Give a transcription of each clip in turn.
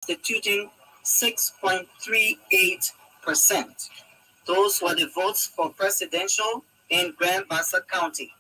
constituting 6.38%. Those were the votes for presidential in Grand Bassa County.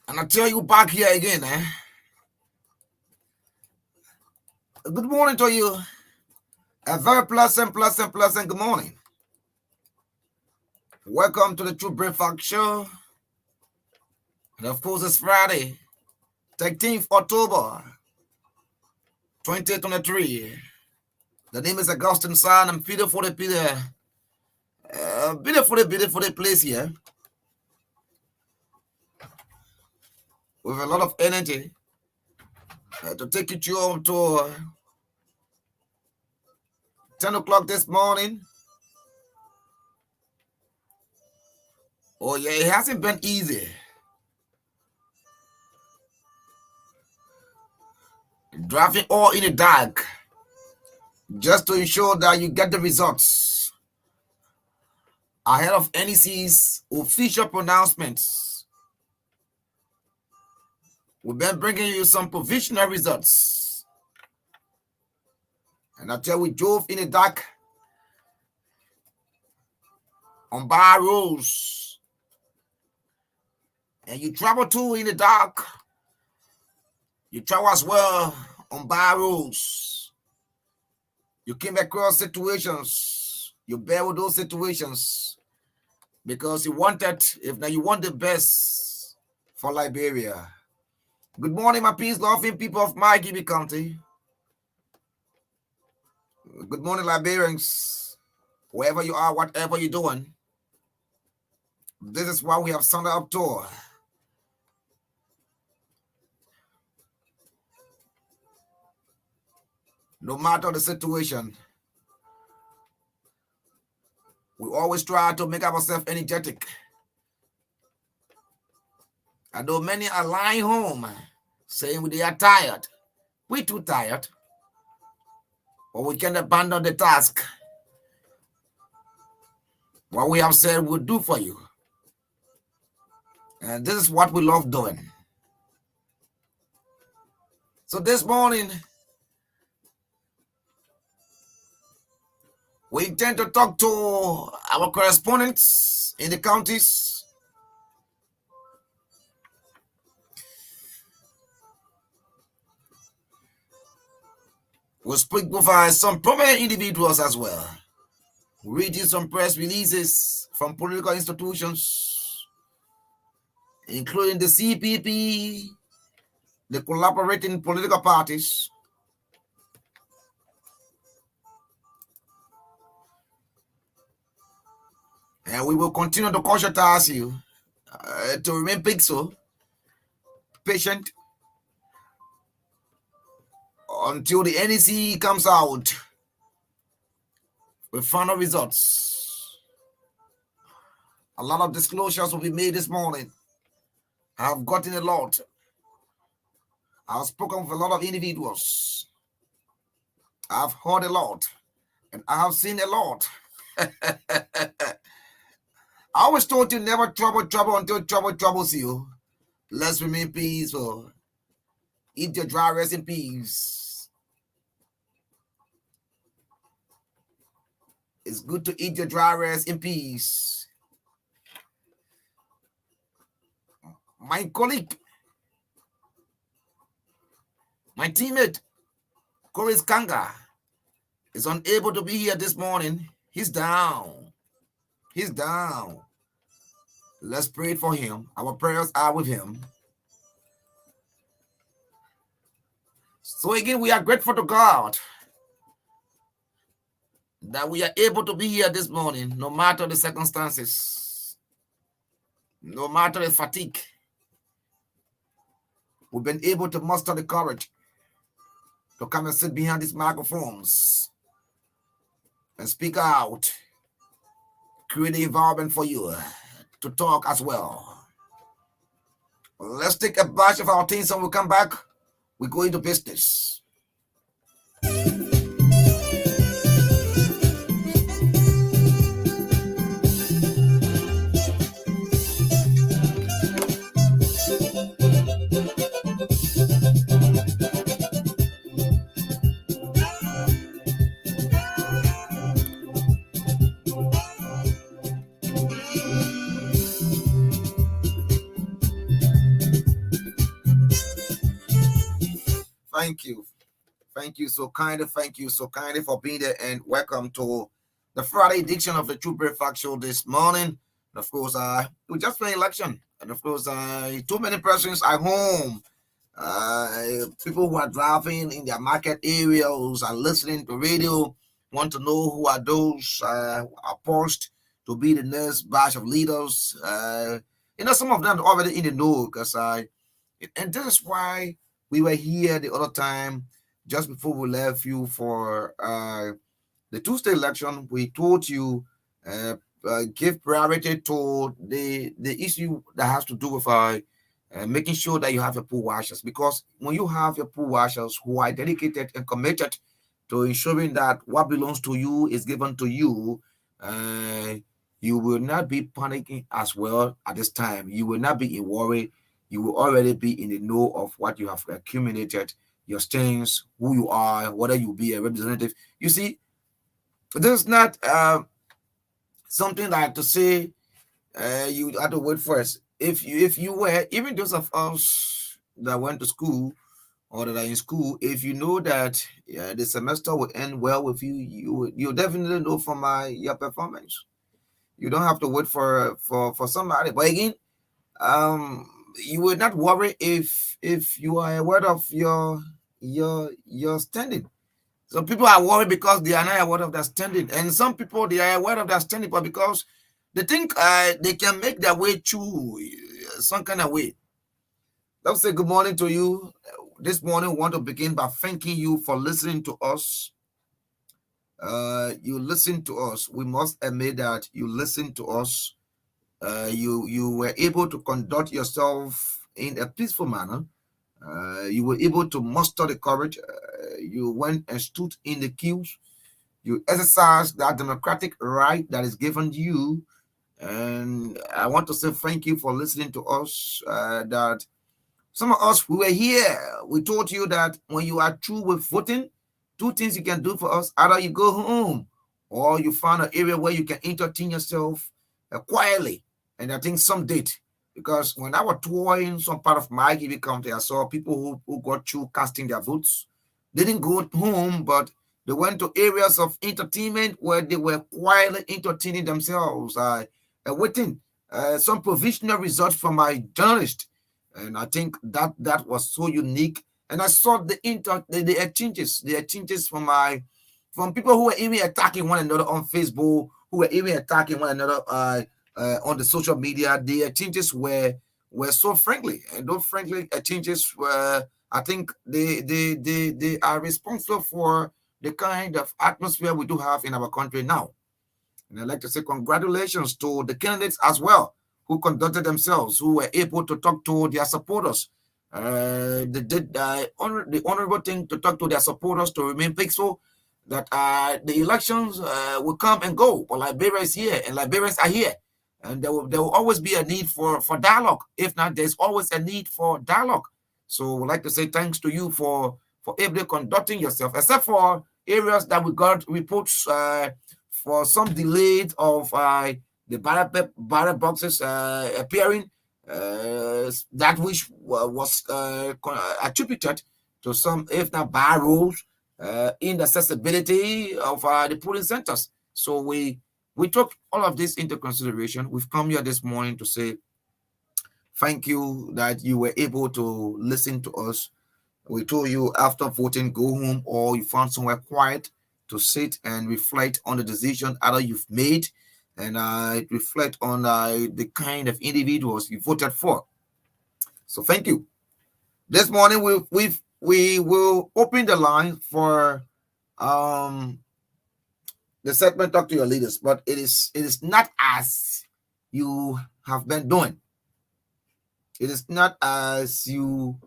And I tell you back here again, good morning to you. A very pleasant good morning. Welcome to the True Breakfast Show. And of course, it's Friday, 13th October, 2023. The name is Augustine Saah. I'm beautiful place here. With a lot of energy to take you up to 10 o'clock this morning. Oh yeah, it hasn't been easy. Driving all in the dark just to ensure that you get the results ahead of NEC's official pronouncements. We've been bringing you some provisional results. And I tell you, we drove in the dark on bar roads. And you travel too in the dark. You travel as well on bar roads. You came across situations. You bear with those situations because you want the best for Liberia. Good morning, my peace-loving people of my Gibi County. Good morning, Liberians. Wherever you are, whatever you're doing, this is what we have signed up to. No matter the situation, we always try to make ourselves energetic. I know many are lying home saying they are tired. We're too tired. Or we can abandon the task. What we have said we'll do for you. And this is what we love doing. So this morning, We intend to talk to our correspondents in the counties. We'll speak with some prominent individuals as well, reading some press releases from political institutions, including the CPP, the collaborating political parties. And we will continue to caution you to remain patient, until the NEC comes out with final results. A lot of disclosures will be made this morning. I have gotten a lot. I have spoken with a lot of individuals. I have heard a lot. And I have seen a lot. I always told you never trouble until trouble troubles you. Let's remain peaceful. Eat your dry rice in peace. It's good to eat your dry rice in peace. My colleague, my teammate, Koris Kanga, is unable to be here this morning. He's down. He's down. Let's pray for him. Our prayers are with him. So again, we are grateful to God that we are able to be here this morning, no matter the circumstances, no matter the fatigue. We've been able to muster the courage to come and sit behind these microphones and speak out, create the environment for you to talk as well. Let's take a batch of our things and we'll come back. We go into business. Thank you. Thank you so kindly. Thank you so kindly for being there, and welcome to the Friday edition of the True Breakfast Show this morning. And of course, we just finished election, and of course, too many persons at home. People who are driving in their market areas are listening to radio, want to know who are those are poised to be the next batch of leaders. Some of them are already in the know, because and this is why we were here the other time, just before we left you for the Tuesday election. We told you give priority to the issue that has to do with making sure that you have your pool washers, because when you have your pool washers who are dedicated and committed to ensuring that what belongs to you is given to you, you will not be panicking as well at this time. You will not be in worry. You will already be in the know of what you have accumulated, your strengths, who you are, whether you be a representative. You see, this is not something like to say you have to wait first. If you were, even those of us that went to school or that are in school, if you know that the semester will end well with you, you definitely know from your performance. You don't have to wait for somebody. But again, you will not worry if you are aware of your standing. Some people are worried because they are not aware of their standing, and some people, they are aware of their standing, but because they think they can make their way through some kind of way. Let's say good morning to you. This morning, we want to begin by thanking you for listening to us. You listen to us. We must admit that you listen to us. You were able to conduct yourself in a peaceful manner. You were able to muster the courage. You went and stood in the queues. You exercised that democratic right that is given you. And I want to say thank you for listening to us. That some of us, we were here. We told you that when you are through with voting, two things you can do for us. Either you go home or you find an area where you can entertain yourself quietly. And I think some did. Because when I was touring some part of my GV County, I saw people who got through casting their votes. They didn't go home, but they went to areas of entertainment where they were quietly entertaining themselves, waiting some provisional results from my journalist. And I think that was so unique. And I saw the exchanges from people who were even attacking one another on Facebook, who were even attacking one another on the social media. The exchanges were so friendly, and those friendly exchanges were, I think, they are responsible for the kind of atmosphere we do have in our country now. And I'd like to say congratulations to the candidates as well who conducted themselves, who were able to talk to their supporters. They did the honorable thing to talk to their supporters, to remain peaceful, that the elections will come and go, but Liberia is here and Liberians are here. And there will always be a need for dialogue. If not, there's always a need for dialogue. So we'd like to say thanks to you for able conducting yourself, except for areas that we got reports for some delayed of the ballot boxes appearing, that which was attributed to some, if not bad rules, inaccessibility of the polling centers. So we took all of this into consideration. We've come here this morning to say thank you that you were able to listen to us. We told you after voting, go home, or you found somewhere quiet to sit and reflect on the decision either you've made, and reflect on the kind of individuals you voted for. So thank you. This morning we will open the line for the segment Talk to Your Leaders, but it is not as you have been doing. It is not as you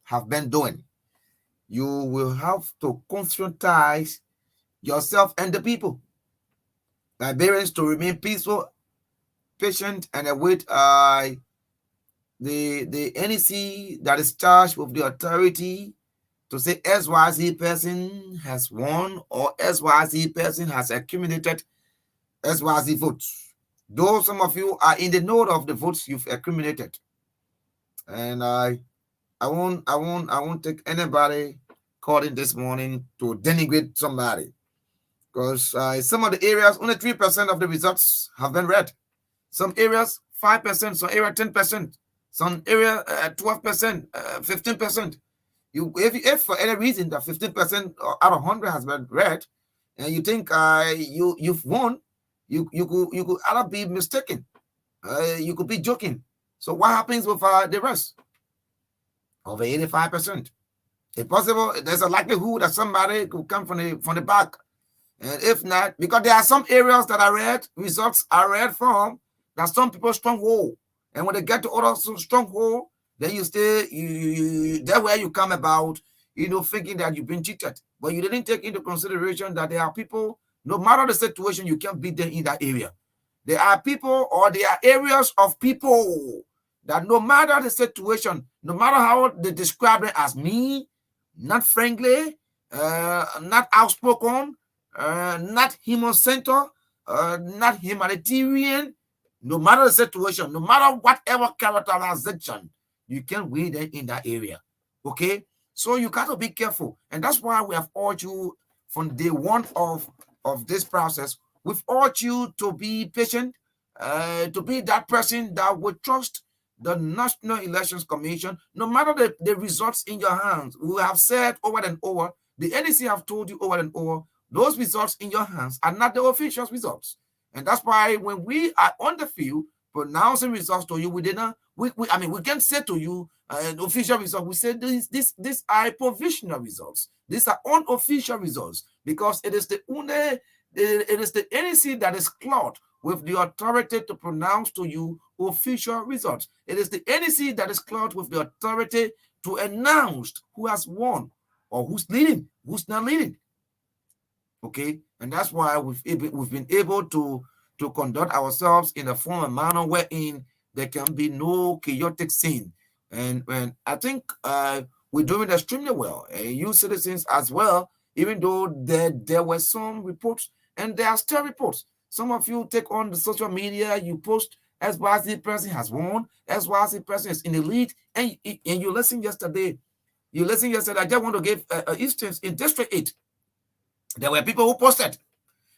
have been doing. You will have to conscientize yourself and the people, Liberians, to remain peaceful, patient, and await the NEC that is charged with the authority to say XYZ person has won or XYZ person has accumulated XYZ votes. Though some of you are in the know of the votes you've accumulated, and I won't take anybody calling this morning to denigrate somebody, because some of the areas only 3% of the results have been read. Some areas 5%, some area 10%, some area 12%, 15%. If for any reason that 15% out of 100 has been read, and you think you've won, you could either be mistaken, you could be joking. So what happens with the rest? Over 85%. If possible, there's a likelihood that somebody could come from the back. And if not, because there are some areas that are read, results are read from, that some people stronghold. And when they get to other stronghold, then you stay, that's where you come about, thinking that you've been cheated. But you didn't take into consideration that there are people, no matter the situation, you can't beat them in that area. There are people, or there are areas of people that no matter the situation, no matter how they describe it as mean, not friendly, not outspoken, not human-centered, not humanitarian, no matter the situation, no matter whatever characterization, you can win them in that area. Okay? So you got to be careful. And that's why we have urged you from day one of this process. We've urged you to be patient, to be that person that would trust the National Elections Commission, no matter the results in your hands. We have said over and over, the NEC have told you over and over, those results in your hands are not the official results. And that's why when we are on the field pronouncing results to you, we can't say to you official results. We say these are provisional results. These are unofficial results, because it is the NEC that is clothed with the authority to pronounce to you official results. It is the NEC that is clothed with the authority to announce who has won or who's leading, who's not leading. Okay, and that's why we've been able to conduct ourselves in a form and manner wherein there can be no chaotic scene. And I think we're doing extremely well. You citizens as well, even though there were some reports And there are still reports. Some of you take on the social media, you post XYZ person has won, XYZ person is in the lead, and you listen yesterday. You listen yesterday. I just want to give an instance in District 8. There were people who posted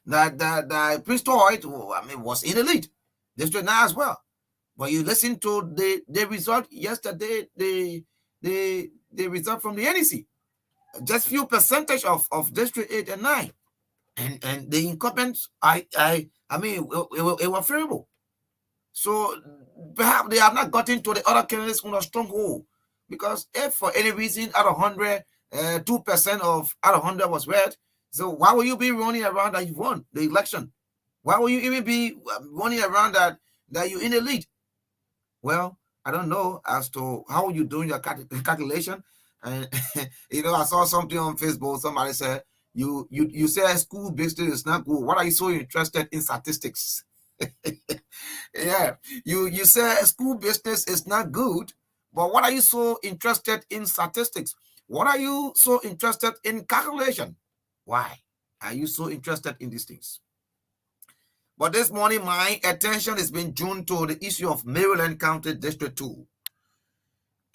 that the priesthood, was in the lead. District 9 as well. But you listen to the result yesterday, the result from the NEC. Just few percentage of District 8 and 9. And the incumbents, it was favorable. So perhaps they have not gotten to the other candidates on a stronghold. Because if for any reason out of 100, 2% of out of 100 was red, so why will you be running around that you won the election? Why will you even be running around that you're in the lead? Well, I don't know as to how you're doing your calculation. And I saw something on Facebook. Somebody said, you say school business is not good. What are you so interested in statistics? Yeah, you say school business is not good, but what are you so interested in statistics? What are you so interested in calculation? Why are you so interested in these things? But this morning, my attention has been drawn to the issue of Maryland County District 2.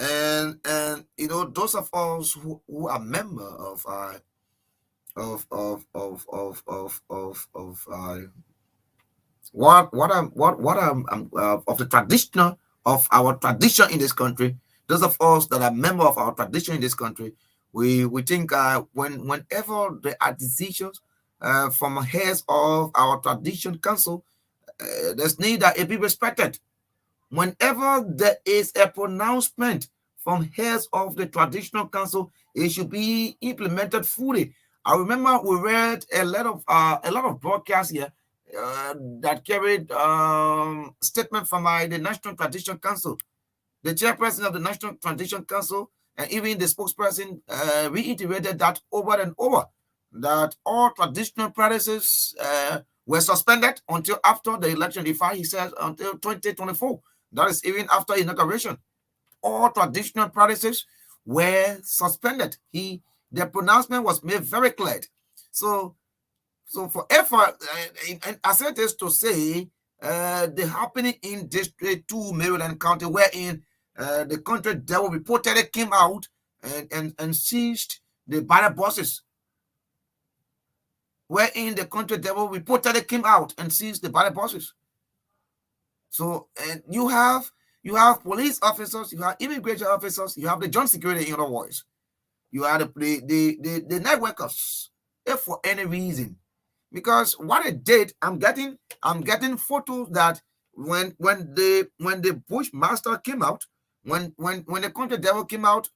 And those of us who are member of of the traditional of our tradition in this country. Those of us that are member of our tradition in this country, we think whenever there are decisions from heads of our tradition council, there's need that it be respected. Whenever there is a pronouncement from heads of the traditional council, it should be implemented fully. I remember we read a lot of broadcasts here that carried statement from the National Tradition Council. The chairperson of the National Tradition Council and even the spokesperson reiterated that over and over, that all traditional practices were suspended until after the election. In fact, he says until 2024. That is even after inauguration. All traditional practices were suspended. The pronouncement was made very clear. So for effort, and I said this to say the happening in District 2, Maryland County, wherein the country devil reportedly came out and seized the ballot boxes. Wherein the country devil reportedly came out and seized the ballot boxes. So, and you have police officers, you have immigration officers, you have the joint security, in other words. You have the night workers, if for any reason. Because what it did, I'm getting photos that when the Bushmaster came out, when the country devil came out,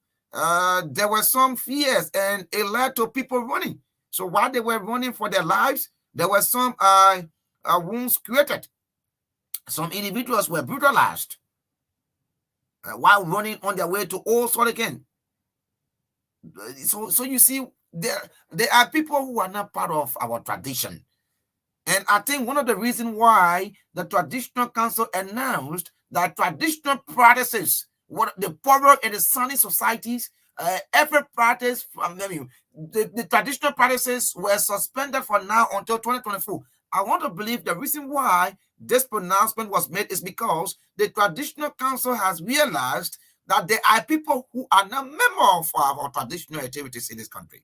there were some fears and it led to people running. So while they were running for their lives, there were some wounds created. Some individuals were brutalized while running on their way to Old Salt again. So you see, there are people who are not part of our tradition. And I think one of the reasons why the Traditional Council announced that traditional practices, what the poorer and the sunny societies, every practice from the traditional practices were suspended for now until 2024. I want to believe the reason why this pronouncement was made is because the Traditional Council has realized that there are people who are not members of our traditional activities in this country.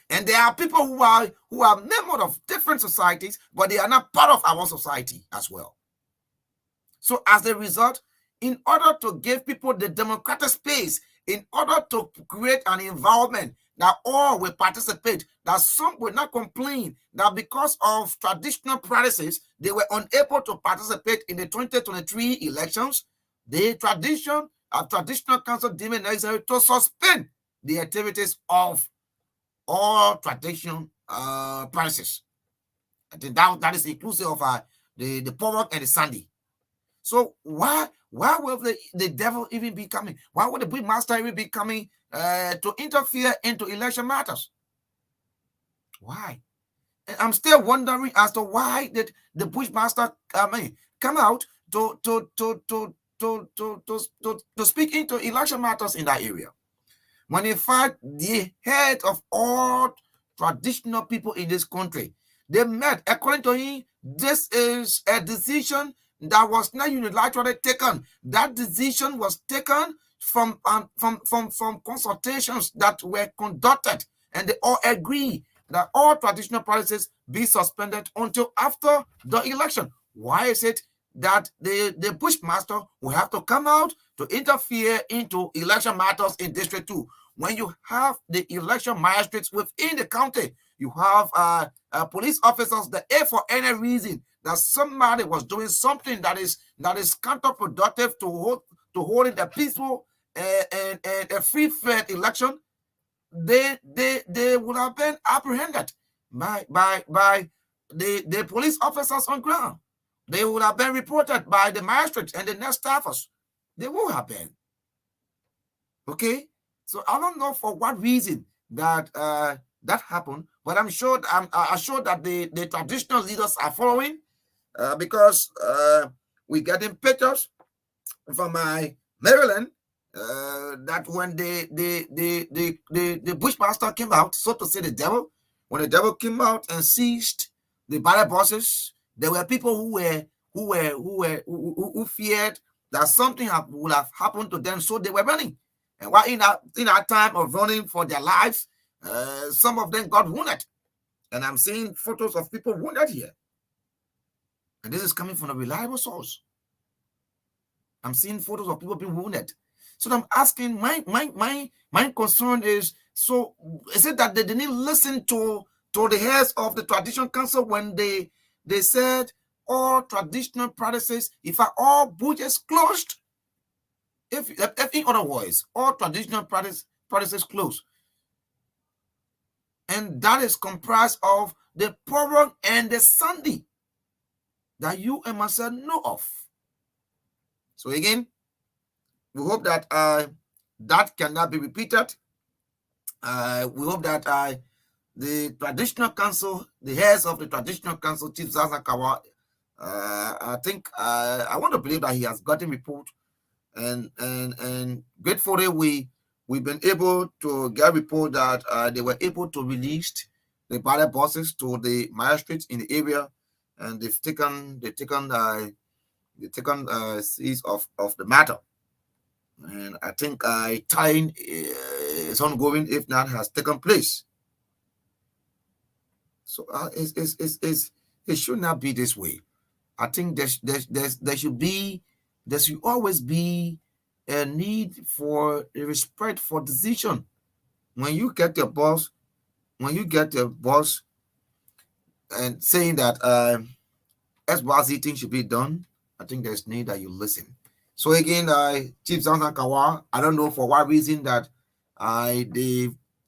And there are people who are members of different societies, but they are not part of our society as well. So as a result, in order to give people the democratic space, in order to create an environment that all will participate, that some will not complain that because of traditional practices, they were unable to participate in the 2023 elections, the Traditional Council deemed it necessary to suspend the activities of all traditional practices. I think that is inclusive of the power and the sandy. So why will the devil even be coming? Why would the Bushmaster even be coming to interfere into election matters? Why? And I'm still wondering as to why did the Bushmaster come out to speak into election matters in that area, when in fact the head of all traditional people in this country. They met. According to him, this is a decision that was not unilaterally taken. That decision was taken from consultations that were conducted, and they all agree that all traditional practices be suspended until after the election. Why is it that the Bushmaster will have to come out to interfere into election matters in District 2? When you have the election magistrates within the county, you have police officers that, if for any reason that somebody was doing something that is counterproductive to holding a peaceful and a free fair election, they would have been apprehended by the police officers on ground. They would have been reported by the magistrates and the next staffers. They would have been. Okay, so I don't know for what reason that that happened, but I'm sure that the traditional leaders are following, because we getting pictures from my Maryland, that when the Bushmaster came out, so to say, the devil, when the devil came out and seized the ballot boxes, there were people who feared that something would have happened to them, so they were running. And while in that time of running for their lives, some of them got wounded. And I'm seeing photos of people wounded here. And this is coming from a reliable source. I'm seeing photos of people being wounded. So I'm asking, my concern is, so is it that they didn't listen to the heads of the traditional council when they said all traditional practices, if are all butchers closed? If in other words, all traditional practices closed, and that is comprised of the Purim and the Sunday that you and myself know of. So again, we hope that that cannot be repeated. We hope that the traditional council, the heads of the traditional council, Chief Zazakawa, I think I want to believe that he has gotten report, and gratefully we've been able to get report that they were able to release the ballot boxes to the magistrates in the area, and they've taken seize of the matter. And I think tying is ongoing, if not has taken place. So it should not be this way. I think there should always be a need for a respect for decision. When you get your boss and saying that XYZ thing should be done, I think there's need that you listen. So again, Chief Johnson Kawa, I don't know for what reason that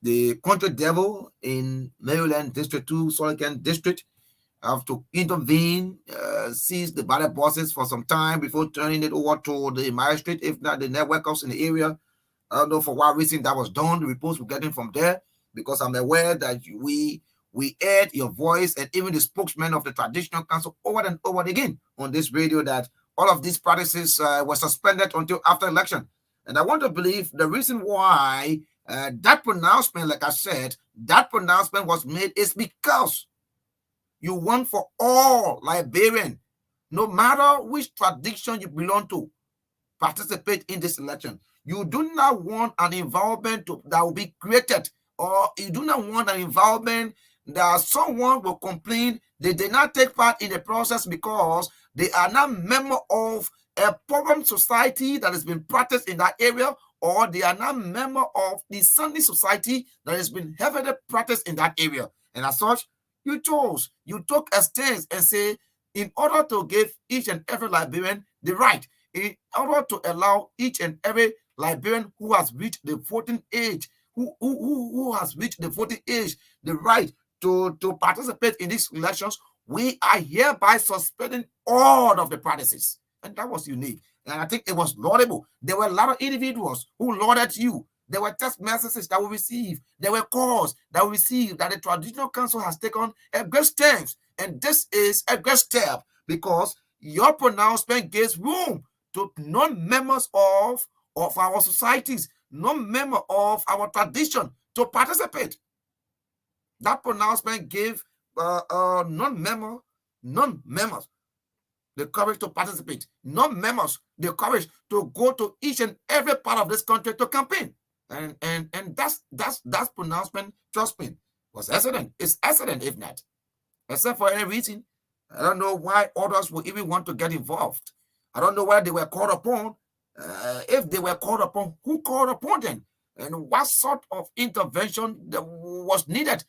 the country devil in Maryland District 2, Solican District, have to intervene, seize the ballot boxes for some time before turning it over to the magistrate, if not the networkers in the area. I don't know for what reason that was done. The reports we're getting from there, because I'm aware that we heard your voice and even the spokesman of the traditional council over and over again on this radio that all of these practices were suspended until after election. And I want to believe the reason why that pronouncement, like I said, that pronouncement was made is because you want for all Liberians, no matter which tradition you belong to, participate in this election. You do not want an environment that will be created, or you do not want an environment that someone will complain they did not take part in the process because they are not member of a problem society that has been practiced in that area, or they are not member of the Sunday society that has been heavily practiced in that area. And as such, you took a stance and say, in order to give each and every Liberian the right, in order to allow each and every Liberian who has reached the voting age, who has reached the voting age, the right to participate in these elections, we are hereby suspending all of the practices. And that was unique. And I think it was laudable. There were a lot of individuals who lauded you. There were text messages that we received. There were calls that we received that the traditional council has taken a great step. And this is a great step because your pronouncement gives room to non-members of our societies, non-member of our tradition to participate. That pronouncement gave non-members the courage to participate, non-members the courage to go to each and every part of this country to campaign. And that's pronouncement, trust me, was excellent. It's excellent, if not. Except for any reason, I don't know why others would even want to get involved. I don't know why they were called upon. If they were called upon, who called upon them? And what sort of intervention that was needed?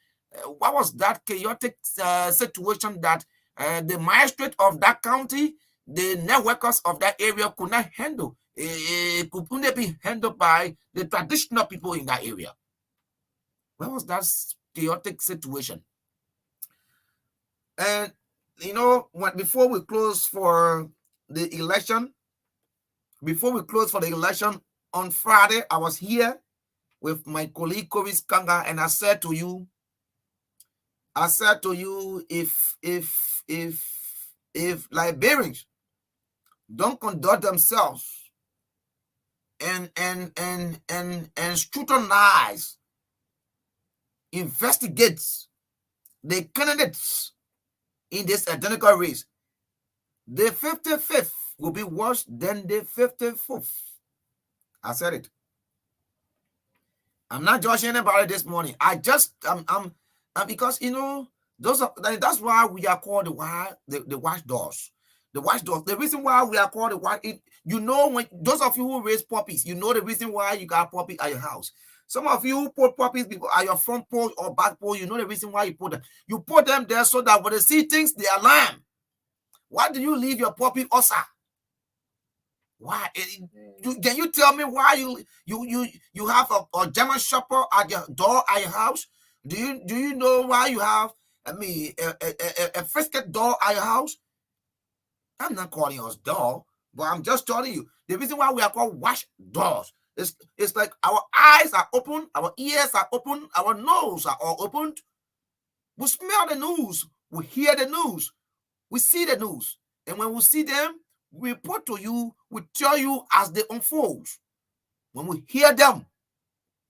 What was that chaotic situation that the magistrate of that county, the networkers of that area could not handle? It could only be handled by the traditional people in that area. What was that chaotic situation? And before we close for the election, on Friday, I was here with my colleague Kovis Kanga, and I said to you, if Liberians don't conduct themselves and scrutinize, investigate the candidates in this identical race, the 55th will be worse than the 54th. I said it. I'm not judging anybody this morning. Because that's why we are called the watchdogs. The watchdogs. The reason why we are called when those of you who raise puppies, you know the reason why you got puppies at your house. Some of you who put puppies at your front porch or back porch, you know the reason why you put them. You put them there so that when they see things, they alarm. Why do you leave your puppy outside? Why? Can you tell me why you have a German Shepherd at your door at your house? Do you know why you have a frisket dog at your house? I'm not calling us dog, but I'm just telling you the reason why we are called watch dogs. It's like our eyes are open, our ears are open, our nose are all opened. We smell the news, we hear the news, we see the news, and when we see them, we report to you, we tell you as they unfold. When we hear them,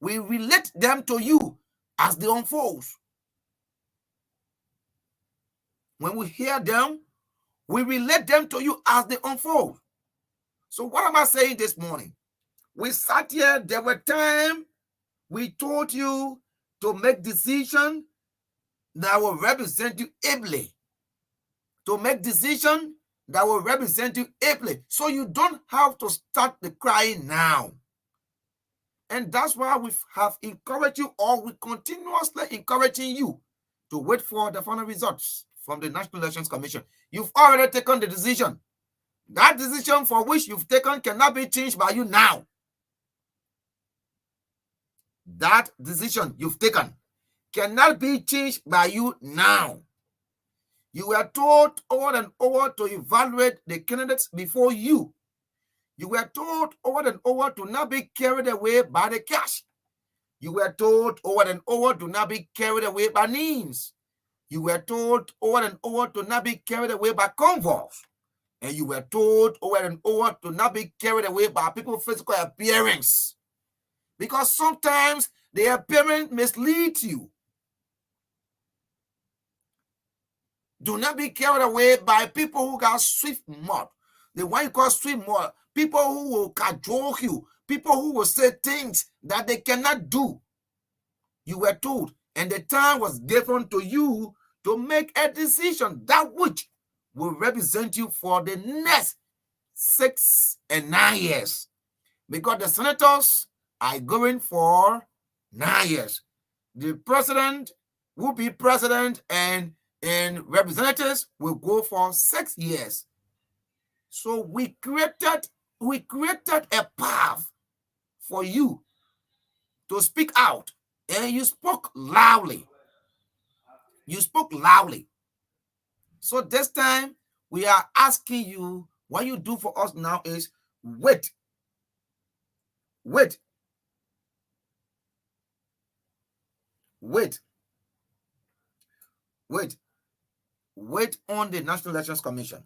we relate them to you as they unfold. When we hear them, we relate them to you as they unfold. So what am I saying this morning? We sat here, there were times we told you to make decisions that will represent you ably. To make decisions that will represent you ably. So you don't have to start the crying now. And that's why we have encouraged you, or we continuously encouraging you to wait for the final results from the National Elections Commission. You've already taken the decision. That decision for which you've taken cannot be changed by you now. That decision you've taken cannot be changed by you now. You were told over and over to evaluate the candidates before you. You were told over and over to not be carried away by the cash. You were told over and over to not be carried away by names. You were told over and over to not be carried away by convoys. And you were told over and over to not be carried away by people's physical appearance. Because sometimes the appearance misleads you. Do not be carried away by people who got swift mouth. The one you call swift mouth. People who will cajole you. People who will say things that they cannot do. You were told, and the time was given to you to make a decision, that which will represent you for the next 6 and 9 years. Because the senators are going for 9 years. The president will be president, and representatives will go for 6 years. So we created a path for you to speak out, and you spoke loudly. So this time we are asking you, what you do for us now is wait on the National Elections Commission.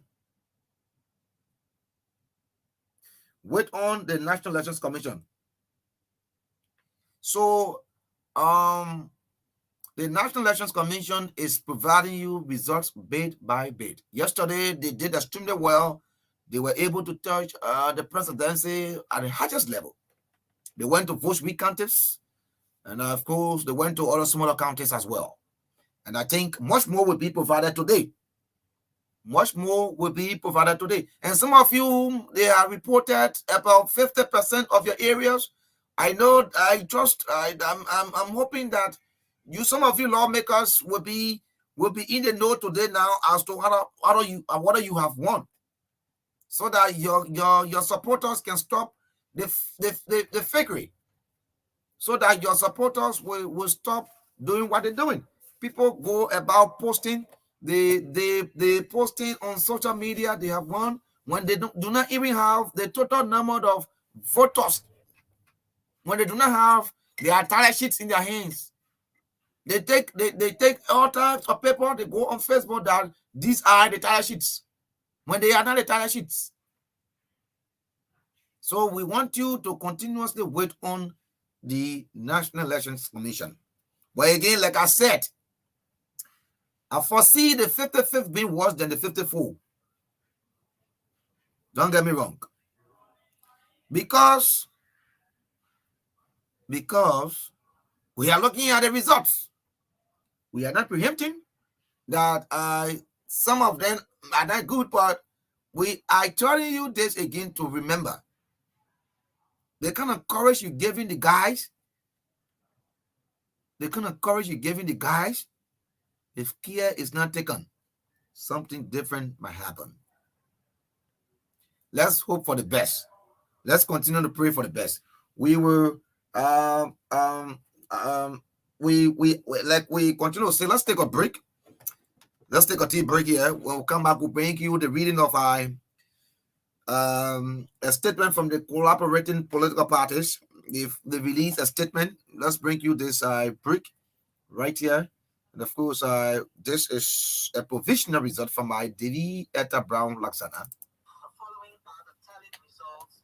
Wait on the National Elections Commission. So the The National Elections Commission is providing you results bit by bit. Yesterday, they did extremely well. They were able to touch the presidency at the highest level. They went to vote weak counties, and of course, they went to other smaller counties as well. And I think much more will be provided today. Much more will be provided today. And some of you, they are reported about 50% of your areas. I know, I'm hoping that some of you lawmakers will be in the know today now as to what you have won, so that your supporters can stop the fakery, so that your supporters will stop doing what they're doing. People go about posting, they posting on social media they have won when they do not even have the total number of voters, when they do not have their tally sheets in their hands. They take all types of paper, they go on Facebook that these are the tally sheets, when they are not the tally sheets. So we want you to continuously wait on the National Elections Commission. But again, like I said, I foresee the 55th being worse than the 54th. Don't get me wrong. Because we are looking at the results. We are not preempting that some of them are not good, but I telling you this again to remember. The kind of courage you're giving the guys, if care is not taken, something different might happen. Let's hope for the best. Let's continue to pray for the best. We will we continue to say, let's take a break. Let's take a tea break here. When we come back, we'll bring you the reading of a statement from the cooperating political parties. If they release a statement, let's bring you this break right here. And of course, this is a provisional result from my Devi Eta Brown Laksana.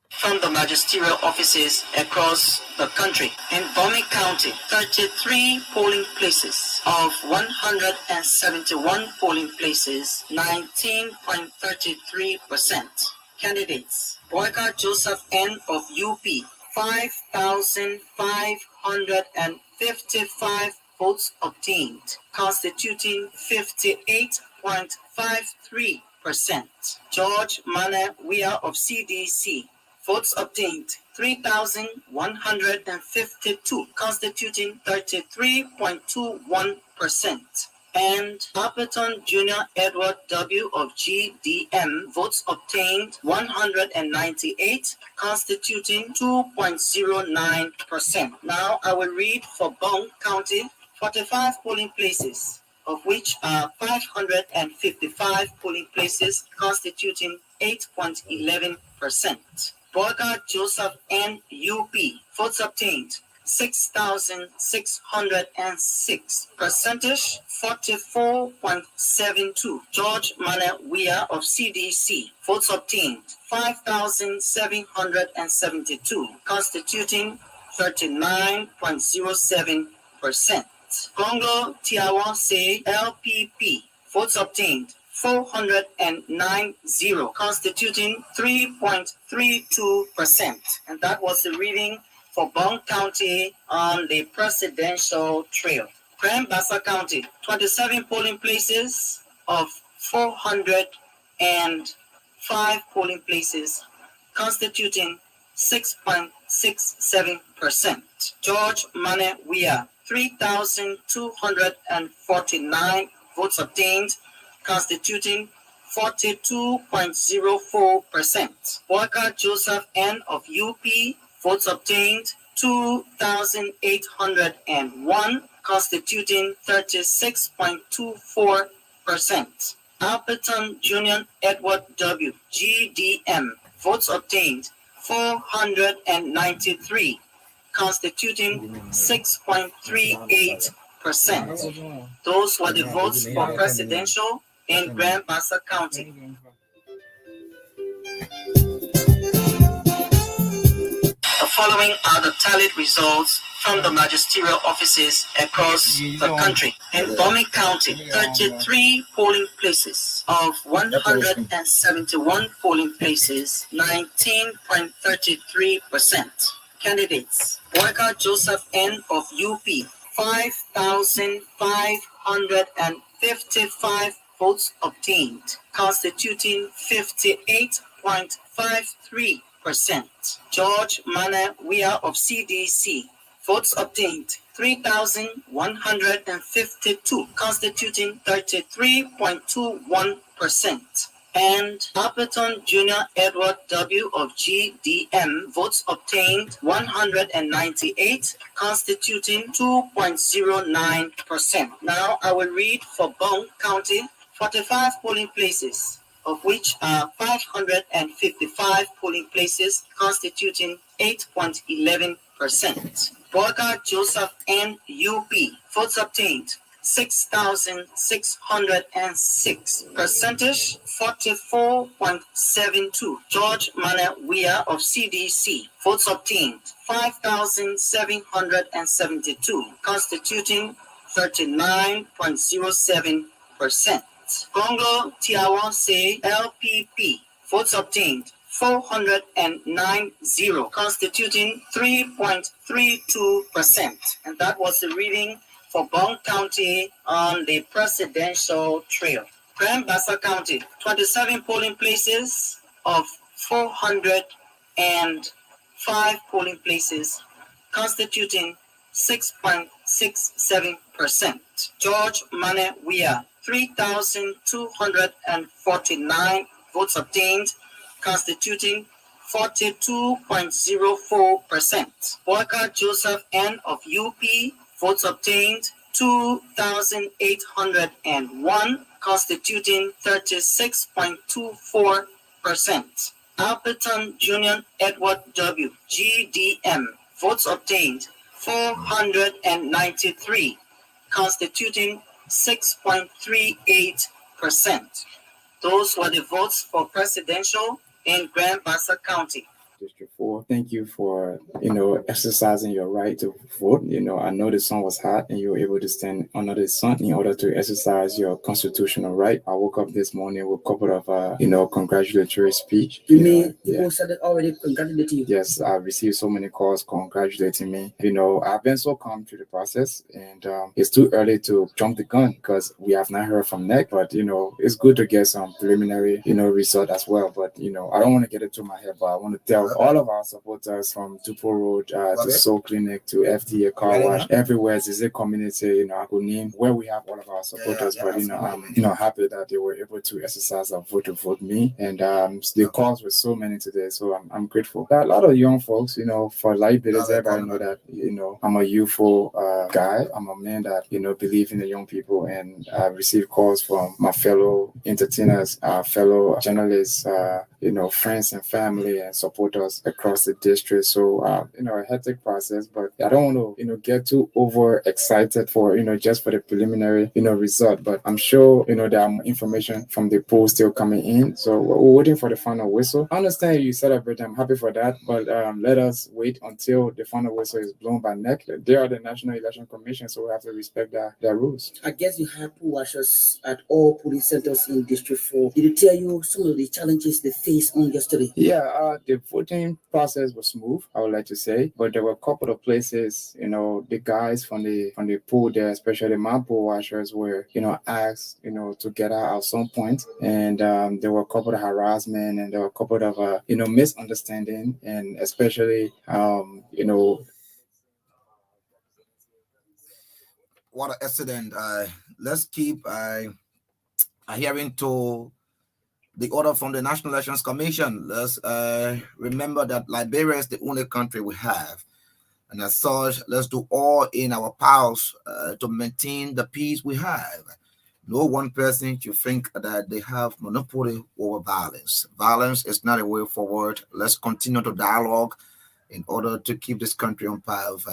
From the magisterial offices across the country. In Bomi County, 33 polling places of 171 polling places, 19.33%. Candidates: Boyka Joseph N. of UP, 5,555 votes obtained, constituting 58.53%. George Mane Weah of CDC, votes obtained 3,152, constituting 33.21%. And Appleton Jr. Edward W. of GDM, votes obtained 198, constituting 2.09%. Now I will read for Bong County, 45 polling places, of which are 555 polling places, constituting 8.11%. Boyka Joseph N. UP, votes obtained 6,606, percentage 44.72. George Mane Weah of CDC, votes obtained 5,772, constituting 39.07%. Congo Tiawa Say LPP, votes obtained 490, constituting 3.32%. And that was the reading for Bong County on the presidential trail. Grand Bassa County, 27 polling places of 405 polling places, constituting 6.67%. George Mane Weah, 3,249 votes obtained, constituting 42.04%. Boyka Joseph N. of UP, votes obtained 2,801, constituting 36.24%. Appleton Jr. Edward W. GDM, votes obtained 493, constituting 6.38%. Those were the votes for presidential in Grand Bassa County. The following are the tallied results from the magisterial offices across the country. In Bomi County, 33 polling places of 171 polling places, 19.33%. Candidates: Worker Joseph N. of UP, 5,555 votes obtained, constituting 58.53%. George Mana Weah of CDC, votes obtained 3,152, constituting 33.21%. And Appleton Jr. Edward W. of GDM, votes obtained 198, constituting 2.09%. Now I will read for Bong County, 45 polling places, of which are 555 polling places, constituting 8.11%. Borga Joseph N. UP, votes obtained 6,606, percentage 44.72. George Mana Weah of CDC, votes obtained 5,772, constituting 39.07%. Congo Tiawa Say LPP, votes obtained 490, constituting 3.32%. And that was the reading for Bong County on the presidential trail. Grand Bassa County, 27 polling places of 405 polling places, constituting 6.67%. George Mane Weah, 3,249 votes obtained, constituting 42.04%. Walker Joseph N. of UP, votes obtained 2,801, constituting 36.24%. Alberton Junior Edward W. GDM, votes obtained 493, constituting 6.38%. Those were the votes for presidential in Grand Bassa County. District 4. Thank you for, exercising your right to vote. I know the sun was hot and you were able to stand under the sun in order to exercise your constitutional right. I woke up this morning with a couple of, congratulatory speech. You mean people started already congratulating you? Yes, I received so many calls congratulating me. I've been so calm through the process, and it's too early to jump the gun because we have not heard from NEC, but, it's good to get some preliminary, result as well. But, I don't want to get it to my head, but I want to tell all of our supporters from Tupo Road to Soul Clinic to FDA Car Wash, everywhere, Zizé community, I could name where we have all of our supporters, but, I'm, happy that they were able to exercise a vote to vote me. And the calls were so many today, so I'm grateful. There are a lot of young folks, for life village, everybody know that, I'm a youthful guy. I'm a man that, believe in the young people, and I receive calls from my fellow entertainers, fellow journalists, friends and family and supporters across the district. So, a hectic process, but I don't want to, get too overexcited for, just for the preliminary, result. But I'm sure, there are more information from the poll still coming in. So we're waiting for the final whistle. I understand you celebrate. I'm happy for that. But let us wait until the final whistle is blown by NEC. They are the National Election Commission, so we have to respect their rules. I guess you had poll watchers at all polling centers in District 4. Did it tell you some of the challenges they faced on yesterday? Yeah, the voting process was smooth, I would like to say, but there were a couple of places, the guys from the poll there, especially my poll watchers, were, asked, to get out at some point, and there were a couple of harassment, and there were a couple of, misunderstanding, and especially, What an accident. Let's keep adhering to the order from the National Elections Commission. Let's remember that Liberia is the only country we have. And as such, let's do all in our powers to maintain the peace we have. No one person should think that they have monopoly over violence. Violence is not a way forward. Let's continue to dialogue in order to keep this country on path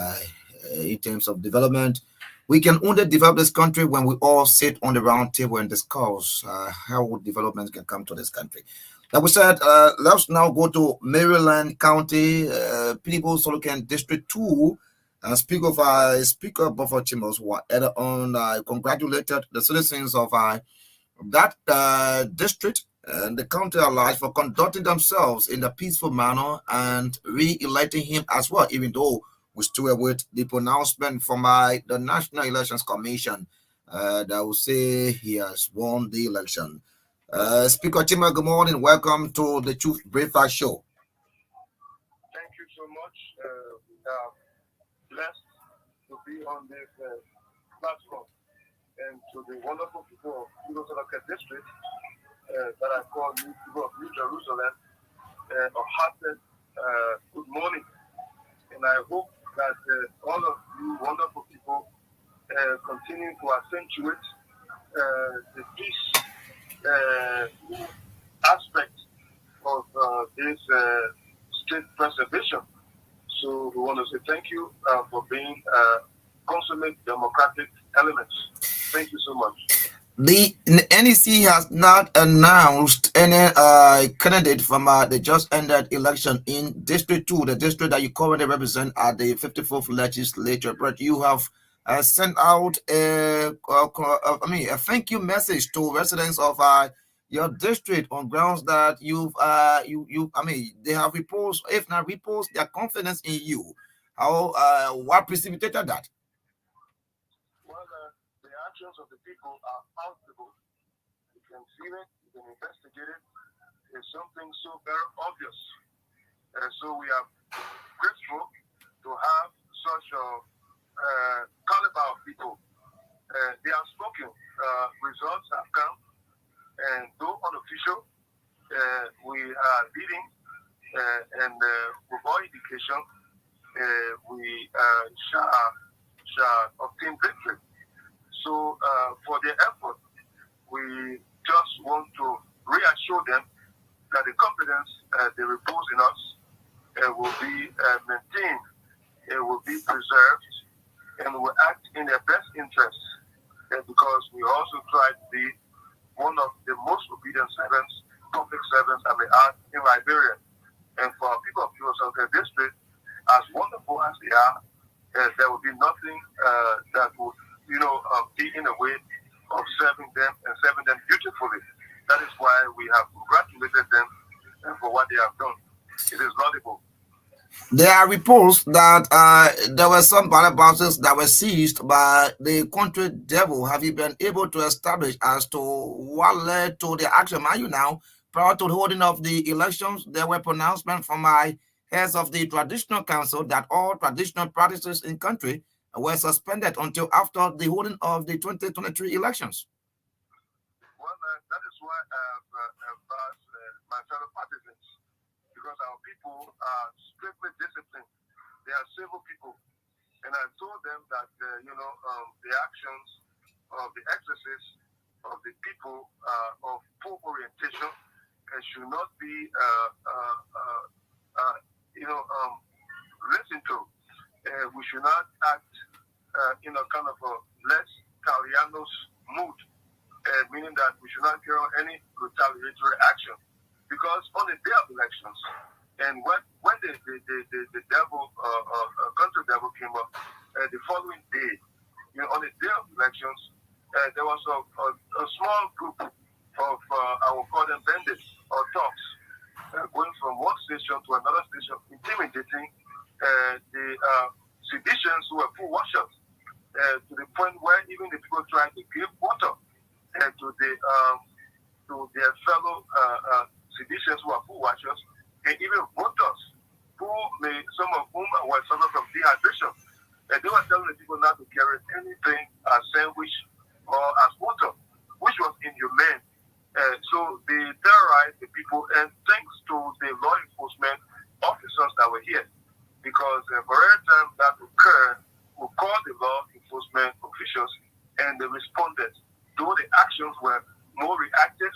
in terms of development. We can only develop this country when we all sit on the round table and discuss how development can come to this country. Like we said, let's now go to Maryland County, People's Solucan District 2. And Speaker Buffer Chambers were earlier on congratulated the citizens of that district and the county at large for conducting themselves in a peaceful manner and re-electing him as well, even though we still await the pronouncement from the National Elections Commission that will say he has won the election. Speaker Chima, good morning. Welcome to the Truth Breakfast Show. Thank you so much. We are blessed to be on this platform, and to the wonderful people of Ugosolaka District that I call people of New Jerusalem, a hearted good morning. And I hope that all of you wonderful people continue to accentuate the peace aspect of this state preservation. So we want to say thank you for being consummate democratic elements. Thank you so much. The NEC has not announced any candidate from the just ended election in District 2, the district that you currently represent at the 54th legislature. But you have sent out a thank you message to residents of your district on grounds that they have reposed, if not reposed, their confidence in you. What precipitated that? The actions of the people are palpable. You can see it, you can investigate it. It's something so very obvious. And so we are grateful to have such a caliber of people. They have spoken. Results have come. And though unofficial, we are leading, and with all indication, we shall obtain victory. So for their effort, we just want to reassure them that the confidence they repose in us will be maintained, it will be preserved, and will act in their best interests, because we also try to be one of the most obedient servants, public servants, I may add, in Liberia. And for our people of Ugosolaka District, as wonderful as they are, there will be nothing that would be in a way of serving them and serving them beautifully. That is why we have congratulated them for what they have done. It is laudable. There are reports that there were some ballot boxes that were seized by the country devil. Have you been able to establish as to what led to the action? Are you now, prior to the holding of the elections, there were pronouncements from my heads of the traditional council that all traditional practices in country were suspended until after the holding of the 2023 elections. Well, that is why I have asked my fellow partisans, because our people are strictly disciplined. They are civil people. And I told them that, the actions of the excesses of the people of poor orientation should not be, listened to. We should not act in a kind of a less Calianos mood, meaning that we should not carry on any retaliatory action. Because on the day of elections, and when the devil, country devil came up, the following day, on the day of elections, there was a small group of, I will call them bandits or thugs, going from one station to another station, intimidating the seditions who were poor washers, to the point where even the people trying to give water to their fellow seditions who are poor washers, and even voters some of whom were suffering from dehydration. And they were telling the people not to carry anything as sandwich or as water, which was inhumane. So they terrorized the people, and thanks to the law enforcement officers that were here, because for every time that occurred, we called the law enforcement officials and they responded. Though the actions were more reactive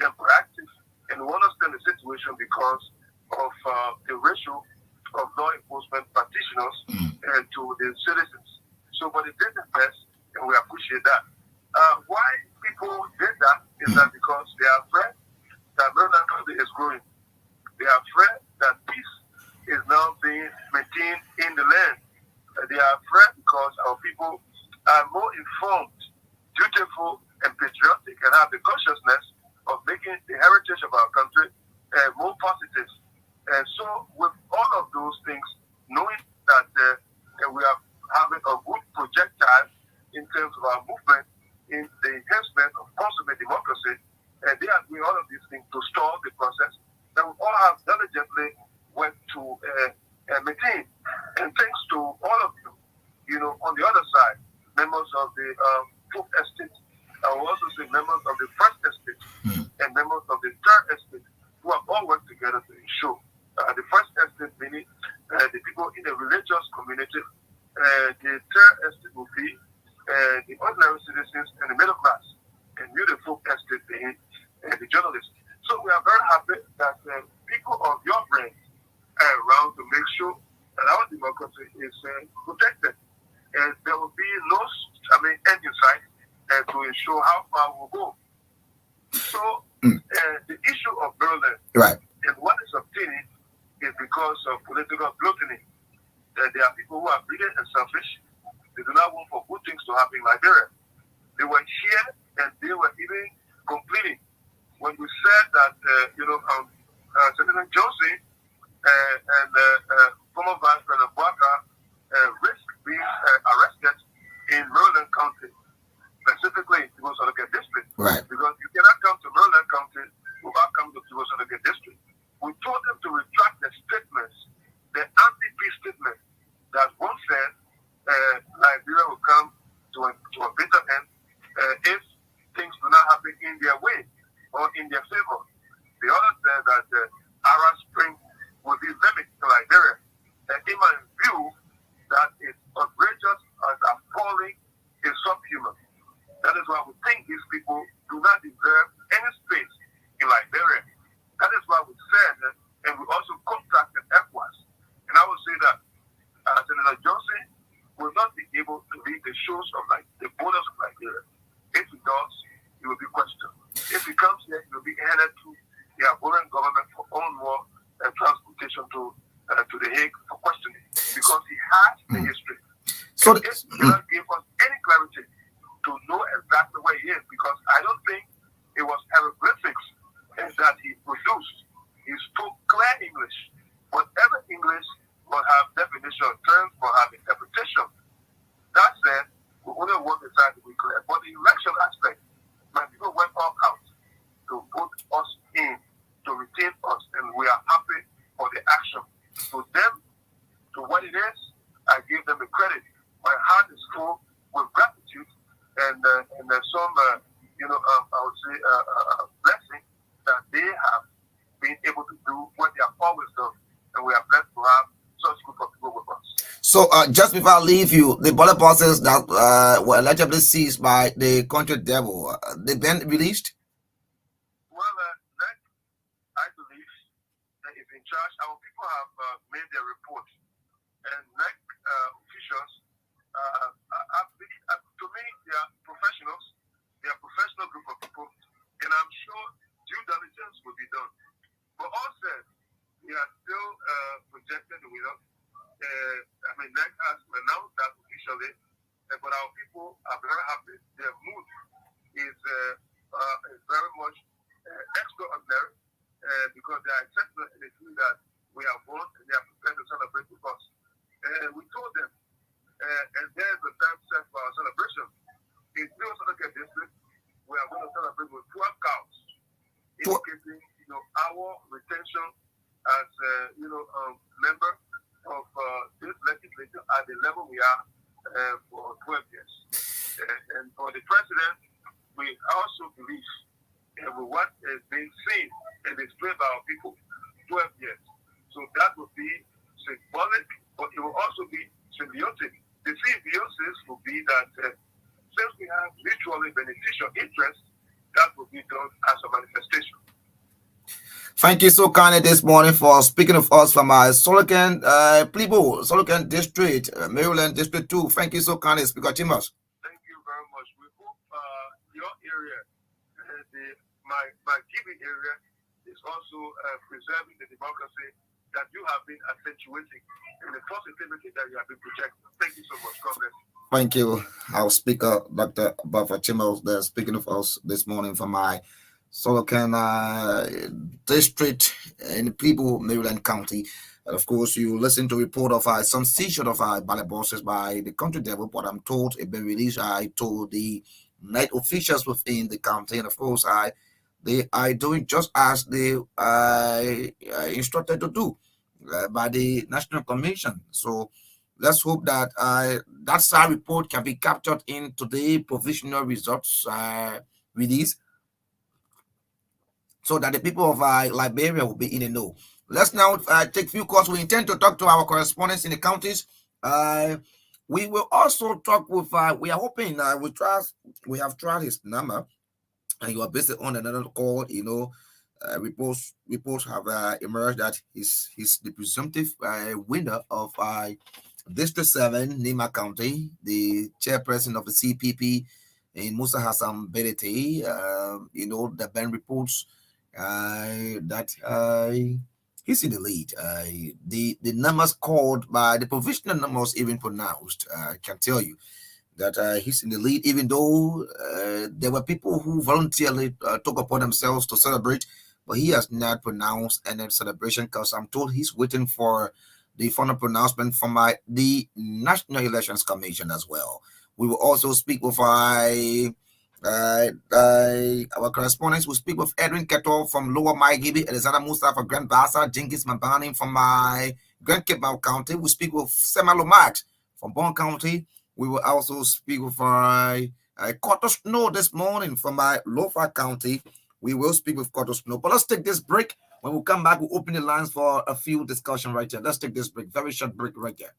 than proactive, and we understand the situation because of the ratio of law enforcement practitioners to the citizens. So, but they did their best, and we appreciate that. Why people did that is that because they are afraid that Maryland country is growing. They are afraid that peace is now being maintained in the land. They are afraid because our people are more informed, dutiful, and patriotic, and have the consciousness of making the heritage of our country more positive. And so, with all of those things, knowing that we are having a good projectile in terms of our movement, in the enhancement of consummate democracy, they are doing all of these things to stall the process that we all have diligently worked to maintain. And thanks to all of you, on the other side, members of the Fourth Estate, I will also say members of the First Estate and members of the Third Estate, who have all worked together to ensure the First Estate, meaning the people in the religious community, the Third Estate will be the ordinary citizens and the middle class, and you, the Fourth Estate, being the journalists. So we are very happy that people of your brain are around to make sure that our democracy is protected. And there will be no, end in sight to ensure how far we'll go. So the issue of Berlin and what is obtaining is because of political gluttony. There are people who are greedy and selfish. They do not want for good things to happen in Liberia. They were here and they were even complaining when we said that, Senator Josie and former Vice President Bwaka risk being arrested in Maryland County, specifically in Tibosonoke District. Right. Because you cannot come to Maryland County without coming to Tibosonoke District. We told them to retract the statements, the anti-peace statement that one said Liberia will come to a bitter end if things do not happen in their way or in their favor. The other said that Arab Spring will be endemic to Liberia. And in my view, that is outrageous and appalling, is subhuman. That is why we think these people do not deserve any space in Liberia. That is why we said, and we also contracted ECOWAS. And I will say that Senator Johnson will not be able to read the shoes of the borders of Liberia. If he does, he will be questioned. If he comes here, he will be handed to the Ivorian government for own war and transportation to the Hague for questioning, because he has the history. So it cannot give us any clarity to know exactly where he is, because I don't think it was hieroglyphics that he produced. He spoke clear English. Whatever English will have definition, terms will have interpretation. That said, we only want the side to be clear. But the election aspect, my people went all out to put us in, to retain us, and we are happy for the action. To them, to what it is, I give them the credit. My heart is full with gratitude and some, I would say, blessing that they have been able to do what they have always done. And we are blessed to have such group of people with us. So just before I leave you, the ballot boxes that were allegedly seized by the country devil, they've been released? Well, I believe that if in charge, our people have made their report. And NEC officials, to me, they are professionals. They are a professional group of people. And I'm sure due diligence will be done. But also, we are still projected the winner. NEC has announced that officially, but our people are very happy. Their mood is very much extraordinary because they are accepting the thing that we have won and they are prepared to celebrate with us. We told them, and there's a time set for our celebration. In Tibosonoke District, we are going to celebrate with 12 cows, indicating our retention as member of this legislature at the level we are for 12 years. And for the president, we also believe with what is being seen and displayed by our people, 12 years. So that will be symbolic, but it will also be symbiotic. The symbiosis will be that since we have mutually beneficial interests, that will be done as a manifestation. Thank you so kindly this morning for speaking of us from our Solican District, Maryland District 2. Thank you so kindly, Speaker Chambers. Thank you very much. We hope your area, my GB area, is also preserving the democracy that you have been accentuating in the positivity that you have been projecting. Thank you so much. God bless you. Thank you, our speaker, Dr. Buffer Chimels, there speaking of us this morning from my Solocan district in People, Maryland County. And of course, you listen to a report of some seizure of ballot boxes by the country devil, but I'm told it been released. I told the night officials within the county, and of course, they are doing just as they instructed to do by the National Commission. So let's hope that that SAR report can be captured in today's provisional results release, so that the people of Liberia will be in the know. Let's now take a few calls. We intend to talk to our correspondents in the counties. We will also talk with, we are hoping, we have tried his number, and you are based on another call, reports have emerged that he's the presumptive winner of District 7, Nima County, the chairperson of the CPP in Musa Hassan Berete. The Ben reports that he's in the lead. The numbers called by the provisional numbers even pronounced, I can tell you that he's in the lead, even though there were people who voluntarily took upon themselves to celebrate, but he has not pronounced any celebration because I'm told he's waiting for the final pronouncement from the National Elections Commission as well. We will also speak with our correspondents. We'll speak with Edwin Keto from Lower Maigibi, Elizada Mustafa Grand Bassa, Jingis Mabani from my Grand Cape County. We'll speak with Sema Lomat from Bon County. We will also speak with Koto Snow this morning from my Lofa County. We will speak with Koto Snow. But let's take this break. When we come back, we'll open the lines for a few discussion right here. Let's take this break. Very short break right here.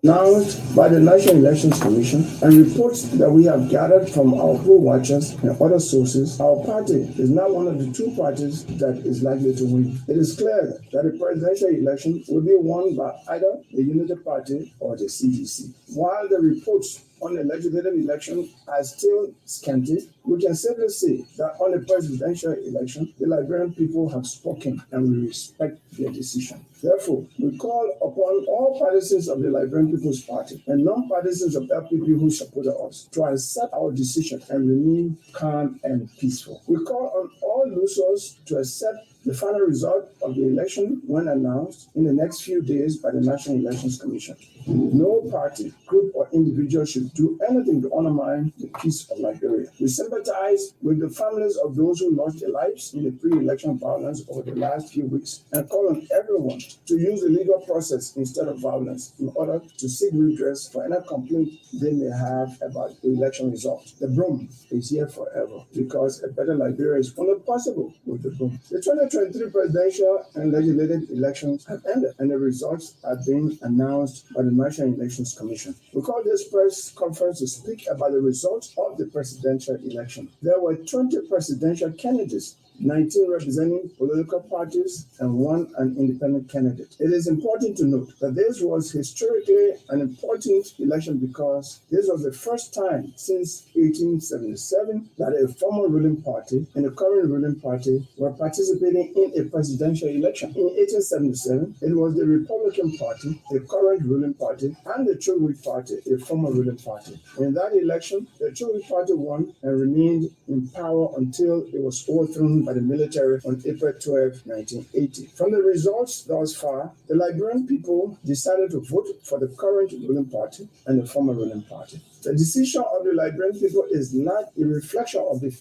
Announced by the National Elections Commission and reports that we have gathered from our poll watchers and other sources, our party is now one of the two parties that is likely to win. It is clear that the presidential election will be won by either the Unity Party or the CDC. While the reports on the legislative election are still scanty, we can safely say that on the presidential election, the Liberian people have spoken and we respect their decision. Therefore, we call upon all partisans of the Liberian People's Party and non-partisans of LPP who supported us to accept our decision and remain calm and peaceful. We call on all losers to accept the final result of the election when announced in the next few days by the National Elections Commission. No party, group, or individual should do anything to undermine the peace of Liberia. We sympathize with the families of those who lost their lives in the pre-election violence over the last few weeks and call on everyone to use the legal process instead of violence in order to seek redress for any complaint they may have about the election results. The broom is here forever because a better Liberia is only possible with the broom. The 2023 presidential and legislative elections have ended and the results have been announced by the National Elections Commission. We call this press conference to speak about the results of the presidential election. There were 20 presidential candidates, 19 representing political parties, and 1 an independent candidate. It is important to note that this was historically an important election because this was the first time since 1877 that a former ruling party and a current ruling party were participating in a presidential election. In 1877, it was the Republican Party, the current ruling party, and the Chilwell Party, a former ruling party. In that election, the Chilwell Party won and remained in power until it was overthrown by the military on April 12, 1980. From the results thus far, the Liberian people decided to vote for the current ruling party and the former ruling party. The decision of the Liberian people is not a reflection of the...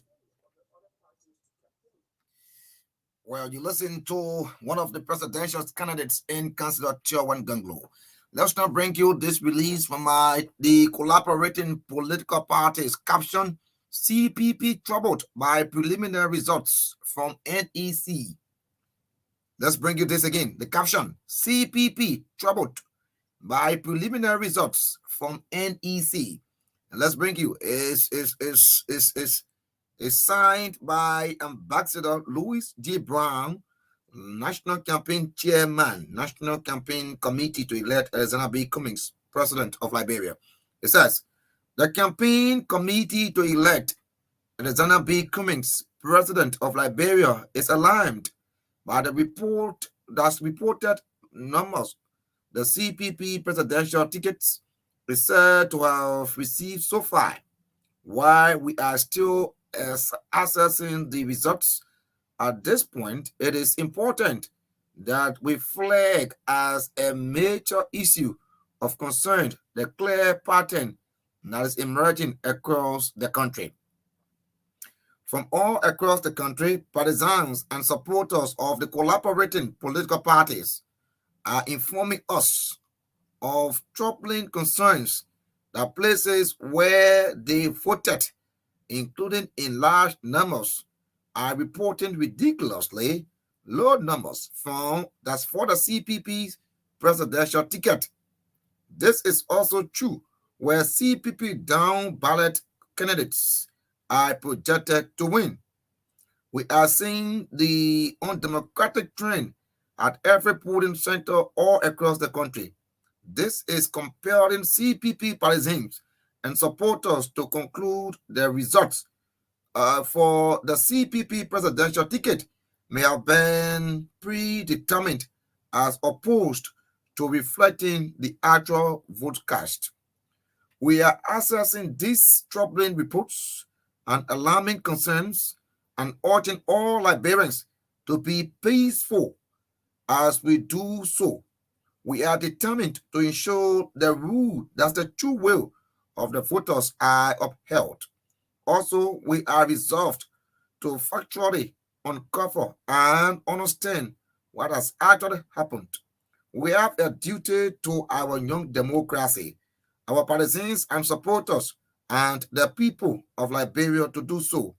Well, you listen to one of the presidential candidates in Councilor Chiawan Ganglo. Let's now bring you this release from the collaborating political parties caption, CPP troubled by preliminary results from NEC. Let's bring you this again. The caption, CPP troubled by preliminary results from NEC. And let's bring you is signed by Ambassador Louis G. Brown, National Campaign Chairman, National Campaign Committee to elect Alexander B. Cummings, President of Liberia. It says, the campaign committee to elect Alexander B. Cummings, President of Liberia, is alarmed by the report that's reported numbers. The CPP presidential tickets is said to have received so far. While we are still assessing the results at this point, it is important that we flag as a major issue of concern the clear pattern that is emerging across the country. From all across the country, partisans and supporters of the collaborating political parties are informing us of troubling concerns that places where they voted, including in large numbers, are reporting ridiculously low numbers for the CPP's presidential ticket. This is also true where CPP down ballot candidates are projected to win. We are seeing the undemocratic trend at every polling center all across the country. This is compelling CPP partisans and supporters to conclude the results for the CPP presidential ticket may have been predetermined as opposed to reflecting the actual vote cast. We are assessing these troubling reports and alarming concerns and urging all Liberians to be peaceful as we do so. We are determined to ensure the rule that the true will of the voters are upheld. Also, we are resolved to factually uncover and understand what has actually happened. We have a duty to our young democracy, our partisans and supporters, and the people of Liberia to do so.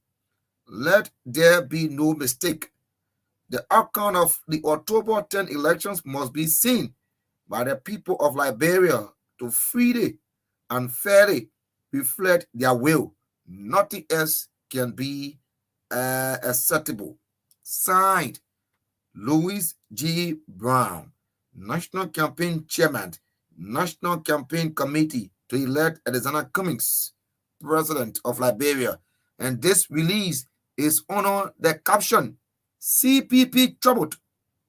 Let there be no mistake. The outcome of the October 10 elections must be seen by the people of Liberia to freely and fairly reflect their will. Nothing else can be acceptable. Signed, Louis G. Brown, National Campaign Chairman, National Campaign Committee to elect Alexander Cummings, President of Liberia. And this release is under the caption CPP troubled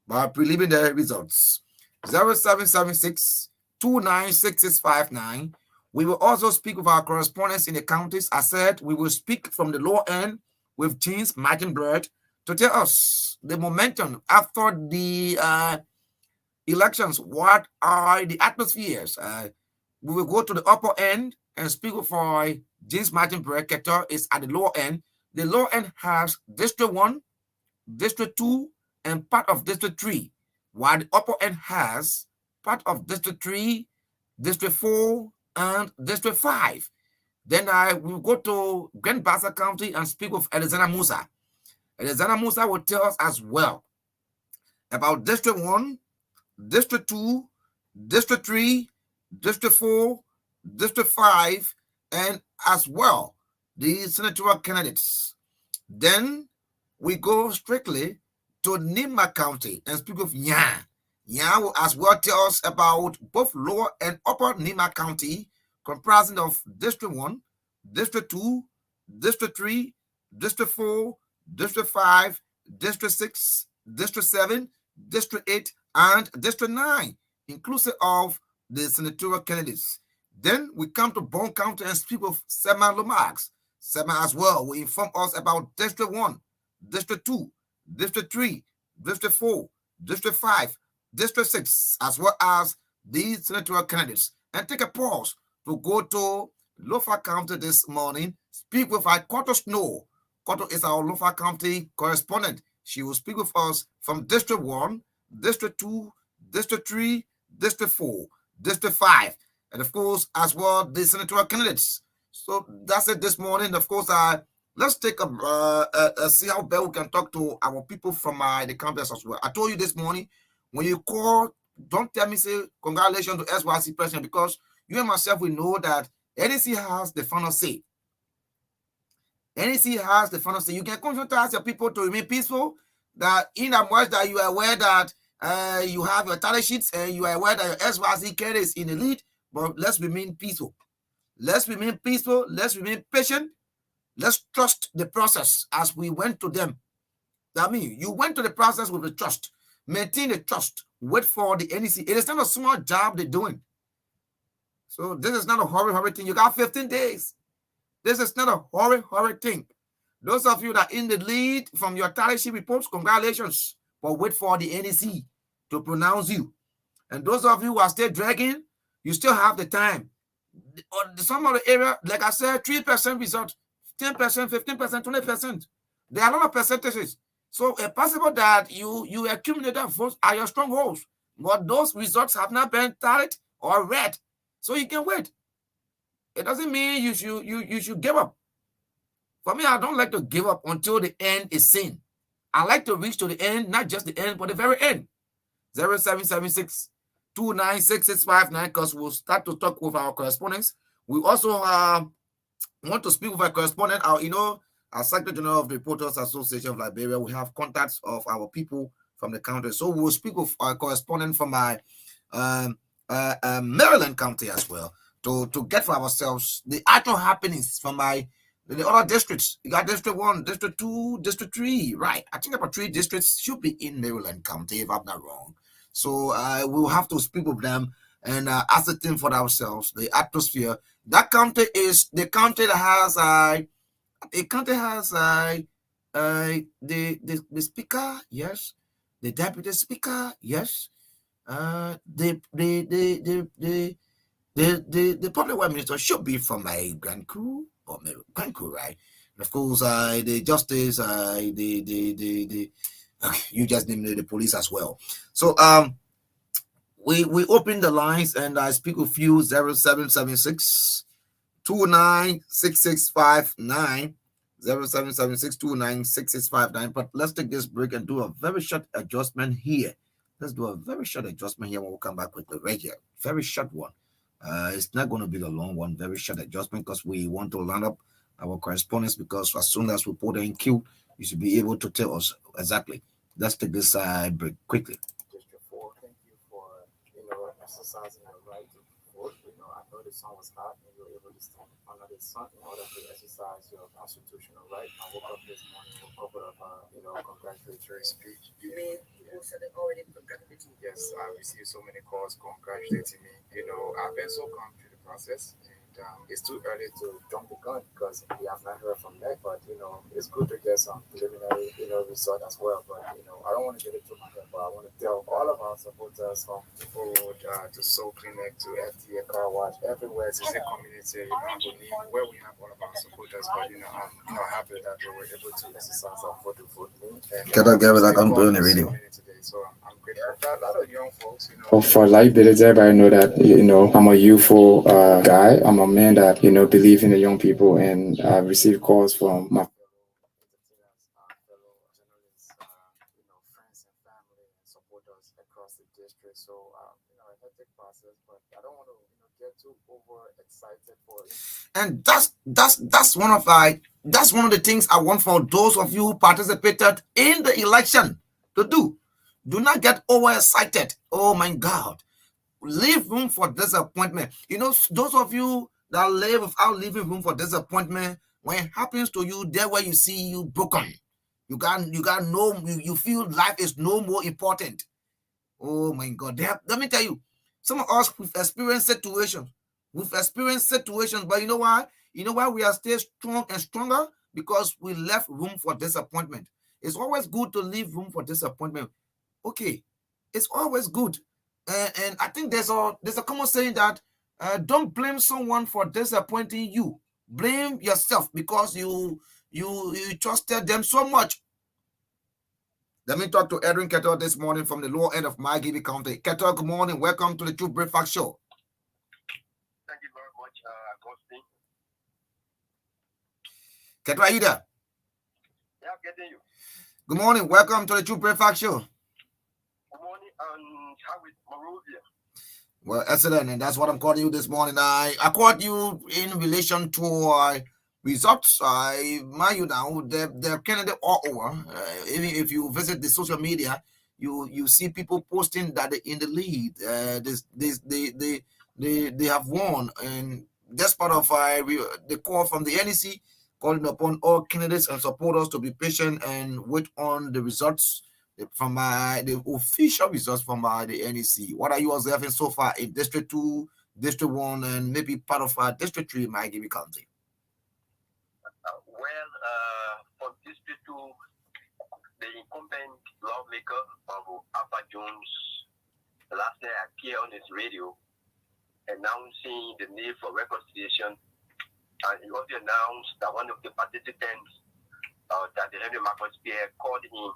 by preliminary results. 0776 296 We will also speak with our correspondents in the counties. I said we will speak from the lower end with James Martinbird to tell us the momentum after the elections. What are the atmospheres? We will go to the upper end and speak with James Martinbird. Keter is at the lower end. The lower end has District 1, District 2, and part of District 3, while the upper end has part of District 3, District 4, and District 5. Then I will go to Grand Bassa County and speak with Alexander Musa. Alexander Musa will tell us as well about District 1, District 2, District 3, District 4, District 5, and as well the senatorial candidates. Then we go strictly to Nima County and speak of Yan. Yan will as well tell us about both lower and upper Nima County, comprising of District 1, District 2, District 3, District 4, District 5, District 6, District 7, District 8, and District 9, inclusive of the senatorial candidates. Then we come to Bone County and speak of Sema Lomax. Sema as well will inform us about District 1, District 2, District 3, District 4, District 5, District 6, as well as these senatorial candidates. And take a pause to go to Lofa County this morning, speak with Koto Snow. Koto is our Lofa County correspondent. She will speak with us from District 1, District 2, District 3, District 4, District 5, and of course, as well, the senatorial candidates. So that's it this morning. Of course, let's take see how well we can talk to our people from the campus as well. I told you this morning, when you call, don't tell me, say, congratulations to SYC president, because you and myself, we know that NEC has the final say. NEC has the final say. You can continue to ask your people to remain peaceful, that in as much that you are aware that you have your tally sheets and you are aware that your SYC candidate is in the lead, but let's remain peaceful. Let's remain peaceful. Let's remain patient. Let's trust the process as we went to them. I mean, you went to the process with the trust. maintain the trust, wait for the NEC. It is not a small job they're doing. So this is not a hurry thing. You got 15 days. This is not a hurry thing. Those of you that are in the lead from your tally sheet reports, congratulations. But wait for the NEC to pronounce you. And those of you who are still dragging, you still have the time. Some of the area, like I said, 3% result, 10%, 15%, 20%. There are a lot of percentages. So it's possible that you accumulate that votes at your strongholds, but those results have not been tallied or read. So you can wait. It doesn't mean you should give up. For me, I don't like to give up until the end is seen. I like to reach to the end, not just the end, but the very end. 0776 296659, because we'll start to talk with our correspondents. We also want to speak with our correspondent. Our Secretary General of the Reporters Association of Liberia. We have contacts of our people from the country. So we'll speak with our correspondent from my Maryland County as well to get for ourselves the actual happenings from the other districts. You got District 1, District 2, District 3, right? I think about 3 districts should be in Maryland County, if I'm not wrong. So we'll have to speak with them and ascertain for ourselves the atmosphere. That county is the county that has the speaker, yes, the deputy speaker, yes, the public works minister should be from my Grand Crew or Grand Crew, right? And of course, the justice, you just named the police as well. So we open the lines and I speak with you 0776 296659 0776 296659. But let's take this break and do a very short adjustment here. Let's do a very short adjustment here when we come back with the radio. Very short one. It's not going to be a long one. Very short adjustment because we want to line up our correspondence, because as soon as we put it in queue, you should be able to tell us exactly. Let's take this break quickly. District 4, thank you for exercising your right to vote. I know the sun was hot and you were able to stand under the sun in order to exercise your constitutional right. I woke up this morning with a couple of congratulatory speech. You mean people said they already congratulated you? Yes, I received so many calls congratulating me. I've been so calm through the process, and it's too early to jump the gun because we have not heard from that. But it's good to get some preliminary result as well. But I don't want to get it to my head, but I want to tell all of our supporters from Food to Soul Clinic to FTA Car Wash, everywhere it's a community, where we have all of our supporters. But I'm happy that they were able to exercise our vote to vote me. Can I get it like I'm doing the radio? So I'm grateful. A lot of young folks, for liability, everybody know that I'm a youthful guy. I'm a man that believe in the young people, and I've received calls from my fellow journalists, friends and family and supporters across the district. So a hectic process, but I don't want to get too overexcited for it. And that's one of the things I want for those of you who participated in the election to do. Do not get overexcited. Oh my God. Leave room for disappointment. Those of you that live without leaving room for disappointment, when it happens to you, there where you see you broken. You feel life is no more important. Oh my God. Let me tell you, some of us we've experienced situations. But you know why? You know why we are still strong and stronger? Because we left room for disappointment. It's always good to leave room for disappointment. Okay, it's always good. And I think there's a common saying that don't blame someone for disappointing you. Blame yourself because you trusted them so much. Let me talk to Edwin Kettle this morning from the lower end of Margibi County. Kettle, good morning. Welcome to the True Breakfast Show. Thank you very much, Augustine. Kettle, are you there? Yeah, I'm getting you. Good morning. Welcome to the True Breakfast Show. Good morning, and how is Monrovia? Well, excellent, and that's what I'm calling you this morning. I called you in relation to results. I mind you now, they're candidate all over. Even if you visit the social media, you see people posting that they're in the lead. They have won, and that's part of the call from the NEC, calling upon all candidates and supporters to be patient and wait on the results from the official results from the NEC. What are you observing so far in District 2, District 1, and maybe part of District 3 might give you County? For District 2, the incumbent lawmaker of Alpha Jones last night appeared on his radio announcing the need for reconciliation, and he also announced that one of the participants that the Henry Marcus Pierre called him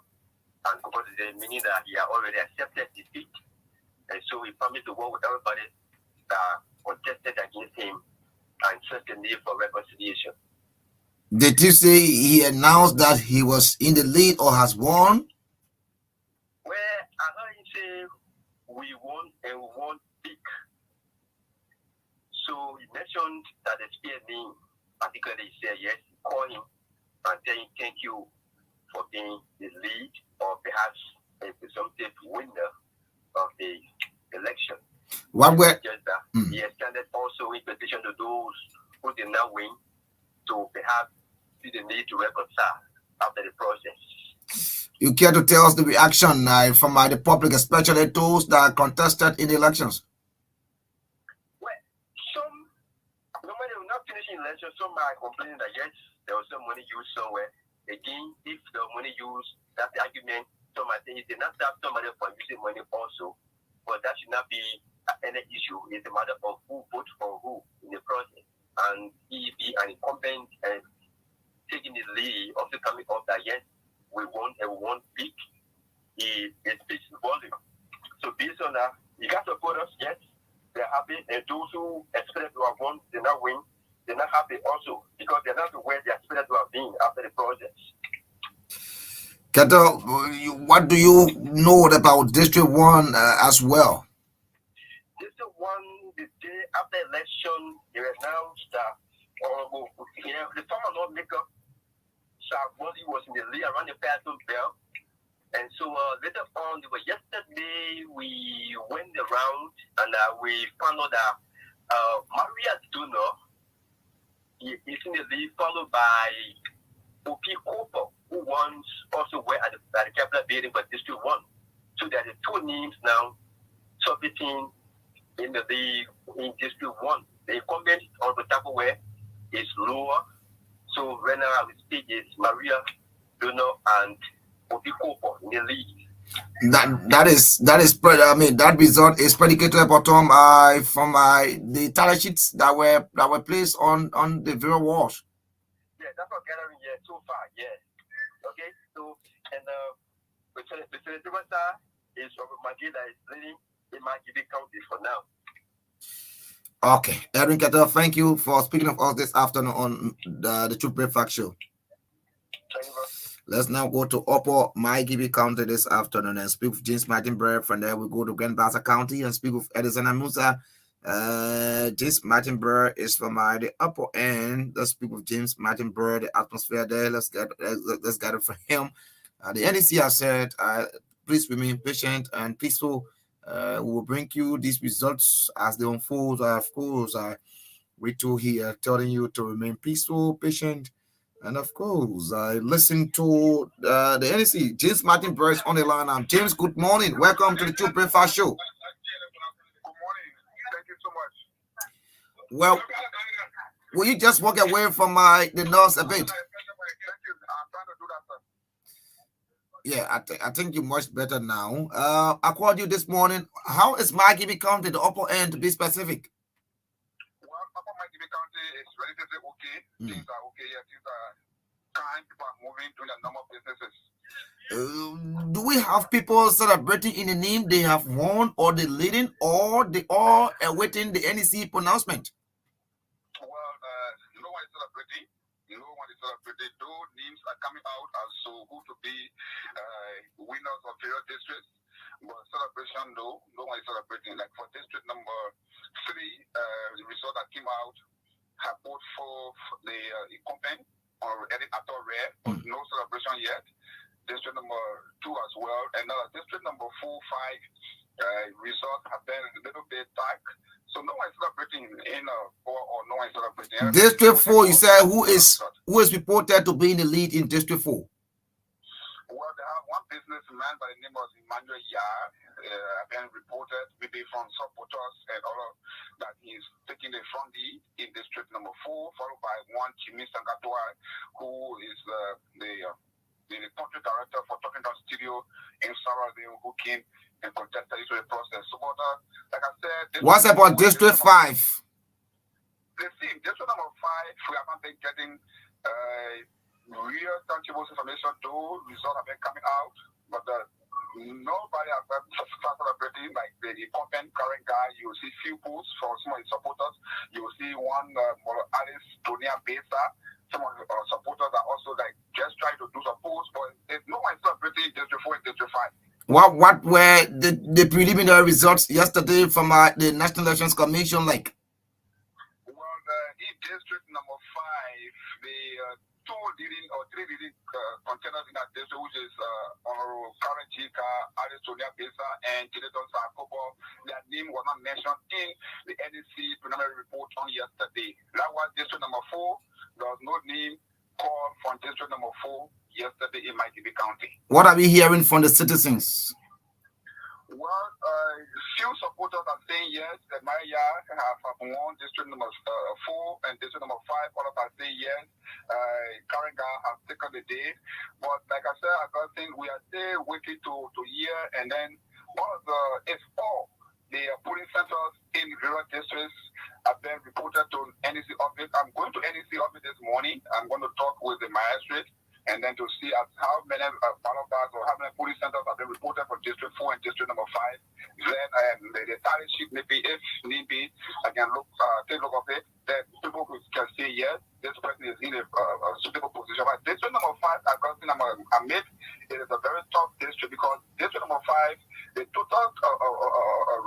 and congratulated, meaning that he had already accepted defeat, and so he promised to work with everybody that contested against him and stressed the need for reconciliation. Did you say he announced that he was in the lead or has won? Well, I heard him say we won and we won big. So he mentioned that the spear name, particularly he said yes, call him and tell him thank you for being the lead or perhaps a presumptive winner of the election. What were He extended also invitation to those who did not win to perhaps see the need to reconcile after the process. You care to tell us the reaction from the public, especially those that contested in the elections? Well, some, normally we're not finishing elections, some are complaining that yes, there was some money used somewhere. Again, if the money used, that's the argument. Some are saying they not have some money for using money also, but that should not be any issue. It's a matter of who votes for who in the process. And he be an incumbent and taking the lead of the coming of that yes, we won and we won big. It speaks volume. So based on that, you got to support us, yes, they're happy, and those who expect to have won, they're not win. They're not happy also because they're not where they expected to have been after the process. Kato, what do you know about District 1 as well? District 1, the day after election, they announced that the former lawmaker, Shawali, was in the lead around the Patton Bell. And so later on, yesterday, we went around and we found out that Maria Duno is in the lead, followed by Opi Cooper, who once also were at the Capitol building for District 1. So there are two names now submitting in the league in District 1. The incumbent on the top where is lower. So right now I will speak is Maria Duno and Opi Cooper in the league. That result is predicated upon from the tally sheets that were placed on the various walls. Yeah, that's what gathering here so far. Yeah. Okay. So and the Senator is from Magila is leading in Magila County for now. Okay, Edwin Kettle, thank you for speaking of us this afternoon on the Truth Breakfast Show. Thank you, bro. Let's now go to Upper Maigibi County this afternoon and speak with James Martin Brewer. From there, we go to Grand Bassa County and speak with Edison Amusa. James Martin Brewer is from the upper end. Let's speak with James Martin Brewer. The atmosphere there. Let's get it from him. The NEC has said, please remain patient and peaceful. We will bring you these results as they unfold. Of course, we too here telling you to remain peaceful, patient. And of course, I listen to the NEC. James Martin Burris on the line. James, good morning. Welcome to the Truth Breakfast Show. Good morning. Thank you so much. Well, will you just walk away from the noise a bit? Thank you. I'm trying to do that, sir. Yeah, I think you're much better now. I called you this morning. How is Maigibi County, the upper end, to be specific? Well, Upper Maigibi County is relatively okay. Things are okay. Yeah, things are kind. People are moving to their normal businesses. Do we have people celebrating in the name they have won, or they leading, or they all awaiting the NEC pronouncement? Well, no one is celebrating. No one is celebrating. Though names are coming out as so who to be winners of various districts. But celebration, no one is celebrating. Like for district number 3, the result that came out have voted for the incumbent or Edit Ator Rare, but no celebration yet. District number 2 as well. And district number 4, 5 results have been a little bit dark. So no one is celebrating or no one is celebrating. District 4, you said who is reported to be in the lead in District 4? Well, they have one businessman man by the name of Emmanuel Yah been reported maybe from supporters and all of that he's taking the front lead in district number 4, followed by one Jimmy Sangatwa, who is the country director for Talking Down Studio in Sarah Leone, who came and contested into the process. So, but like I said, what's about District 5? Let's see, district number 5, we haven't been getting real tangible information, though results have been coming out, but nobody has been celebrating like the incumbent current guy. You will see few posts from some of his supporters. You will see one Alice Tonia Besa. Some of the supporters are also like just trying to do some posts, but there's no one celebrating District 4 and District 5. What were the preliminary results yesterday from the National Elections Commission like? Well, in district number 5, the three leading contenders in that district, which is Honorable Karen Chika, Alice Tonia Besa, and Tileton Sakobo, their name was not mentioned in the NEC preliminary report on yesterday. That was district number 4. There was no name called from district number 4 yesterday in Miami County. What are we hearing from the citizens? Well, few supporters are saying yes, that Maya have won district number 4 and district number 5. Others are saying yes. Karenga has taken the day. But like I said, I don't think we are still waiting to hear. And then if all the polling centers in rural districts have been reported to NEC office. I'm going to NEC office this morning. I'm going to talk with the magistrate and then to see how many ballot boxes or how many polling centers have been reported for District 4 and District number 5. Then the tally sheet, maybe if need be, I can take a look of it. Then people can say yes, this person is in a suitable position. But District number 5, Augustine Saah, it is a very tough district because District number 5, the total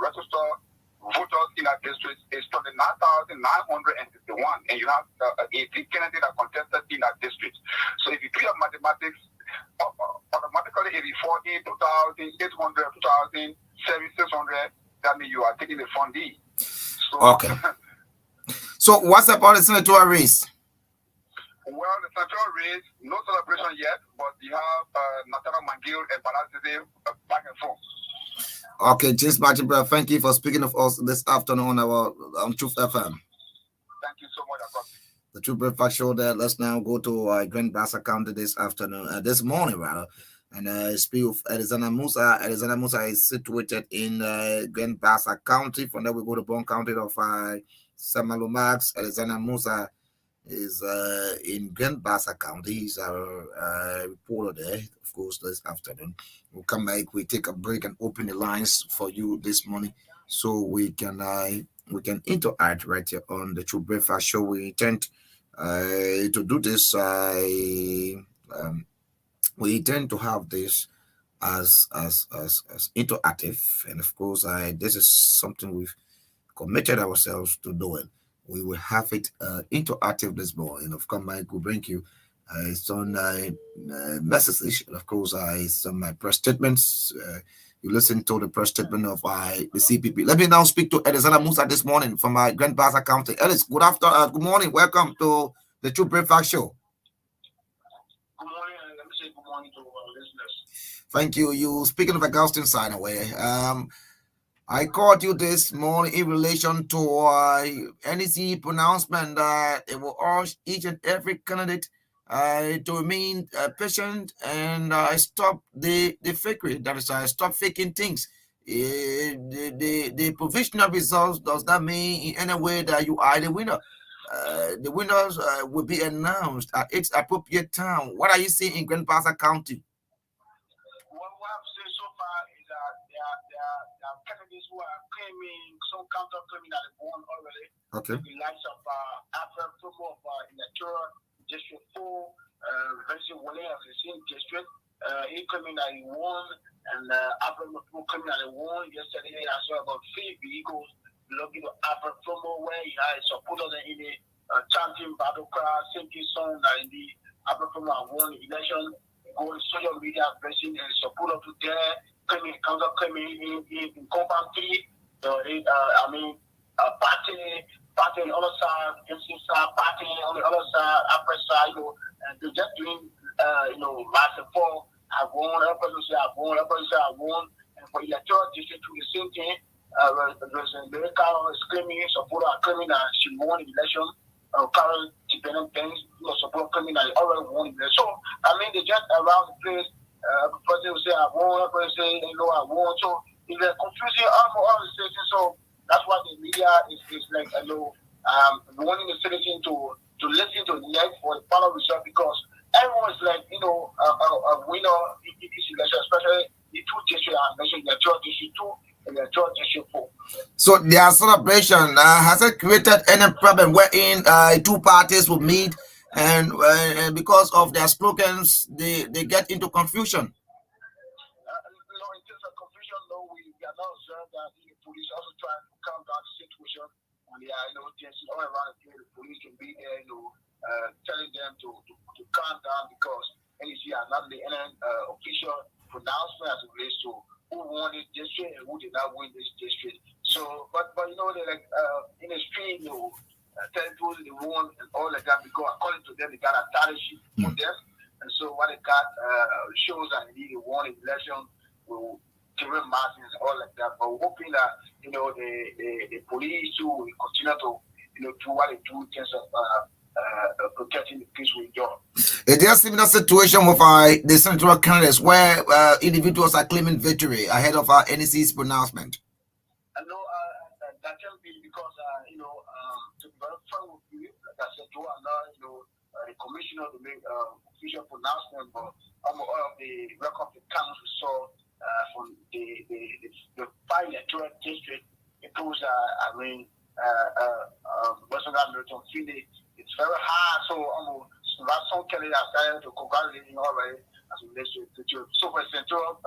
registered voters in that district is 29,961, and you have 18 candidates that contested in that district. So if you do your mathematics, automatically it is 48,800, 2,600. That means you are taking the front lead. So, okay. So what's about the senatorial race? Well, the senatorial race, no celebration yet, but you have Natana Mangil and Balazide back and forth. Okay, James Martin, thank you for speaking of us this afternoon on our Truth FM. Thank you so much, Augustine. The Truth Breakfast Show there. Let's now go to Grand Bassa County this morning, rather. And speak of Arizona Musa. Arizona Musa is situated in Grand Bassa County. From there, we go to Bon County of Samalumax. Arizona Musa is in Grand Bassa County. He's our reporter there, of course, this afternoon. We'll come back. We take a break and open the lines for you this morning, so we can interact right here on the True Breakfast Show. We intend to do this. We intend to have this as interactive, and of course, this is something we've committed ourselves to doing. We will have it interactive this morning. Of course, Mike will bring you some messages, and of course, some press statements. You listen to the press statement of the CPP. Let me now speak to Arizona Musa this morning from Grand Bassa County. Ellis, good afternoon, good morning. Welcome to the True Breakfast Show. Good morning, and let me say good morning to our listeners. Thank you. You speaking of Augustine Saah away. I called you this morning in relation to NEC pronouncement that it will urge each and every candidate to remain patient and stop the fakery. That is, stop faking things. The provisional results does not mean in any way that you are the winner. The winners will be announced at its appropriate time. What are you seeing in Grand Bassa County? What I've seen so far is that there are candidates who are claiming, some counter-claiming that they won already. Okay. The likes of Afro Promo of Electoral District 4, Vincent Wale of the same district, he claiming that he won, and Afro Promo claiming that he won. Yesterday, I saw about 3 vehicles belonging to Afro Promo where he had supporters in the chanting battle cry, safety song that in the Afro Promo have won the election. Going social media pressing and supporter to there, claiming counter-claiming in compound 3. Party on the other side, MC side, party on the other side, upper side, and they're just doing, massive fall I won, another person say I won, another person say I won. And for electoral district, do the same thing. The Carol is claiming, supporter are claiming that she won the election. Carol dependent things, support claiming that already won the election. So, I mean, they just around the place. Person will say I won, person say I won. So, it's confusing all the citizens. So, that's why the media is like, wanting the citizen to listen to the next for the final result because everyone is like, a winner in this election, especially the two districts I mentioned, the electoral district 2 and the electoral district 4. So their celebration has it created any problem wherein two parties will meet and because of their slogans they get into confusion? In terms of confusion, no, we are not observed that the police also trying to calm down the situation. And they are, just all around the place, the police can be there, telling them to calm down because NEC are not the official pronouncement as it relates to who won this district and who did not win this district. So, but they're like in the street, telling people they won and all like that because according to them, they got a title sheet for them. And so what they got shows that indeed they won the election with different margins and all like that. But we're hoping that the police too will continue to do what they do in terms of protecting the peace with job. Is there a similar situation with the senatorial candidates where individuals are claiming victory ahead of our NEC's pronouncement? No, that can be because to be very frank with you, like I said, to allow the commissioner to make official pronouncement, but all of the record of the counts we saw from the 5 electoral district, it goes, Western Milton Philly, it's very hard. So some candidates are starting to congratulate him already as it relates to so for central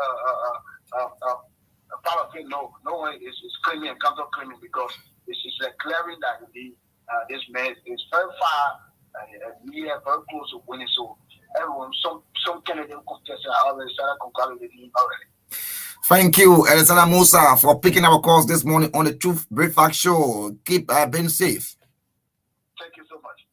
part of it, no one is claiming and counter claiming because it's like clearing that this man is very far very close to winning. So everyone, some candidates contesting are already started congratulating him already. Thank you, Alexander Musa, for picking our calls this morning on the Truth Breakfast Show. Keep being safe. Thank you so much.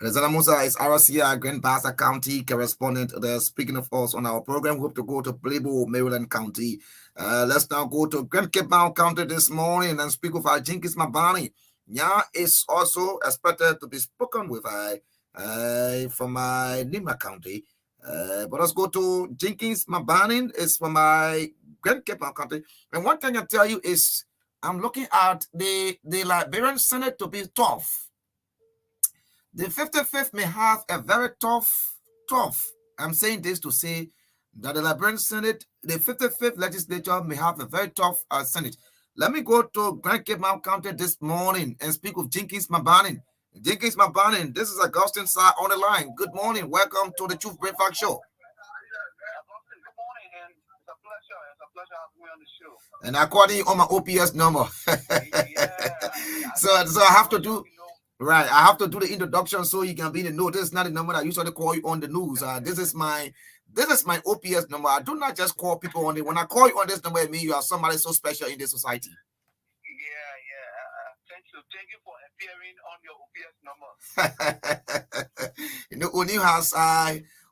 Alexander Musa is RCA Grand Bassa County correspondent. They're speaking of us on our program. We hope to go to Playboy, Maryland County. Let's now go to Grand Cape Mount County this morning and speak with Jenkins Mabani. Nya is also expected to be spoken with from Nima County. But let's go to Jenkins Mabani. It's from my Grand Cape Mount County. And one thing I tell you is I'm looking at the Liberian Senate to be tough. The 55th may have a very tough. I'm saying this to say that the Liberian Senate, the 55th legislature may have a very tough Senate. Let me go to Grand Cape Mount County this morning and speak with Jenkins Mabani. Jenkins Mabani, this is Augustine Saah on the line. Good morning. Welcome to the Truth Breakfast Show. Good morning, and it's a pleasure. It's a pleasure having me on the show. And I called you on my OPS number. So I have to do. Right, I have to do the introduction so you can be in the know. This is not the number that I usually call you on the news. This is my OPS number. I do not just call people on it. When I call you on this number, it means you are somebody so special in this society. Yeah. Thank you for appearing on your OPS number.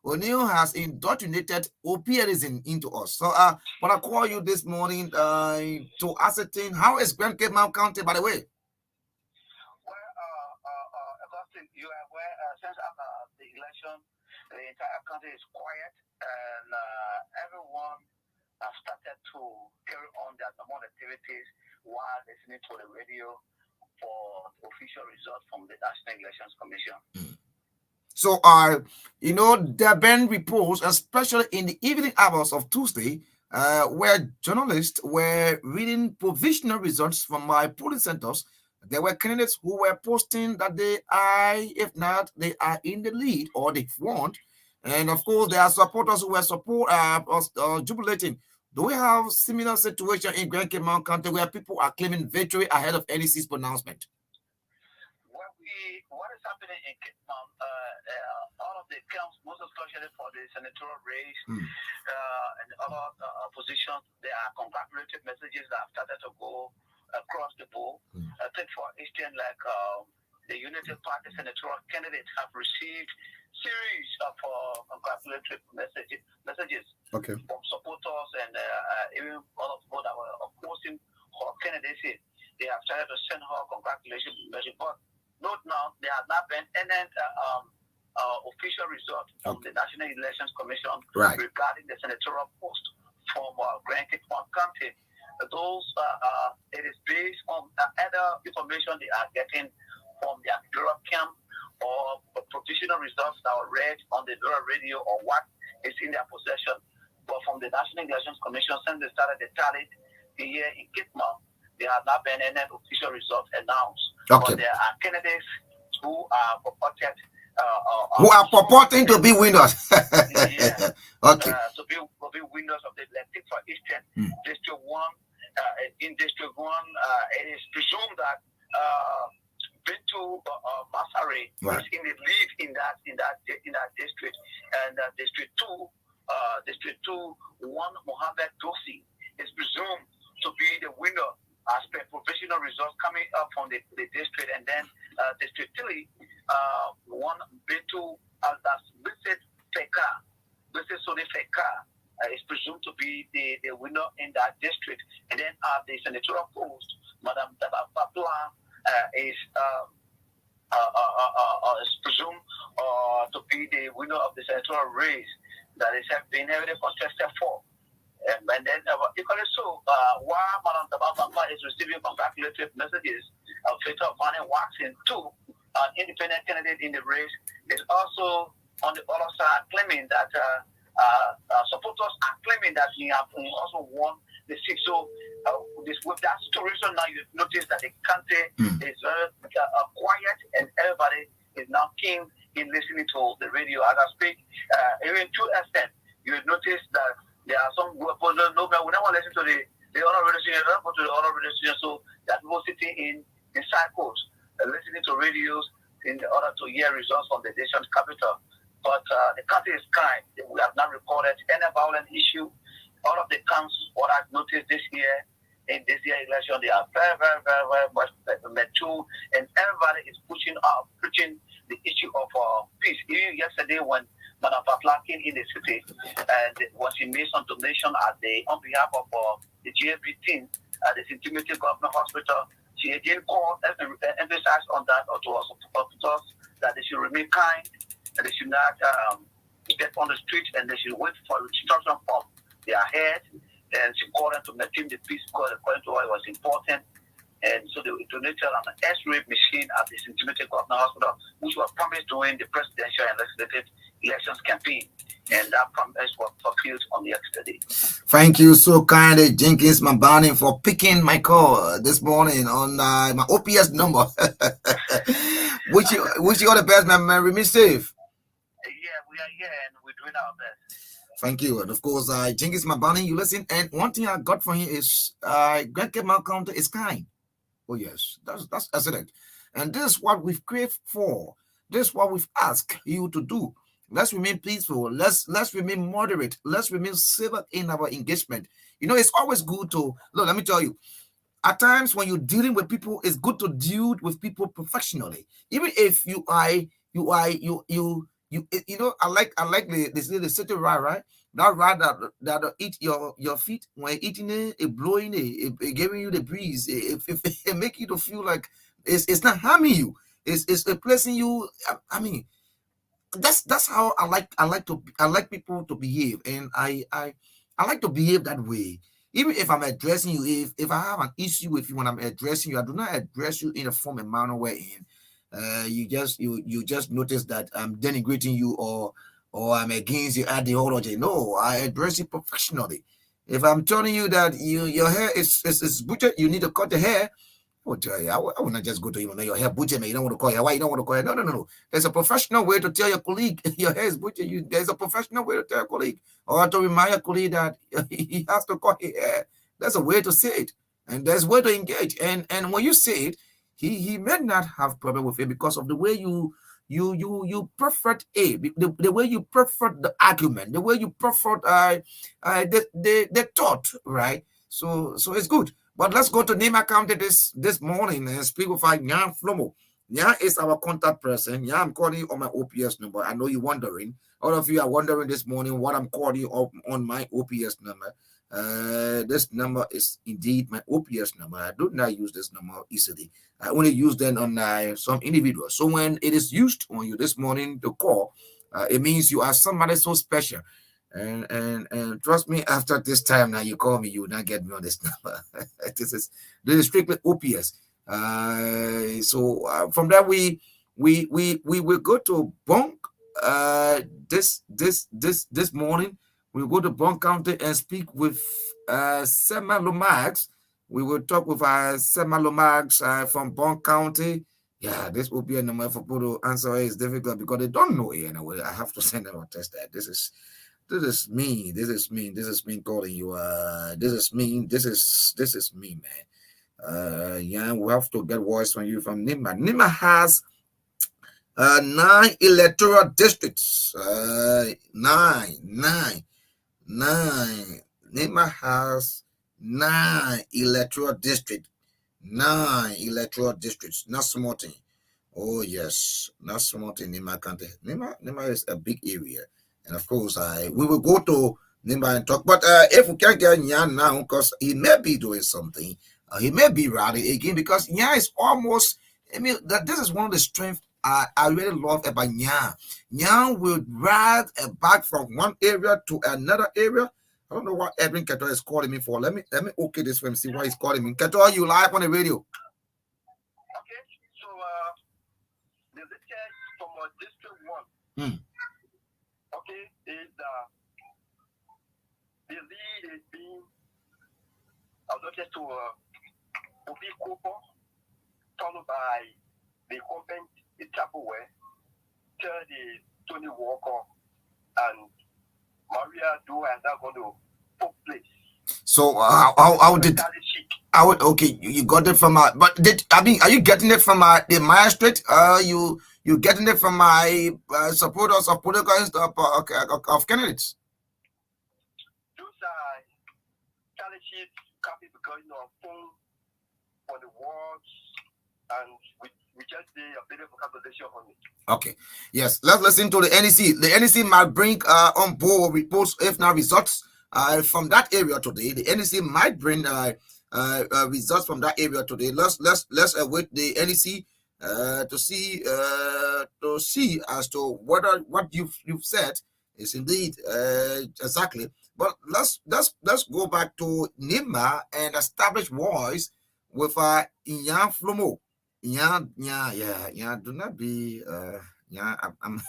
O'Neill has indoctrinated OPSism into us. So when I call you this morning to ascertain how is Grand Cape Mount County, by the way. You are aware, since after the election, the entire country is quiet, and everyone has started to carry on their normal activities while listening to the radio for the official results from the National Elections Commission. So, there have been reports, especially in the evening hours of Tuesday, where journalists were reading provisional results from my polling centers. There were candidates who were posting that if not, they are in the lead or they've won. And of course, there are supporters who were jubilating. Do we have similar situation in Grand Cape Mount County where people are claiming victory ahead of NEC's pronouncement? What is happening in Cape Mount, all of the camps, most especially for the senatorial race and other positions, there are congratulatory messages that have started to go across the board. I think for instance, like the Unity Party senatorial candidates have received series of congratulatory messages Okay. from supporters and even all of people that were opposing her candidacy. They have started to send her congratulations messages. But note now, there has not been any official result from the National Elections Commission regarding the senatorial post from Grand Cape County. Those it is based on other information they are getting from the Bureau camp or provisional results that were read on the Bureau radio or what is in their possession. But from the National Elections Commission, since they started the tally here in Kitma, there have not been any official results announced. Okay. But there are candidates who are purported purporting to be winners. Yeah. Okay. To be winners of the elected for Eastern District 1. In District 1, it is presumed that Bintu Masare is in the lead in that district, and District 2, one Mohammed Dosi is presumed to be the winner as per provisional results coming up from the district, and then District 3, one Bintu Visit Soni Feka is presumed to be the winner in that district, and then the senatorial post, Madam Tabapapla is presumed to be the winner of the senatorial race that is being heavily contested for. And then equally so, while Madam Tabapapla is receiving congratulatory messages of Victor Van Waxing too, an independent candidate in the race, is also on the other side claiming that supporters are claiming that he also won the seat. So with that situation now, you notice that the country is very quiet, and everybody is now keen in listening to the radio as I speak. Even to extent, you will notice that there are some we never listen to the other radio station, go to the other radio station, so that people sitting in cycles, listening to radios in order to hear results from the nation's capital. But the country is kind. We have not recorded any violent issue. All of the counts, what I've noticed this year, in this year election, they are very, very, very, very much mature, and everybody is preaching the issue of peace. Even yesterday, when Madam Papla came in the city, and when she made some donation on behalf of the GFB team at the St. Timothy Government Hospital, she again called and emphasized on that to our supporters that they should remain kind, and they should not get on the street, and they should wait for instruction from their head. And she called them to maintain the peace because according to her it was important. And so they donated an X-ray machine at the St. Timothy Government Hospital, which was promised during the presidential and legislative elections campaign. And that promise was fulfilled on yesterday. Thank you so kindly, Jenkins Mabani, for picking my call this morning on my OPS number. Wish you all the best, man. Remain safe. Yeah, we are here and we're doing our best. Thank you. And of course, Jenkins Mabani, you listen. And one thing I got from him is Grand Cape County is kind. Oh, yes, that's excellent. And this is what we've craved for. This is what we've asked you to do. Let's remain peaceful. Let's remain moderate. Let's remain civil in our engagement. You know, it's always good to look. Let me tell you, at times when you're dealing with people, it's good to deal with people professionally. Even if you know, I like the city rat, right? That rat that eat your feet when eating it blowing it giving you the breeze. It make you to feel like it's not harming you. It's replacing you. I mean, that's how I like people to behave, and I like to behave that way. Even if I'm addressing you, if I have an issue with you when I'm addressing you, I do not address you in a form and manner wherein you just notice that I'm denigrating you or I'm against your ideology. No, I address you professionally. If I'm telling you that your hair is butchered, you need to cut the hair. I will not just go to you, your hair butchered, man. You don't want to call your hair. Why you don't want to call it? No. There's a professional way to tell your colleague your hair is butchered. There's a professional way to tell your colleague or to remind your colleague that he has to cut his hair. There's a way to say it, and there's a way to engage. And when you say it, he may not have problem with it because of the way you prefer the way you prefer the argument, the way you prefer the thought, right? So it's good. But let's go to Nima County this morning and speak with Nyan Flomo. Nya is our contact person. Nya, I'm calling you on my OPS number. I know you're wondering. All of you are wondering this morning what I'm calling you on my OPS number. This number is indeed my OPS number. I do not use this number easily. I only use them on some individuals. So when it is used on you this morning to call, it means you are somebody so special. And trust me, after this time now you call me, you will not get me on this number. this is strictly OPS. So from there we will go to Bunk this morning. We'll go to Bunk County and speak with Sema Lomax. We will talk with Sema Lomax from Bunk County. Yeah, this will be a number for people to answer. It's difficult because they don't know it anyway. I have to send them a test that this is me calling you. This is me, man. Yeah, we have to get voice from you from Nima. Nima has 9 electoral districts. Nine. Nima has 9 electoral districts. 9 electoral districts. Not small thing. Oh yes, not small thing. Nima County. Nima is a big area, and of course, we will go to Nima and talk. But if we can't get Nyan now, because he may be doing something, he may be rallying again because Nyan is almost. I mean, this is one of the strengths I really love about Nyan. Nyan will ride back from one area to another area. I don't know what Edwin Keto is calling me for. Let me okay this for him, see why he's calling me. Keto, you live on the radio? Okay, so the leader from District 1. Okay, is the lead is being allocated to Obi Kopo, followed by the incumbent Chapelware, third is Tony Walker, and Maria Dua are now going to take place. So how did I would okay you got it from but are you getting it from the magistrate? You getting it from my supporters of political of candidates? Those are tally sheets copy because phone on the walls, and we just did a bit of a conversation on it. Okay, yes, let's listen to the NEC. The NEC might bring on board reports if not results from that area today. The NEC might bring results from that area today. Let's await the NEC to see as to whether what you've said is indeed exactly. But let's go back to Nima and establish voice with Iyan Flomo. Yeah, do not be I'm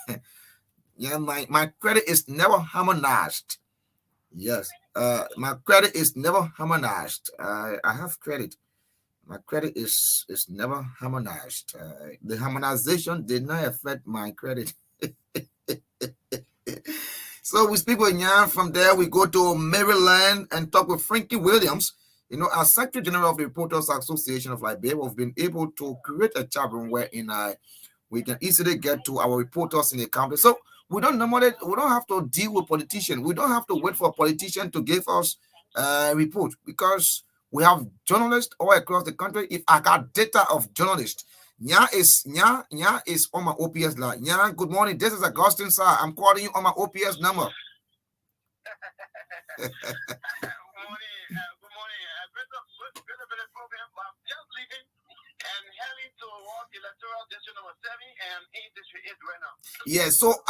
yeah, my credit is never harmonized. Yes, my credit is never harmonized. I have credit. My credit is never harmonized. The harmonization did not affect my credit. So we speak with Nyan. From there, we go to Maryland and talk with Frankie Williams. As Secretary General of the Reporters Association of Liberia, we've been able to create a chat room wherein we can easily get to our reporters in the county. So we don't have to deal with politicians. We don't have to wait for a politician to give us a report because we have journalists all across the country. If I got data of journalists, Nya is on my OPS line. Nya, good morning. This is Augustine Saah. I'm calling you on my OPS number. Good morning. I'm just leaving and heading towards electoral district number 7 and 8 district 8 right now. Yeah, so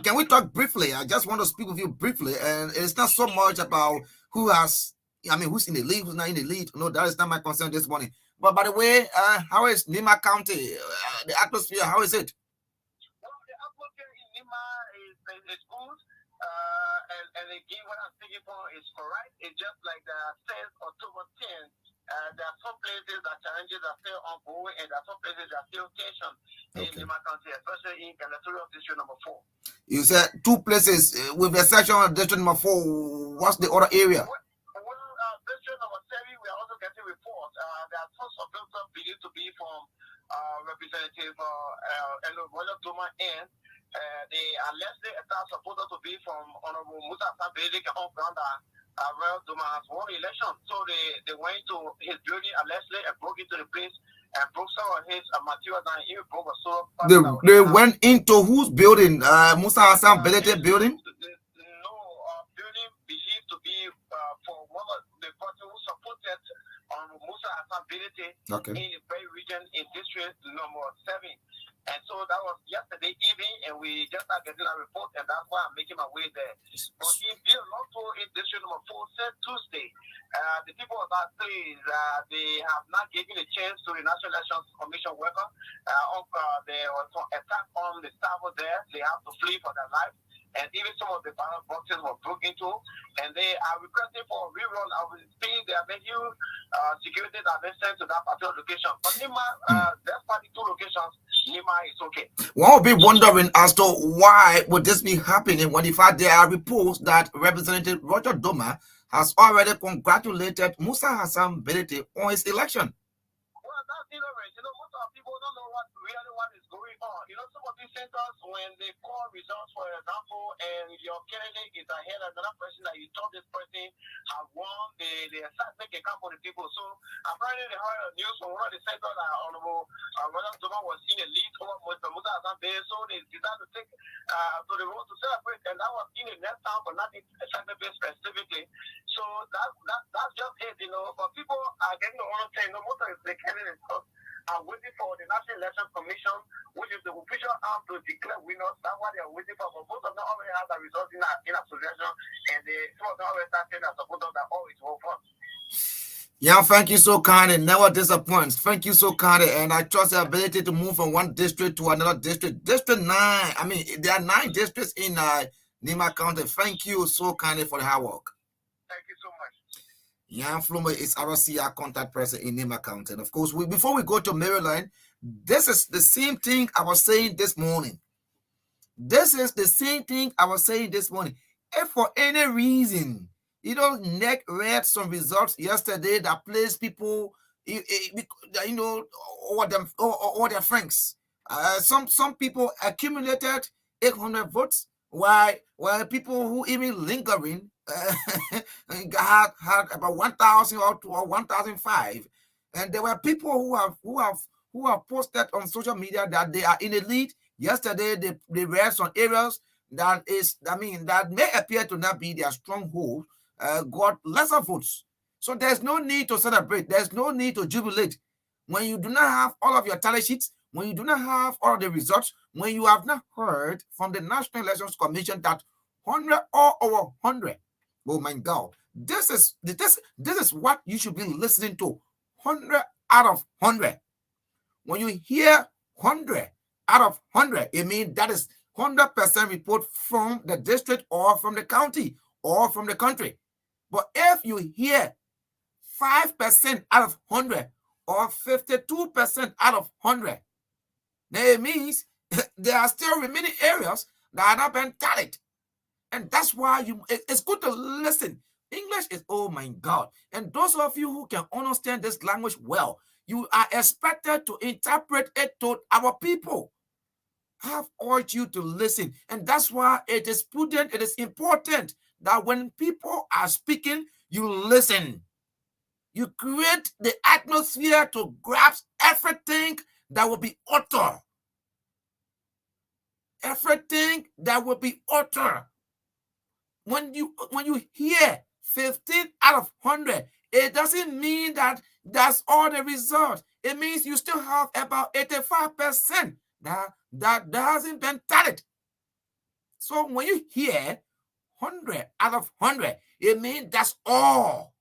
can we talk briefly? I just want to speak with you briefly, and it's not so much about who's in the lead, who's not in the lead. No, that is not my concern this morning. But by the way, how is Nima County? The atmosphere, how is it? Well, the atmosphere in Nima is good. And again, what I'm speaking for is correct. It's just like the 10th October 10th. There are some places that challenges are still ongoing, and there are some places that are still tension in Nima County, especially in electoral district number 4. You said 2 places with the section of district number 4. What's the other area? Well, district number 7, we are also getting reports. There are some supporters believed to be from Representative Royal Duma and they allegedly supposed to be from Honorable Musa Sabele on ground Royal Duma has won election. So they went to his building allegedly and broke into the place and broke some of his materials and even broke a solar panel. They went into whose building? Musa Hassan Belete building? No, building believed to be for one of the person who supported Musa Hassan Belete in the Bay region in district number 7. And so that was yesterday evening, and we just are getting a report, and that's why I'm making my way there. But in Lotto in district number 4 said Tuesday, the people of that place, they have not given a chance to the National Elections Commission worker. There was some attack on the staff there. They have to flee for their life. And even some of the ballot boxes were broken into, and they are requesting for a rerun. I will see there are many security that have been sent to that particular location. But Nima, there's 42 locations. Nima is okay. One will be wondering as to why would this be happening when in fact there are reports that Representative Roger Doma has already congratulated Musa Hassan Belete on his election. Well, that's ignorant. Most of people don't know what is going on. Some of these centers, when they call results, for example, and your candidate is ahead of another person that you thought this person has won, they excitement can come for the people. So apparently they heard news from one of the centers that Honorable Roger Doma was in a lead over Musa Hassan Belete, so they decided to take to the road to celebrate, and that was in the next town, but not in Santa Fe specifically. So that's just it, But people are getting the wrong thing. Most of the candidates are waiting for the National Election Commission, which is the official arm to declare winners. That's what they are waiting for. But most of them already have the results in association, and some of them already start saying that supporters that it's all fun. Yeah, thank you so kindly. Never disappoints. Thank you so kindly. And I trust the ability to move from one district to another district. District 9. I mean, there are 9 districts in Nima County. Thank you so kindly for the hard work. Thank you so much. Jan Flume is our CR contact person in Nima County. And of course, before we go to Maryland, this is the same thing I was saying this morning. This is the same thing I was saying this morning. If for any reason, NEC read some results yesterday that placed people, over their friends. Some people accumulated 800 votes, while people who even lingering had about 1,000 or 1,005, and there were people who have posted on social media that they are in the lead. Yesterday, they read some areas that may appear to not be their stronghold. Got lesser votes. So there's no need to celebrate. There's no need to jubilate. When you do not have all of your tally sheets, when you do not have all of the results, when you have not heard from the National Elections Commission that 100 or over 100, oh my God, this is what you should be listening to. 100 out of 100. When you hear 100 out of 100, it means that is 100% report from the district or from the county or from the country. But if you hear 5% out of 100 or 52% out of 100, then it means there are still remaining areas that are not being tallied. And that's why it's good to listen. English is, oh my God. And those of you who can understand this language well, you are expected to interpret it to our people. I have urged you to listen. And that's why it is prudent, it is important that when people are speaking, you listen. You create the atmosphere to grasp everything that will be uttered. Everything that will be uttered. When you hear 15 out of 100, it doesn't mean that that's all the result. It means you still have about 85% that hasn't been tallied. So when you hear 100 out of 100, it means that's all.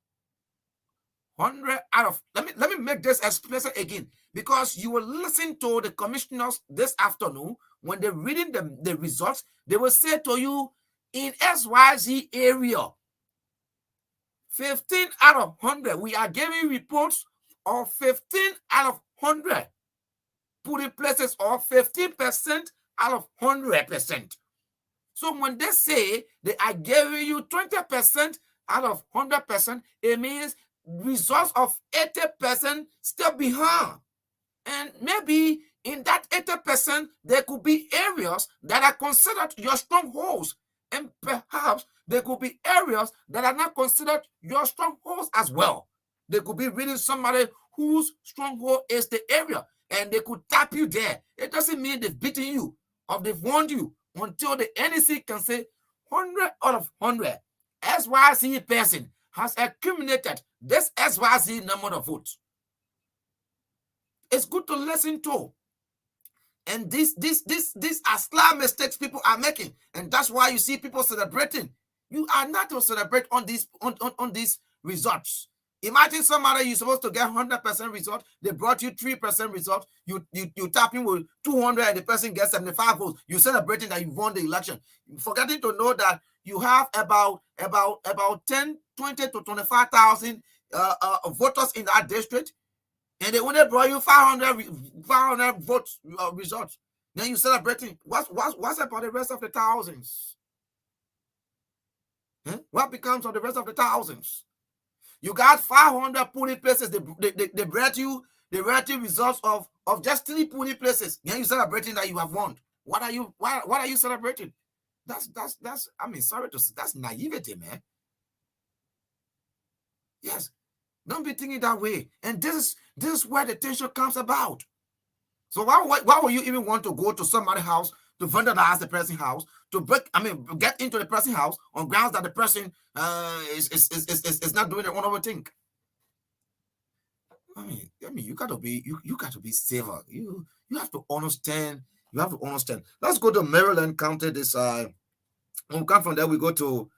100 out of, let me make this explicit again, because you will listen to the commissioners this afternoon when they're reading the results. They will say to you, in XYZ area, 15 out of 100, we are giving reports of 15 out of 100 putting places of 15% out of 100%. So when they say they are giving you 20% out of 100%, it means results of 80% still behind. And maybe in that 80%, there could be areas that are considered your strongholds. And perhaps there could be areas that are not considered your strongholds as well. They could be reading somebody whose stronghold is the area, and they could tap you there. It doesn't mean they've beaten you or they've warned you until the NEC can say 100 out of 100 XYZ person has accumulated this XYZ number of votes. It's good to listen to. And these are slight mistakes people are making. And that's why you see people celebrating. You are not to celebrate on these results. Imagine somebody you're supposed to get 100% result. They brought you 3% result. You tap in with 200 and the person gets 75 votes. You're celebrating that you won the election. Forgetting to know that you have about 10, 20 to 25,000 voters in that district. And they only brought you 500 votes results. Then you're celebrating. What's about the rest of the thousands? Huh? What becomes of the rest of the thousands? You got 500 polling places. They brought you the relative results of just 3 polling places. Then you're celebrating that you have won. What are you celebrating? That's I mean, sorry to say, that's naivety, man. Yes. Don't be thinking that way. And this is where the tension comes about. So why would you even want to go to somebody's house to vandalize the person's house, to get into the person's house on grounds that the person is not doing their own thing? I mean, you got to be safer. You have to understand. You have to understand. Let's go to Maryland County. This when we come from there, we go to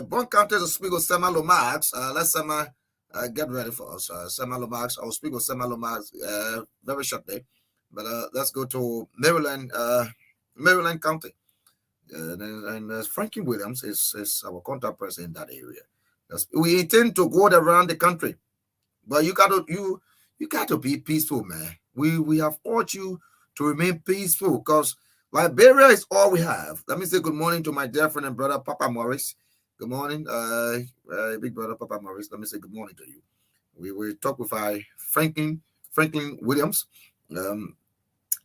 Bond County to speak with Selma Lomax. Let's Selma get ready for us. Selma Lomax. I'll speak with Selma Lomax very shortly. But let's go to Maryland County. And Frankie Williams is our contact person in that area. We intend to go around the country, but you got to be peaceful, man. We have urged you to remain peaceful because Liberia is all we have. Let me say good morning to my dear friend and brother Papa Morris. Good morning, big brother Papa Morris. Let me say good morning to you. We will talk with Franklin Williams.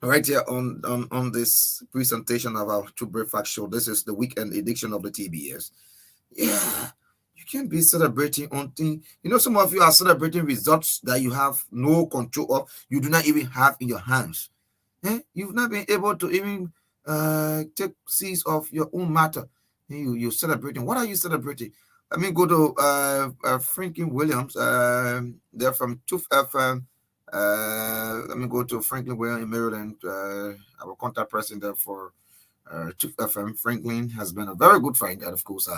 Right here on this presentation of our True Breakfast show. This is the weekend edition of the TBS. Yeah, you can't be celebrating on things. You know, some of you are celebrating results that you have no control of. You do not even have in your hands. You've not been able to even take seize of your own matter. You're celebrating. What are you celebrating? Let me go to Frankie Williams. They're from 2FM. Let me go to Franklin Williams in Maryland. Our contact person there for 2FM. Franklin has been a very good friend. And of course,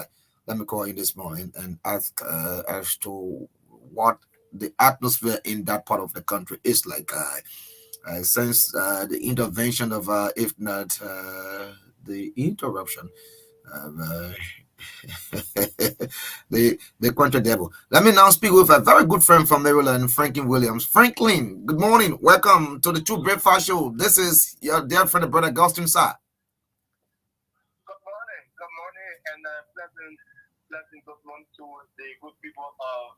let me call in this morning and ask as to what the atmosphere in that part of the country is like. Since the intervention of, if not the interruption, the country devil. Let me now speak with a very good friend from Maryland, Franklin Williams. Franklin, good morning. Welcome to the True Breakfast Show. This is your dear friend and brother, Augustine Saah. Good morning, and pleasant good morning to the good people of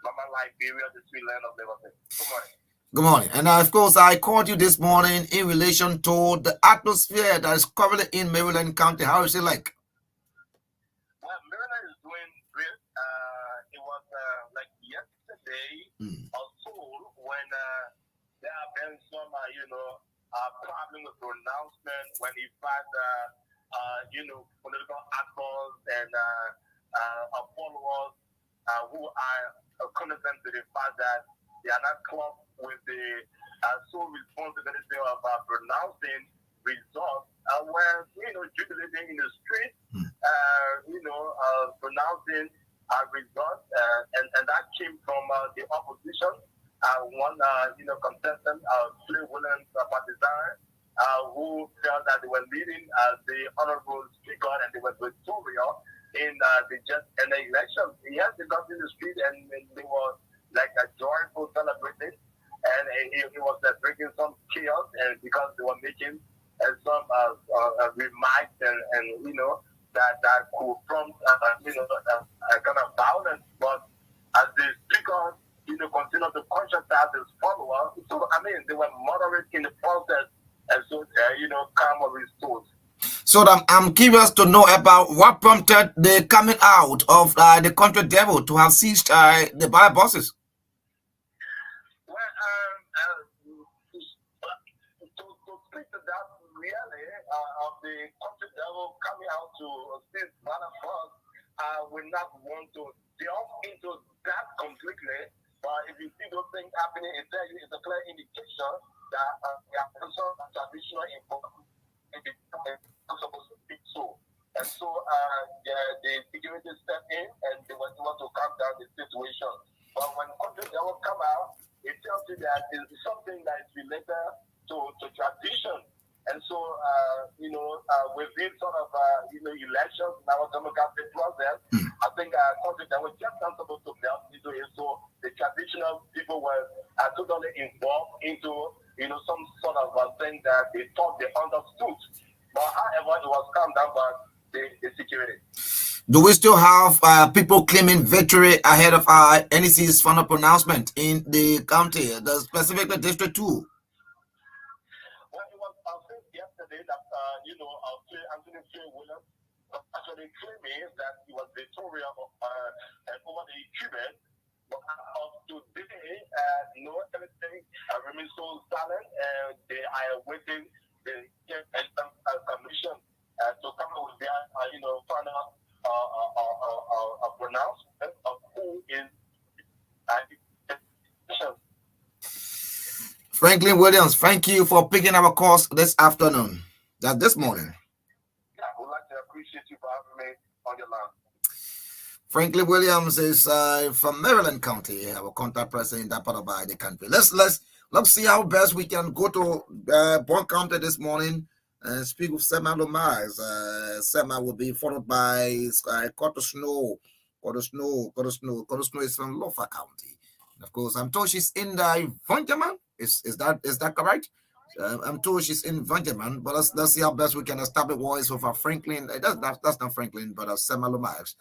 Mama Liberia, the sweet land of liberty. Good morning. Good morning. And of course, I called you this morning in relation to the atmosphere that is currently in Maryland County. How is it like? Well, Maryland is doing great. It was like yesterday or so when there have been some, problem with pronouncement when he found, political actors and followers who are connected to the fact that they are not close with the sole responsibility of pronouncing results. When, jubilating in the street, pronouncing results, and that came from the opposition. One, contestant, Clay Williams, partisan, who felt that they were leading the honorable speaker and they were victorious in the just election. Yes, they got in the street and they were like a joyful celebration, and it was bringing some chaos, and because they were making some remarks and that could prompt a kind of violence. But as the speaker continued to conscientize his followers, so they were moderate in the process, and so calm or restored. So I'm curious to know about what prompted the coming out of the country devil to have seized the ballot boxes. Well, to speak to that really of the country devil coming out to seize ballot box, I will not want to delve into that completely. But if you see those things happening, it's a clear indication that we are also traditional important. Not supposed to be so. And so the security stepped in and they were able to calm down the situation. But when country devil come out, it tells you that it's something that is related to tradition. And so, with this sort of, elections in our democratic process, I think country devil just not supposed to melt into it. So the traditional people were totally involved into, some sort of thing that they thought they understood. But however, it was calmed down by the security. Do we still have people claiming victory ahead of NEC's final pronouncement in the county, specifically District 2? Well, it was said yesterday that, Anthony Williams was actually claiming that he was victorious over the incumbent. But of today, everything remains so silent, and they are waiting the commission to come up with their, final pronouncement of who is Franklin Williams, thank you for picking our course this afternoon. That's this morning. Yeah, I would like to appreciate you for having me on your line. Franklin Williams is from Maryland County, our contact person in that part of the country. Let's see how best we can go to Bond County this morning and speak with Selma Lomax. Selma will be followed by Cotto Snow. Cotto Snow is from Lofa County. And of course, I'm told she's in the Vanjaman. Is that correct? I'm told she's in Vanjaman, but let's see how best we can establish voice with Franklin. That's not Franklin, but Selma Lomax.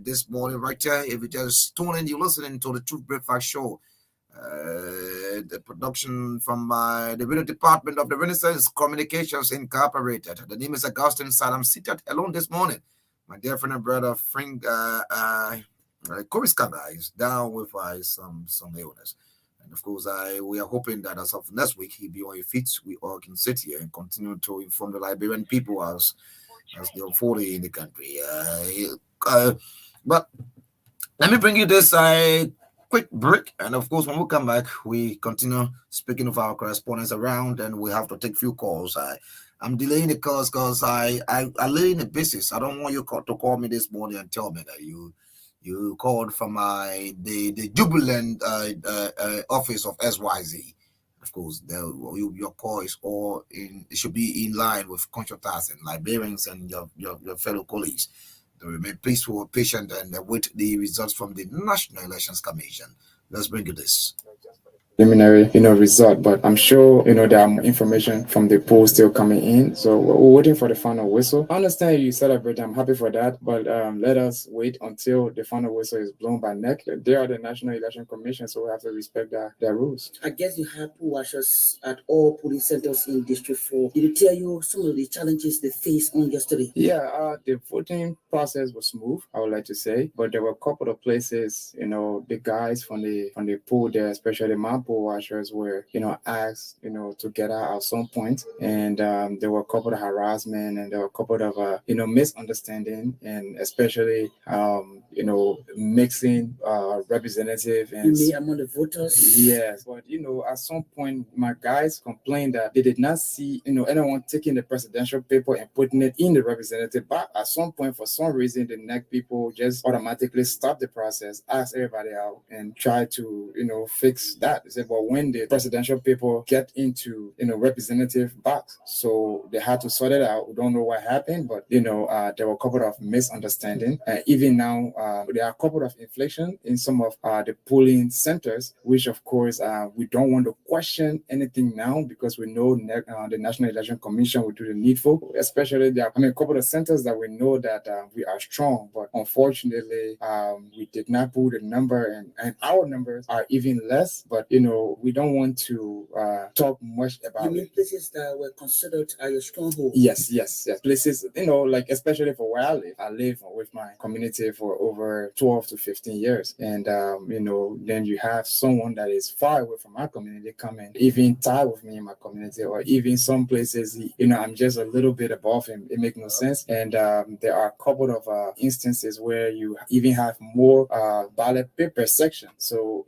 This morning, right here, if you just tune in, you're listening to the Truth Breakfast Show. The production from the radio department of the Renaissance Communications Incorporated. The name is Augustine Saah. I'm seated alone this morning. My dear friend and brother Frank Kuriskaba is down with some illness. And of course, we are hoping that as of next week, he'll be on his feet. We all can sit here and continue to inform the Liberian people as they unfold in the country. But let me bring you this quick break, and of course, when we come back, we continue speaking of our correspondents around, and we have to take few calls. I'm delaying the calls because I lay in the business. I don't want you to call me this morning and tell me that you called from the Jubilant office of SYZ. Of course, your call is all it should be in line with contractors and Liberians and your fellow colleagues. To remain peaceful, patient, and await the results from the National Elections Commission. Let's bring you this. Preliminary, result, but I'm sure, there are more information from the poll still coming in. So we're waiting for the final whistle. I understand you celebrate. I'm happy for that, but let us wait until the final whistle is blown by NEC. They are the National Election Commission, so we have to respect their rules. I guess you had poll watchers at all polling centers in District 4. Did it tell you some of the challenges they faced on yesterday? Yeah, the voting process was smooth, I would like to say, but there were a couple of places, the guys from the poll there, especially my poll watchers were, asked, to get out at some point. And there were a couple of harassment and there were a couple of, misunderstanding, and especially, mixing representative and among the voters. Yes, but at some point, my guys complained that they did not see, anyone taking the presidential paper and putting it in the representative. But at some point, for some reason, the NEC people just automatically stopped the process, asked everybody out, and tried to, fix that. They said, well, when the presidential people get into, representative box, so they had to sort it out. We don't know what happened, but there were a couple of misunderstandings. Even now, there are a couple of inflation in some of the polling centers, which of course we don't want to question anything now because we know the National Election Commission will do the needful. Especially there are a couple of centers that we know that we are strong, but unfortunately we did not pull the number, and our numbers are even less. But we don't want to talk much about You mean it. places that were considered as your stronghold? Yes. Places, like especially for where I live. I live with my community for over 12 to 15 years. And, then you have someone that is far away from our community coming, even tie with me in my community, or even some places, I'm just a little bit above him. It makes no sense. And there are a couple of instances where you even have more ballot paper section. So,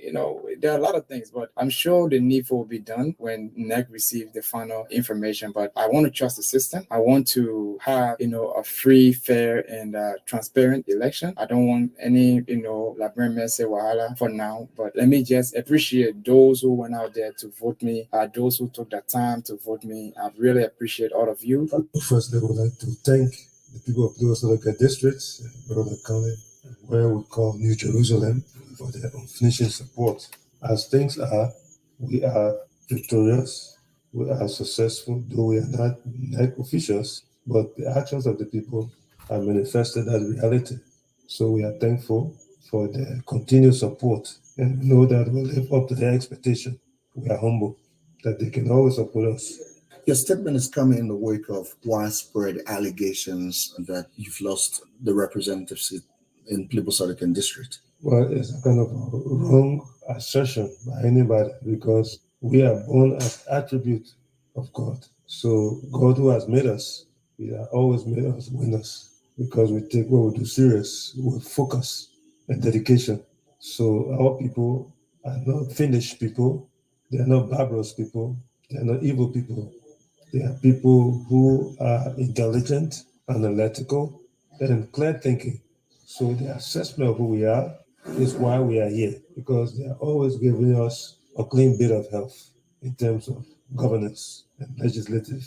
there are a lot of things, but I'm sure the needful will be done when NEC receives the final information. But I want to trust the system. I want to have, a free, fair, and transparent election. I don't want any, Labrin Messe Wahala for now. But let me just appreciate those who went out there to vote me, those who took the time to vote me. I really appreciate all of you. Firstly, I would like to thank the people of those local districts, Brother County, where we call New Jerusalem, for their unflinching support. As things are, we are victorious, we are successful, though we are not NEC officials, but the actions of the people are manifested as reality. So we are thankful for their continued support and know that we'll live up to their expectation. We are humble that they can always support us. Your statement is coming in the wake of widespread allegations that you've lost the representative seat in Plibo-Sodican district. Well, it's a kind of a wrong assertion by anybody, because we are born as attribute of God. So God, who has made us, He has always made us winners, because we take what we do serious with focus and dedication. So our people are not finished people. They are not barbarous people. They are not evil people. They are people who are intelligent, analytical, and clear thinking. So the assessment of who we are is why we are here, because they are always giving us a clean bit of health in terms of governance and legislative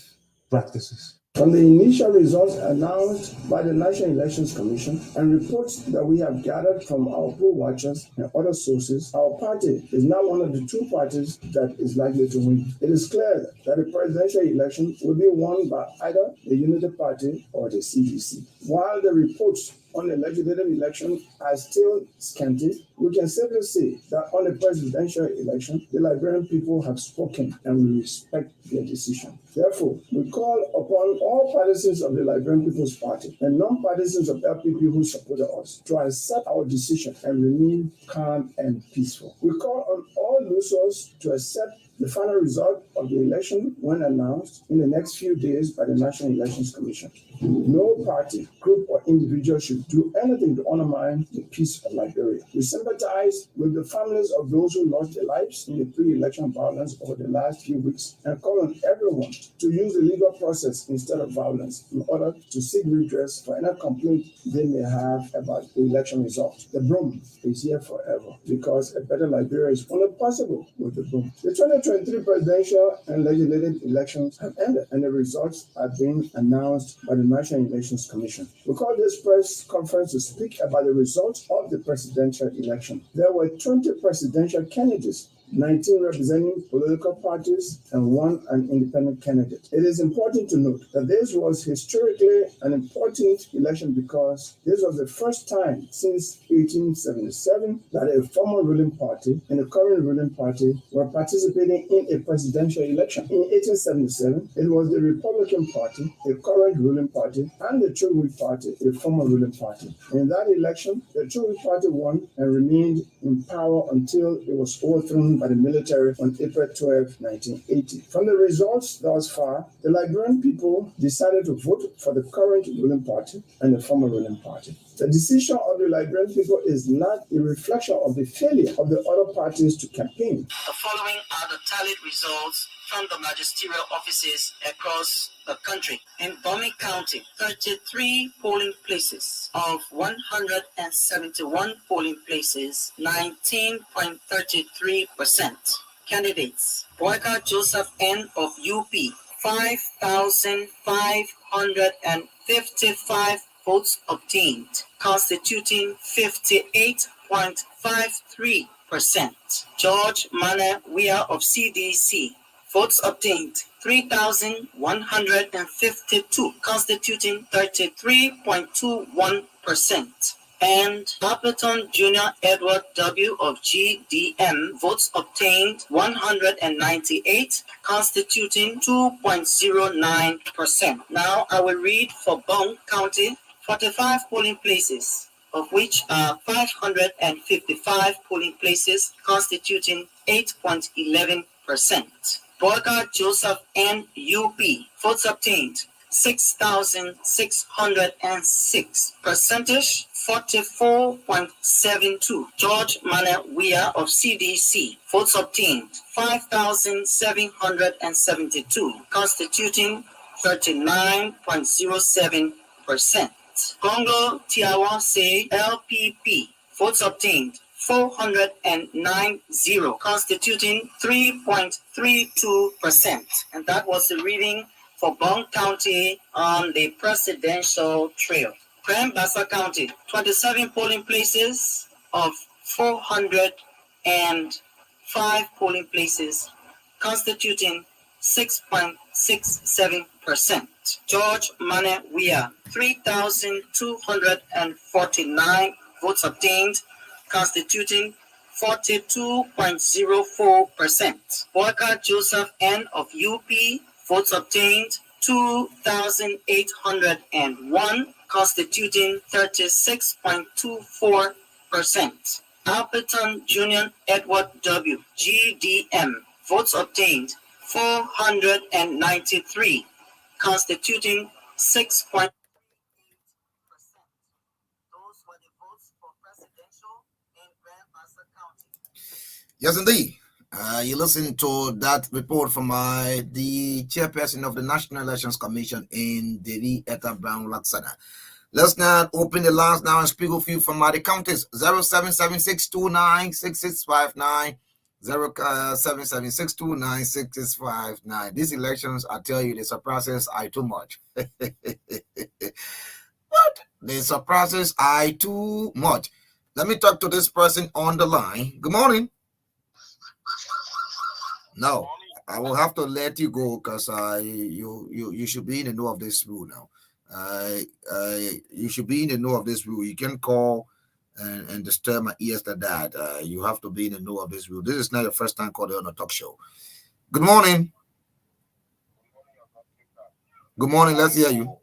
practices. From the initial results announced by the National Elections Commission and reports that we have gathered from our poll watchers and other sources, our party is now one of the two parties that is likely to win. It is clear that the presidential election will be won by either the Unity Party or the CDC. While the reports on the legislative election are still scanty, we can safely say that on the presidential election, the Liberian people have spoken and we respect their decision. Therefore, we call upon all partisans of the Liberian People's Party and non-partisans of LPP who supported us to accept our decision and remain calm and peaceful. We call on all losers to accept the final result of the election when announced in the next few days by the National Elections Commission. No party, group, or individual should do anything to undermine the peace of Liberia. We sympathize with the families of those who lost their lives in the pre-election violence over the last few weeks and call on everyone to use the legal process instead of violence in order to seek redress for any complaint they may have about the election results. The broom is here forever because a better Liberia is only possible with the broom. The 2023 presidential and legislative elections have ended and the results are being announced by the National Elections Commission. We call this press conference to speak about the results of the presidential election. There were 20 presidential candidates, 19 representing political parties, and 1 an independent candidate. It is important to note that this was historically an important election because this was the first time since 1877 that a former ruling party and a current ruling party were participating in a presidential election. In 1877, it was the Republican Party, a current ruling party, and the Chilwell Party, a former ruling party. In that election, the Chilwell Party won and remained in power until it was overthrown by the military on April 12, 1980. From the results thus far, the Liberian people decided to vote for the current ruling party and the former ruling party. The decision of the Liberian people is not a reflection of the failure of the other parties to campaign. The following are the tallied results from the magisterial offices across the country. In Bomi County, 33 polling places of 171 polling places, 19.33%. Candidates: Boyka Joseph N. of UP, 5,555 votes obtained, constituting 58.53%. George Mana Weah of CDC, votes obtained 3,152, constituting 33.21%. and Appleton Jr. Edward W. of GDM, votes obtained 198, constituting 2.09%. Now I will read for Bong County, 45 polling places, of which are 555 polling places, constituting 8.11%. Borga Joseph N. UP, votes obtained 6,606, percentage 44.72. George Manawia of CDC, votes obtained 5,772, constituting 39.07%. Congo Tiawa Say LPP, votes obtained 490, constituting 3.32%. And that was the reading for Bong County on the presidential trail. Grand-Bassa County, 27 polling places of 405 polling places, constituting 6.67%. George Manawia, 3,249 votes obtained, constituting 42.04%. Walker Joseph N. of UP, votes obtained 2,801, constituting 36.24%. Appleton Jr. Edward W. GDM, votes obtained 493, constituting 6.8%. Those were the votes for presidential in Grand-Bassa County. Yes, indeed. You listen to that report from the chairperson of the National Elections Commission in Delhi, Etta Brown Laksana. Let's now open the lines now and speak with you from the counties 0776296659, 0776296659. These elections, I tell you, the surprises are too much. What? The surprises are too much. Let me talk to this person on the line. Good morning. No, I will have to let you go because you should be in the know of this rule now. You should be in the know of this rule. You can call and disturb my ears to that. You have to be in the know of this rule. This is not your first time calling on a talk show. Good morning. Good morning. Let's hear you.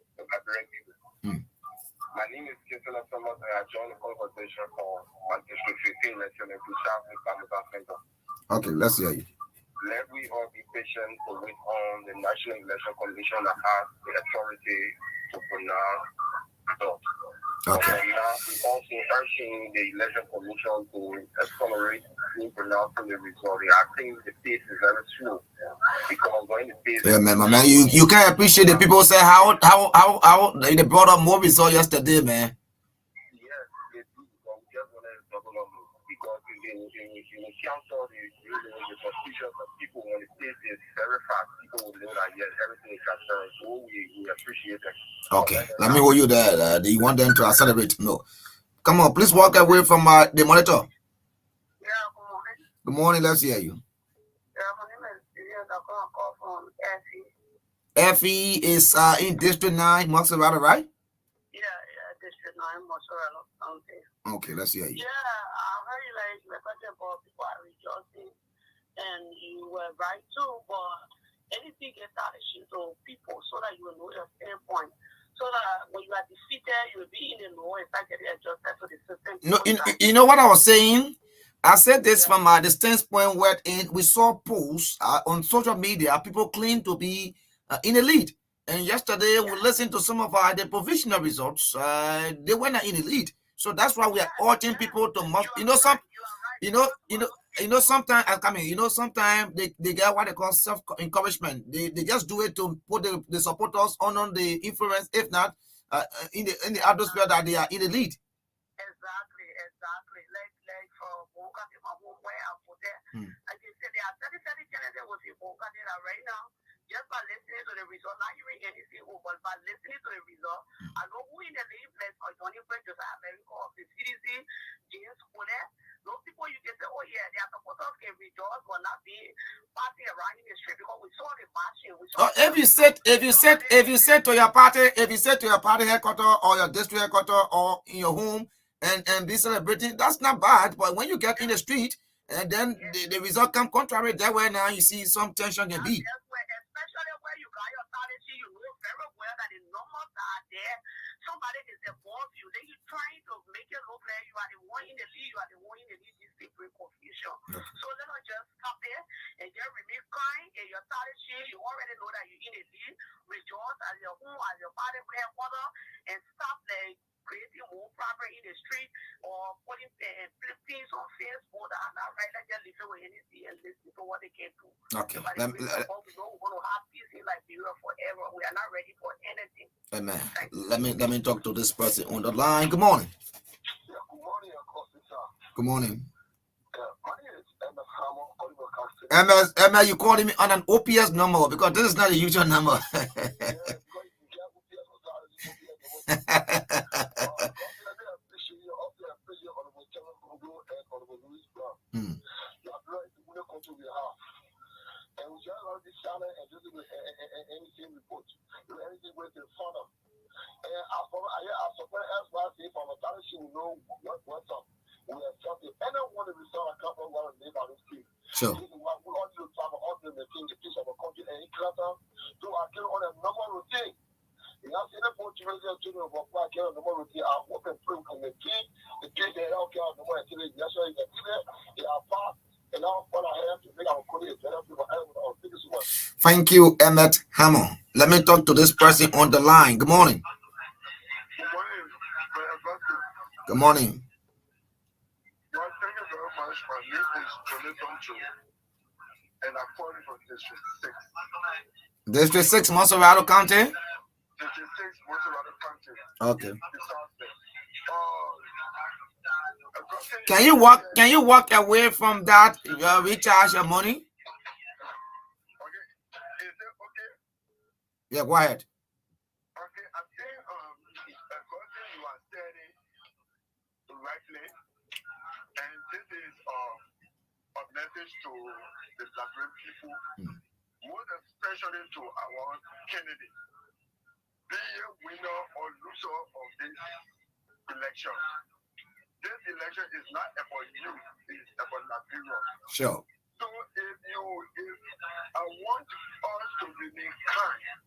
My name is Jason Thomas, and I joined the conversation for my district 15 election in Bushab Center. Okay, let's hear you. Let we all be patient to wait on the National Election Commission that has the authority to pronounce results. Okay. And now we also urging the Election Commission to accelerate in pronouncing the result. I think the pace is very slow because when the pace. Yeah, man, you can't appreciate the people say how they brought up more result yesterday, man. Yes, they do. But we just want to double up because in the council, the suspicion of people when the pace is very fast, people will know that yes, everything is transparent. So we appreciate that. Okay, let me hold you there. Do you want them to accelerate? No. Come on, please walk away from the monitor. Yeah, good morning. Good morning, let's hear you. Yeah, my name is Julius. I'm going to call from FE. FE is in District 9, Montserrat, right? Yeah, District 9, Montserrat County. Okay, let's hear you. Yeah, I heard you like the question about people are rejoicing, and you were right too, but anything gets out of shit to people so that you will know your standpoint. So that when you are defeated, you will be in the know and start getting adjusted to the system. No, you know what I was saying? I said this from the standpoint where we saw posts on social media, people claim to be in the lead. And yesterday we listened to some of the provisional results. They were not in the lead. So that's why we are urging people to sometimes sometimes they get what they call self-encouragement. They just do it to put the supporters on the influence, if not in the atmosphere that they are in the lead. Exactly. Like for Boca, where I'm for there. Like you said, there are 30 candidates with Boca right now. Just by listening to the result, not hearing anything over, by listening to the result, I know who in the lead place or Johnny Bridges, America of the CDC, James Connor. Those people you can say, oh yeah, their supporters can rejoice will not be passing around in the street because we saw the marching. If you say to your party headquarters or your district headquarters or in your home, and be celebrating. That's not bad. But when you get in the street and then the result come contrary, that way now you see some tension can be. Especially where you got your strategy, you know very well that the numbers are there. Somebody is above you. Then you're trying to make it look like you are the one in the lead, you are the one in the lead. This is great confusion. Okay. So let us just stop there and just remain kind in your strategy. You already know that you're in the lead. Rejoice as your own, as your body headquarter, and stop creating more property in the street or putting things on Facebook that are not right. Let's just leave it with anything and listen to what they can do. Okay. We know we're going to have peace in Liberia forever. We are not ready for anything. Amen. Let me talk to this person on the line. Good morning. Yeah, good morning, Augustine Saah. Good morning. My name is MS Hammer, calling from MS, you calling me on an OPS number because this is not a usual number. Sure. Thank you, Emmett Hammer. Let me talk to this person on the line. Good morning. Good morning. Well, thank you very much. My name is Jonathan Joe, and I'm calling from District 6. District 6, Monserrato County? District 6, Monserrato County. Okay. Can you walk away from that recharge your money? Okay. Is it okay? Yeah, go ahead. Okay, I think Augustine, you are standing rightly, and this is a message to the Liberian people, most especially to our candidate. Be a winner or loser of this election. This election is not about you, it's about Liberia. Sure. So if I want us to remain kind,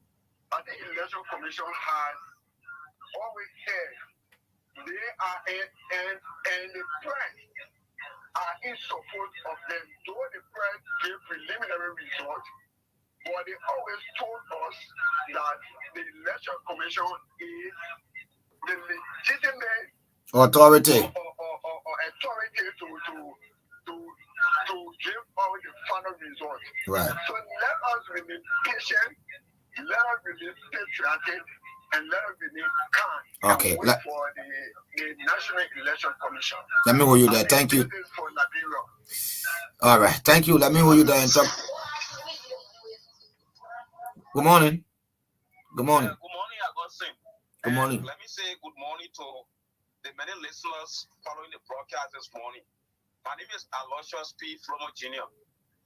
I think Election Commission has always said they are and the press are in support of them. Though the press gave preliminary results, but they always told us that the Election Commission is the legitimate authority or authority to give out the final result. Right. So let us remain patient, let us remain patriotic, and let us remain calm. Okay. And wait for the National Election Commission. Let me hold you there. Thank you. This is for Liberia. All right. Thank you. Let me hold you there and talk. Good morning. Good morning. Good morning, Augustine. Good morning. Let me say good morning to the many listeners following the broadcast this morning. My name is Aloysius P. Flomo Jr.,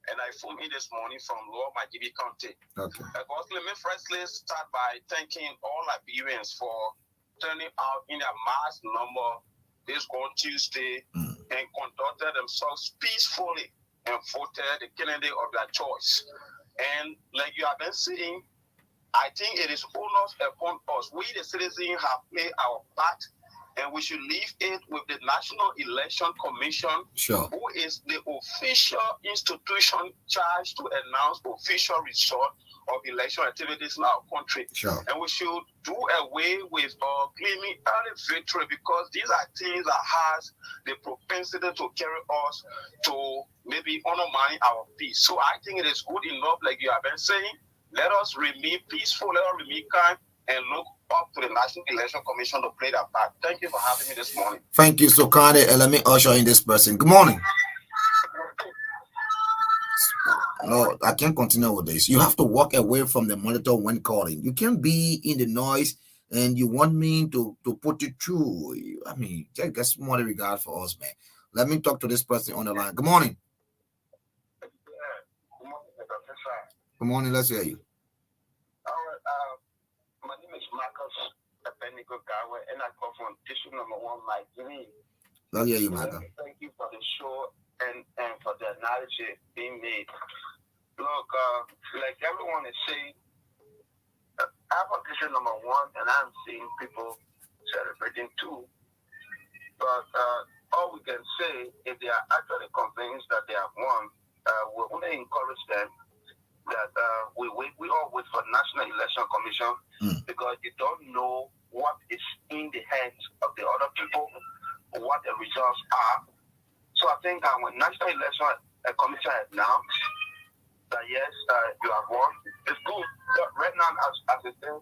and I phone in this morning from Lower Majibi County. Okay. Let me firstly start by thanking all Liberians for turning out in a mass number this going Tuesday and conducted themselves peacefully and voted the candidate of their choice. And like you have been saying, I think it is onus upon us. We, the citizens, have played our part, and we should leave it with the National Election Commission, sure, who is the official institution charged to announce official result of election activities in our country. Sure. And we should do away with claiming early victory, because these are things that has the propensity to carry us to maybe undermine our peace. So I think it is good enough, like you have been saying, let us remain peaceful, let us remain kind, and look up to the National Election Commission to play that part. Thank you for having me this morning. Thank you so kindly, and let me usher in this person. Good morning. No, I can't continue with this. You have to walk away from the monitor when calling. You can't be in the noise and you want me to put you through. I mean, just get some regard for us, man. Let me talk to this person on the line. Good morning. Good morning. Let's hear you. All right. My name is Marcus Abenigo Gawe, and I come from district number 1, Mike Green. I'll hear you, Let Michael. me thank you for the show and for the analogy being made. Look, like everyone is saying, I'm on district number 1, and I'm seeing people celebrating too. But all we can say, if they are actually convinced that they have won, we only encourage them that we all wait for National Election Commission because you don't know what is in the hands of the other people, what the results are. So I think when National Election Commission has announced that yes, you have won, it's good. But right now, as it says,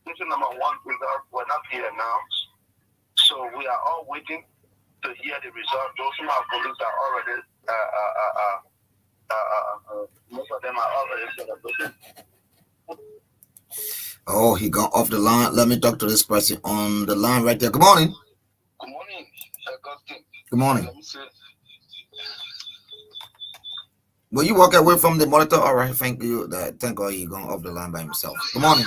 district number 1 results were not yet announced. So we are all waiting to hear the result. Those who have police are already, most of them are already celebrating. Oh, he got off the line. Let me talk to this person on the line right there. Good morning. Good morning, Augustine. Good morning. Let me say, Will you walk away from the monitor? All right, thank you. Thank God he gone off the line by himself. Good morning.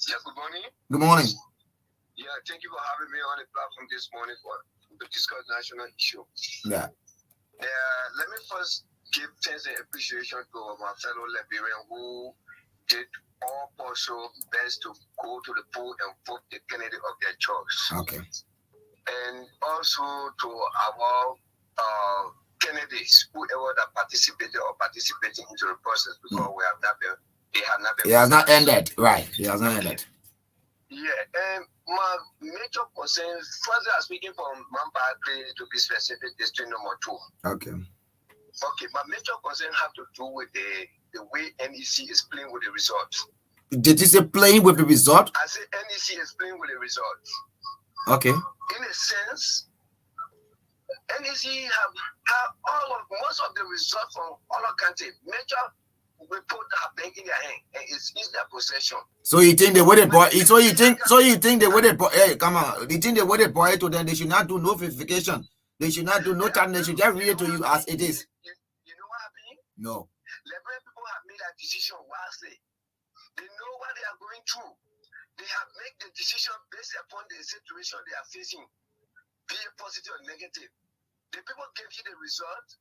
yeah, good morning. Good morning. Yeah, thank you for having me on the platform this morning to discuss national issue. Yeah. Let me first give thanks and appreciation to my fellow Liberian who did all possible best to go to the poll and vote the candidate of their choice. Okay. And also to our candidates, whoever that participated or participating into the process, because we have not been, they have not been. It has not ended. Right. It has not ended. Yeah, and my major concern, first I'm speaking from Mampa to be specific, district number 2. Okay. Okay, my major concern have to do with the way NEC is playing with the results. Did you say playing with the result? I said NEC is playing with the results. Okay. In a sense, NEC have most of the results from other countries. Major report have been in their hand and it's in their possession. So you think they waited for it? So you think they waited for? Hey, come on! You think they waited for it to them? They should not do no verification. They should not do no time. They should just read it to you as it is. You know what happened? No. Liberian people have made a decision wisely. They know what they are going through. They have made the decision based upon the situation they are facing, be it positive or negative. The people gave you the result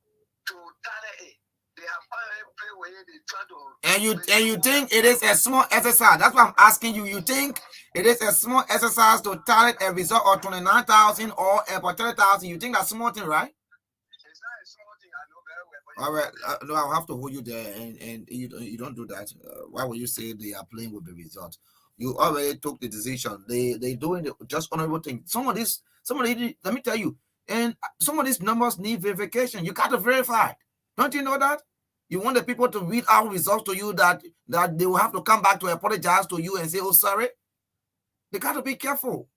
to tally it. They have already played where they try to. And you think it is a small exercise? That's what I'm asking you. You think it is a small exercise to tally a result of 29,000 or about 30,000? You think that's small thing, right? It's not a small thing. I know very well. All right, no, I'll have to hold you there, and you don't do that. Why would you say they are playing with the result? You already took the decision. They doing the just honorable thing. Somebody, let me tell you, and some of these numbers need verification. You got to verify. Don't you know that? You want the people to read our results to you that they will have to come back to apologize to you and say, oh, sorry. They got to be careful.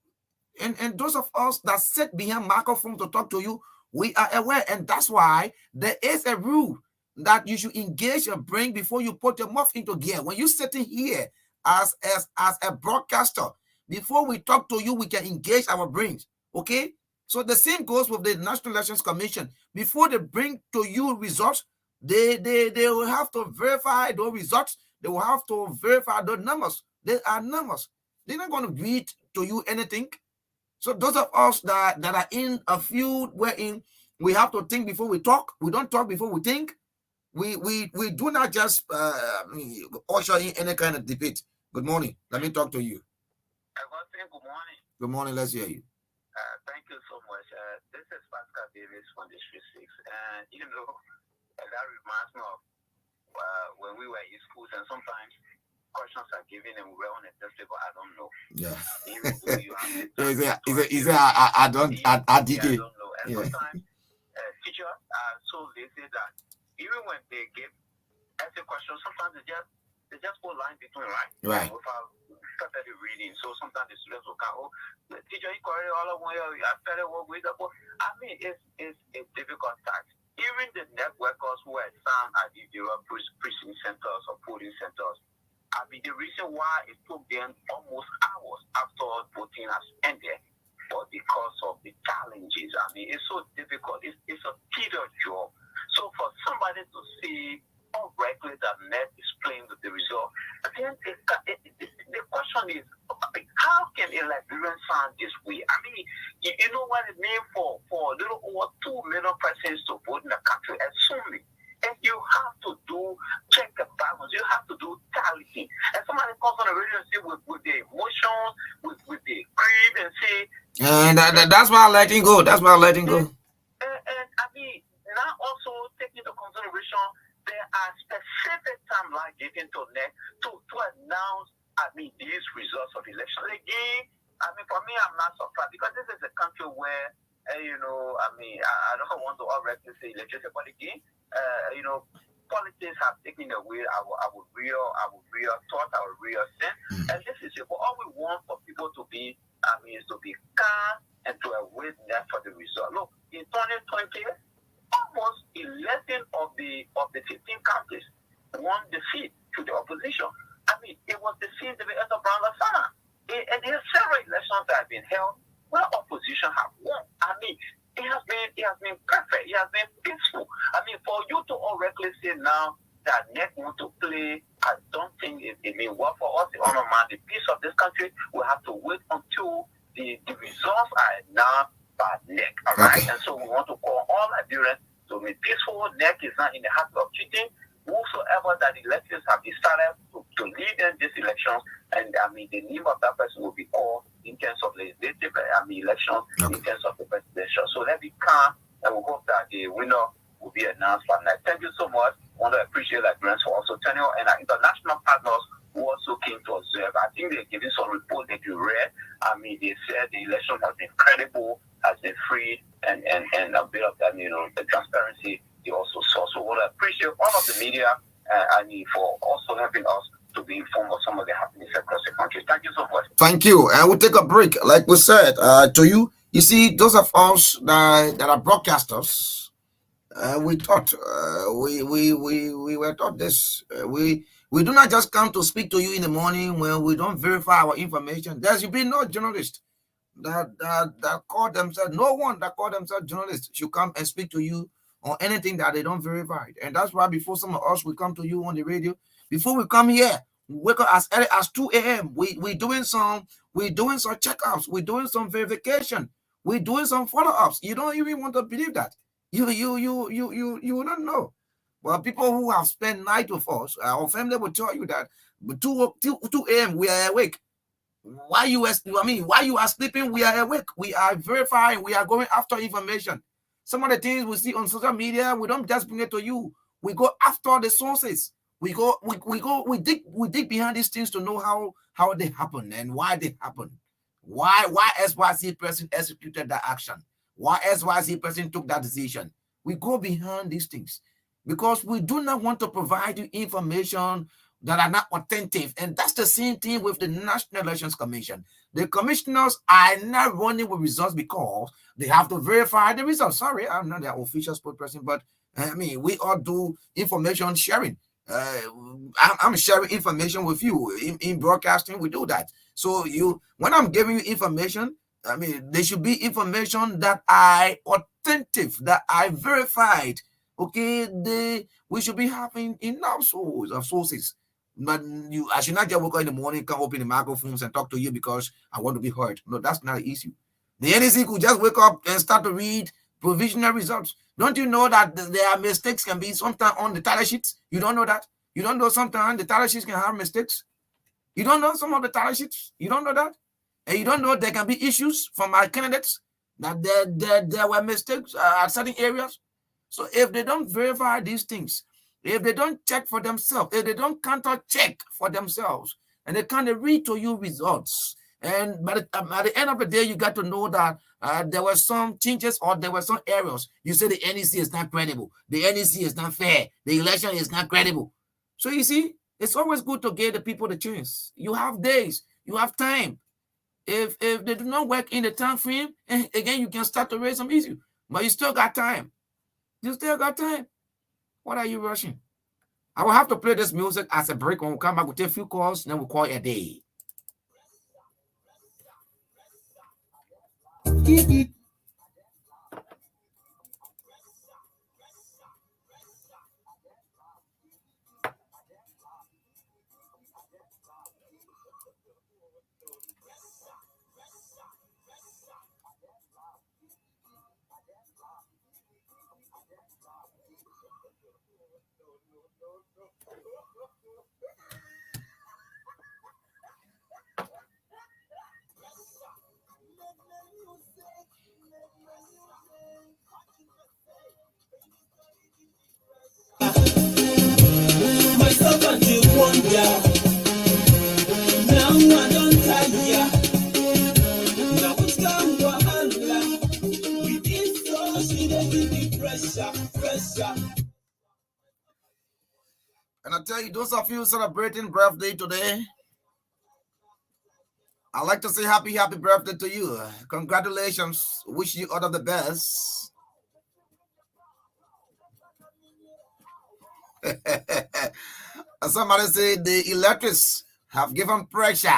And those of us that sit behind microphone to talk to you, we are aware. And that's why there is a rule that you should engage your brain before you put your mouth into gear. When you're sitting here as a broadcaster, before we talk to you, we can engage our brains. Okay? So the same goes with the National Elections Commission. Before they bring to you results, they will have to verify those results. They will have to verify those numbers. They are numbers. They're not going to read to you anything. So those of us that are in a field wherein we have to think before we talk. We don't talk before we think. We do not just usher in any kind of debate. Good morning. Let me talk to you. Good morning. Good morning. Let's hear you. Thank you so much. This is Pascal Davis from District 6. And, that reminds me of when we were in schools, and sometimes questions are given and we were on a test paper, I don't know. Yeah. I don't know. And sometimes teachers are so lazy that even when they give essay questions, sometimes they just go line between, right? Right. Without started reading. So sometimes the students will come, the teacher, you correct all of my, I started work with them. I mean, it's a difficult task. Even the networkers who are assigned at the precinct centers or polling centers, I mean, the reason why it took them almost hours after voting has ended was because of the challenges. I mean, it's so difficult. It's a tedious job. So for somebody to see correctly that net is playing with the result, then the question is, How can a Liberian sound this way? I mean, you know what it means for a little over 2 million persons to vote in the country, assuming. And you have to do check and balance. You have to do tallying. And somebody comes on the radio and say with their emotions, with their greed, and say. And that's why I let him go. That's why I let him go. And I mean, now also taking into consideration, there are specific timelines given to NEC to announce, I mean, these results of election. Again, I mean, for me, I'm not surprised because this is a country where, you know, I mean, I don't want to already say electricity, but again, you know, politics have taken away our real thought, our real sense. And this is it. But all we want for people to be, I mean, is to be calm and to await that for the result. Look, in 2020, almost 11 of the 15 counties won the seat to the opposition. I mean, it was the seat of the Brown Lasana. And there are several elections that have been held where opposition have won. I mean, it has been perfect. It has been peaceful. I mean, for you to already say now that NEC want to play, I don't think it may work for us. The honor man, the peace of this country, we have to wait until the results are now by NEC. All right. Okay. And so we want to call all Nigerians to be peaceful. NEC is not in the habit of cheating. Whosoever that electors have decided to lead in this election, and I mean the name of that person will be called in terms of legislative elections, in terms of the presidential. So let me calm, and we hope that the winner will be announced by night. Thank you so much. I want to appreciate Liberians for also turning on, and our international partners who also came to observe. I think they're giving some report that you read. I mean, they said the election has been credible, has been free, and a bit of that, you know, the transparency they also saw. So I want to appreciate all of the media, I mean, for also helping us to be informed of some of the happenings across the country. Thank you so much. Thank you. And we'll take a break. Like we said, to you see, those of us that are broadcasters, we thought we were taught this. We do not just come to speak to you in the morning when we don't verify our information. There should be no journalist that call themselves, no one that call themselves journalists should come and speak to you on anything that they don't verify. And that's why before some of us we come to you on the radio, before we come here, we wake up as early as 2 a.m. We doing some checkups, we're doing some verification, we're doing some follow-ups. You don't even want to believe that. You don't know. Well, people who have spent night with us, our family will tell you that 2 a.m. we are awake. While you are sleeping, we are awake. We are verifying, we are going after information. Some of the things we see on social media, we don't just bring it to you. We go after the sources. We dig behind these things to know how they happen and why they happen. Why SYC person executed that action? Why SYC person took that decision? We go behind these things because we do not want to provide you information that are not authentic. And that's the same thing with the National Elections Commission. The commissioners are not running with results because they have to verify the results. Sorry, I'm not their official spokesperson, but I mean, we all do information sharing. I'm sharing information with you in broadcasting. We do that. So when I'm giving you information, I mean, there should be information that I authentic, that I verified. Okay, we should be having enough sources. But I should not just wake up in the morning, come open the microphones and talk to you because I want to be heard. No, that's not the issue. The NEC could just wake up and start to read provisional results. Don't you know that there are mistakes can be sometimes on the tally sheets? You don't know that? You don't know sometimes the tally sheets can have mistakes? You don't know some of the tally sheets? You don't know that? And you don't know there can be issues from our candidates, that there were mistakes at certain areas? So if they don't verify these things, if they don't check for themselves, if they don't counter-check for themselves, and they can't read to you results, and by at the end of the day, you got to know that there were some changes or there were some errors. You say the NEC is not credible. The NEC is not fair. The election is not credible. So you see, it's always good to give the people the chance. You have days. You have time. If they do not work in the time frame, again, you can start to raise some issues. But you still got time. You still got time. What are you rushing? I will have to play this music as a break. When we come back, we'll take a few calls, then we'll call it a day. And I tell you, those of you celebrating birthday today, I'd like to say happy birthday to you. Congratulations. Wish you all of the best. Somebody say the electors have given pressure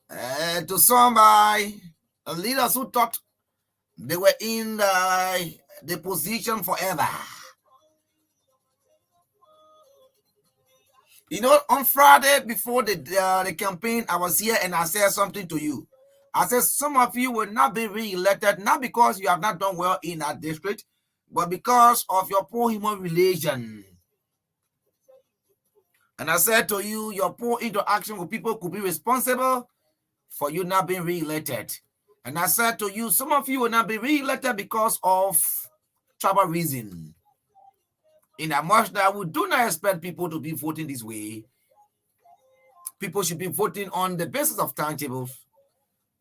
to somebody, leaders who thought they were in the position forever. You know, on Friday before the campaign, I was here and I said something to you. I said some of you will not be re-elected, not because you have not done well in that district, but because of your poor human relation. And I said to you, your poor interaction with people could be responsible for you not being re-elected. And I said to you, some of you will not be re-elected because of tribal reason. In a much that we do not expect people to be voting this way. People should be voting on the basis of tangibles,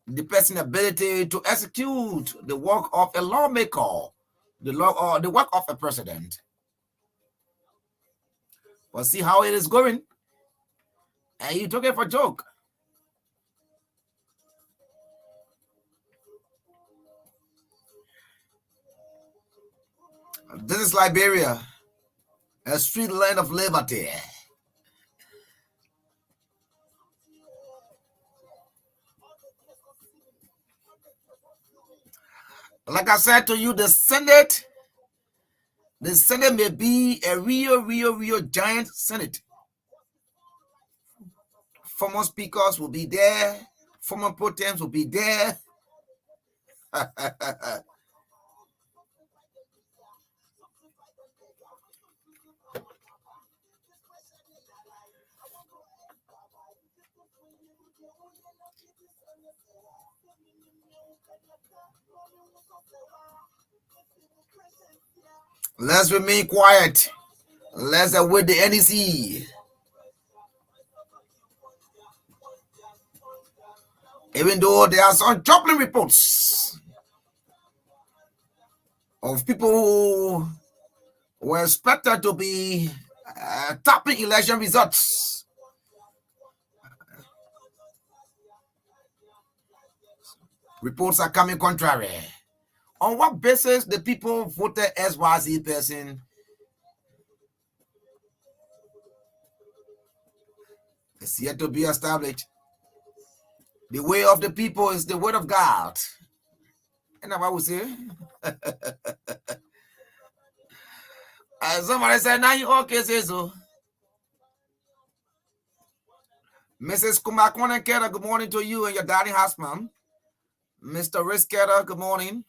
the person's ability to execute the work of a lawmaker, the work of a president. But see how it is going, and you took it for a joke. This is Liberia, a sweet land of liberty. Like I said to you, the Senate may be a real giant Senate. Former speakers will be there. Former pro tems will be there. Let's remain quiet. Let's await the NEC. Even though there are some troubling reports of people who were expected to be tapping election results. Reports are coming contrary. On what basis the people voted XYZ person? It's yet to be established. The way of the people is the word of God. And what we say? Somebody said, now you okay, say so. Mrs. Kumakwana Keda, good morning to you and your darling husband. Mr. Risketa, good morning.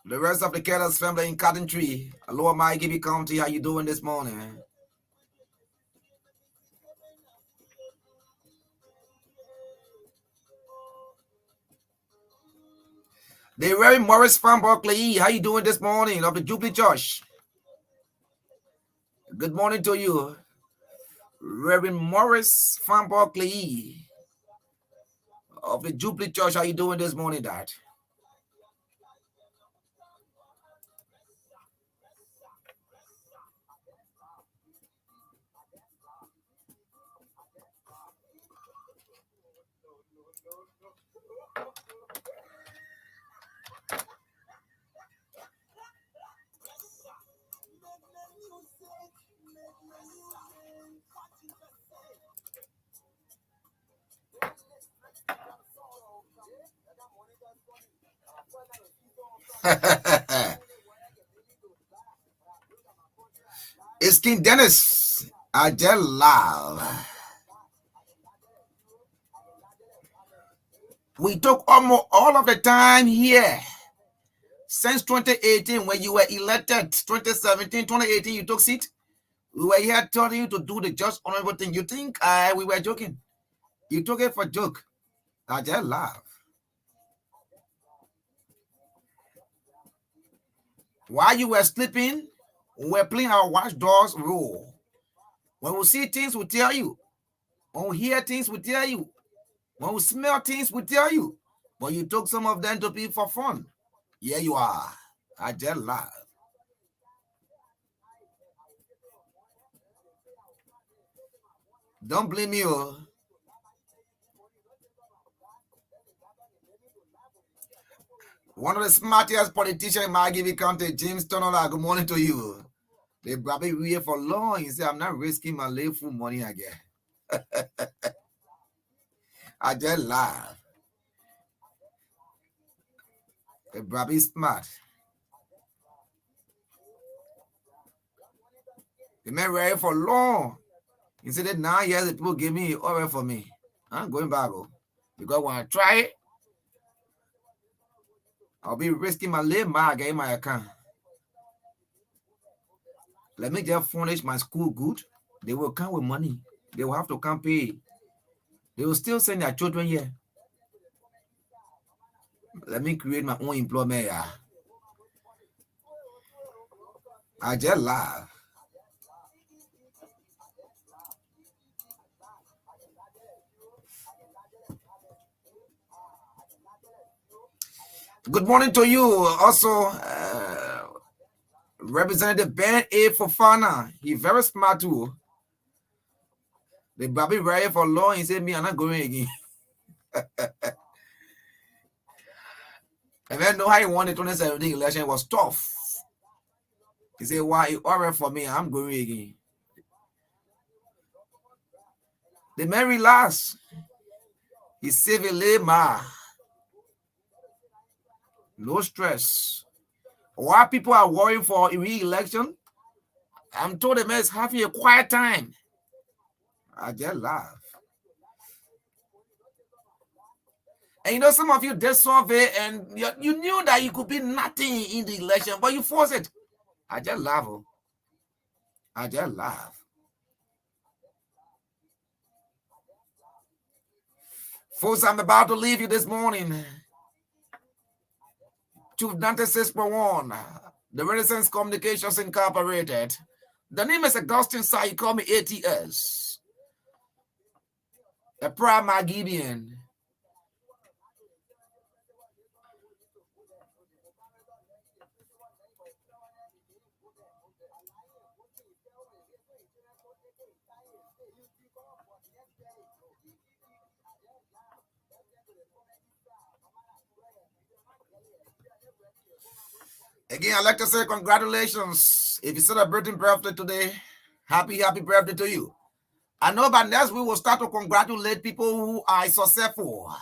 The rest of the Keda's family in Cotton Tree, Lower Maigibby County, how you doing this morning? The Reverend Morris from Berkeley, how you doing this morning of the Jubilee Church? Good morning to you. Reverend Morris from Berkeley of the Jubilee Church, how you doing this morning, Dad? It's King Dennis. I just love. We took almost all of the time here since 2018 when you were elected. 2017, 2018, you took seat. We were here telling you to do the just honorable thing. You think we were joking? You took it for joke. I just laugh. While you were sleeping, we were playing our watchdogs role. When we see things, we tell you. When we hear things, we tell you. When we smell things, we tell you. But you took some of them to be for fun. Yeah, you are. I just live. Don't blame me. Oh. One of the smartest politicians in Margibi County, James Tonola, good morning to you. They probably wait for long. He said, I'm not risking my life for money again. I just laugh. They probably smart. The man ready for long. He said that 9 years the people give me over for me. I'm going back. Oh. Because when I try it, I'll be risking my life back in my account. Let me just furnish my school good. They will come with money. They will have to come pay. They will still send their children here. Let me create my own employment. Yeah. I just laugh. Good morning to you. Also, Representative Ben A. Fofana. He's very smart too. The Bobby ready for law. He said, me, I'm not going again. And then know how he won the 2017 election. It was tough. He said, why you already for me? I'm going again. The man relaxed. He saved a little ma. No stress. While people are worrying for a re-election, I'm told the man is having a quiet time. I just laugh. And you know, some of you did survey and you knew that you could be nothing in the election, but you forced it. I just laugh. I just laugh. Folks, I'm about to leave you this morning. 296.1, the Renaissance Communications Incorporated. The name is Augustine Saah. You call me ATS. A proud Magibian. Again, I'd like to say congratulations. If you're celebrating birthday today, happy birthday to you. I know by next we will start to congratulate people who are successful.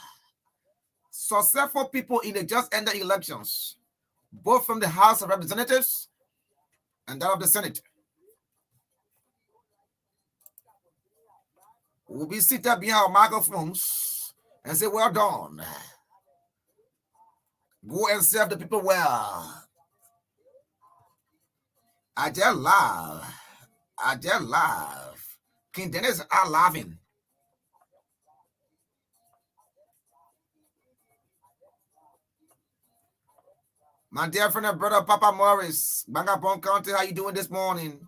Successful people in the just ended elections, both from the House of Representatives and that of the Senate. We'll be seated behind our microphones and say, well done. Go and serve the people well. I just laugh. I just laugh. King Dennis are laughing. My dear friend and brother, Papa Morris, Bangapon County, how you doing this morning?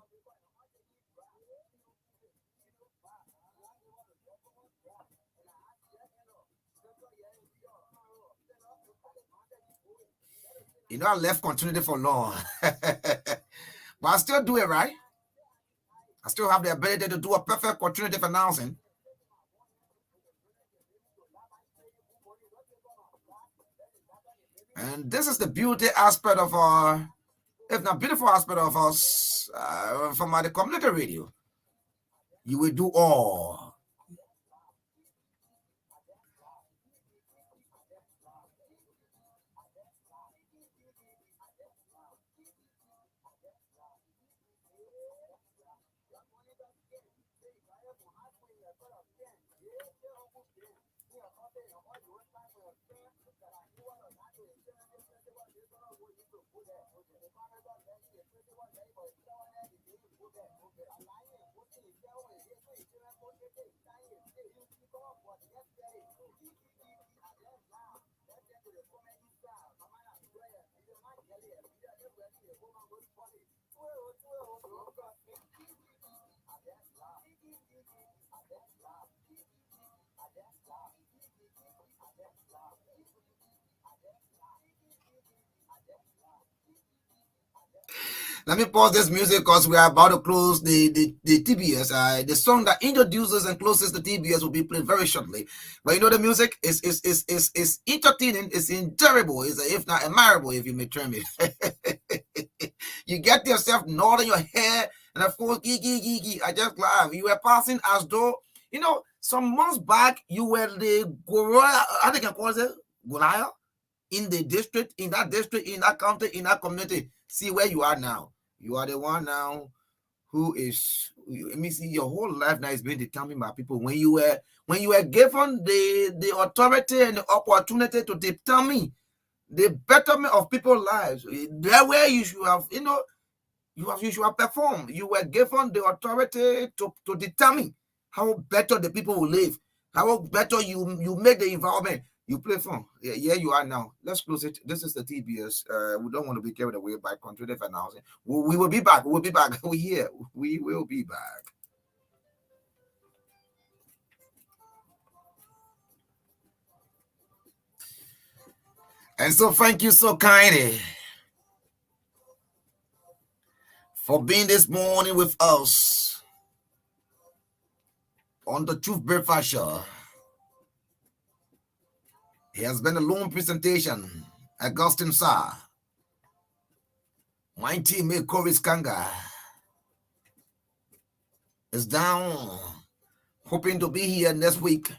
You know, I left continuity for long. But I still do it, right? I still have the ability to do a perfect continuity announcing. And this is the beauty aspect of our, if not beautiful aspect of us, from the community radio. You will do all. Let me pause this music because we are about to close the TBS. The song that introduces and closes the TBS will be played very shortly. But you know the music is entertaining, it's enjoyable, is if not admirable, if you may term it. You get yourself nodding your head, and of course, gee. I just laugh. You were passing as though, you know, some months back you were the Goliath, I think I call it Goliath, in the district, in that county, in that community. See where you are now. You are the one now who is, let me see, your whole life now is being determined by people. When you were given the authority and the opportunity to determine the betterment of people's lives, that where you should have, you should have performed. You were given the authority to determine how better the people will live, how better you make the environment. You play for. Yeah, you are now. Let's close it. This is the TBS. We don't want to be carried away by contributive announcing. We will be back. We'll be back. We're here. We will be back. And so thank you so kindly for being this morning with us on the Truth Breakfast Show. It has been a long presentation. Augustine Saah, my teammate Corey Skanga is down, hoping to be here next week.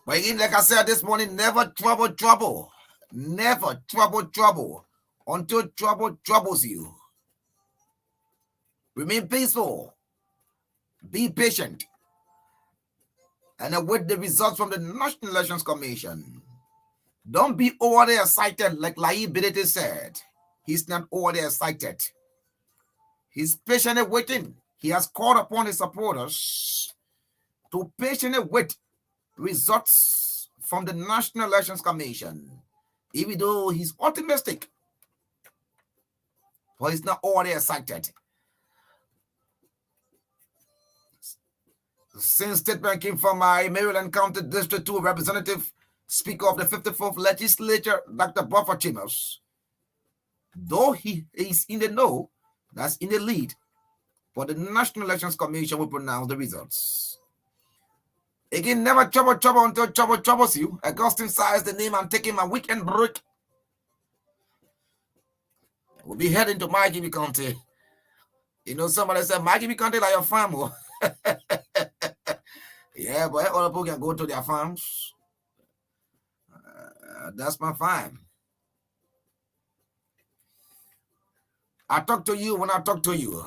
But again, like I said this morning, never trouble. Never trouble until trouble troubles you. Remain peaceful. Be patient. And await the results from the National Elections Commission. Don't be overly excited like Lai Bilete said. He's not overly excited. He's patiently waiting. He has called upon his supporters to patiently wait results from the National Elections Commission. Even though he's optimistic, but he's not overly excited. Since statement came from my Maryland County District 2 Representative, Speaker of the 54th Legislature, Dr. Buffer Chambers, though he is in the know, that's in the lead, but the National Elections Commission will pronounce the results. Again, never trouble until trouble troubles you. Augustine Saah is the name. I'm taking my weekend break. We'll be heading to Miami County. You know, somebody said, Miami County like your farm. Yeah, but other people can go to their farms. That's my farm. I talk to you when I talk to you.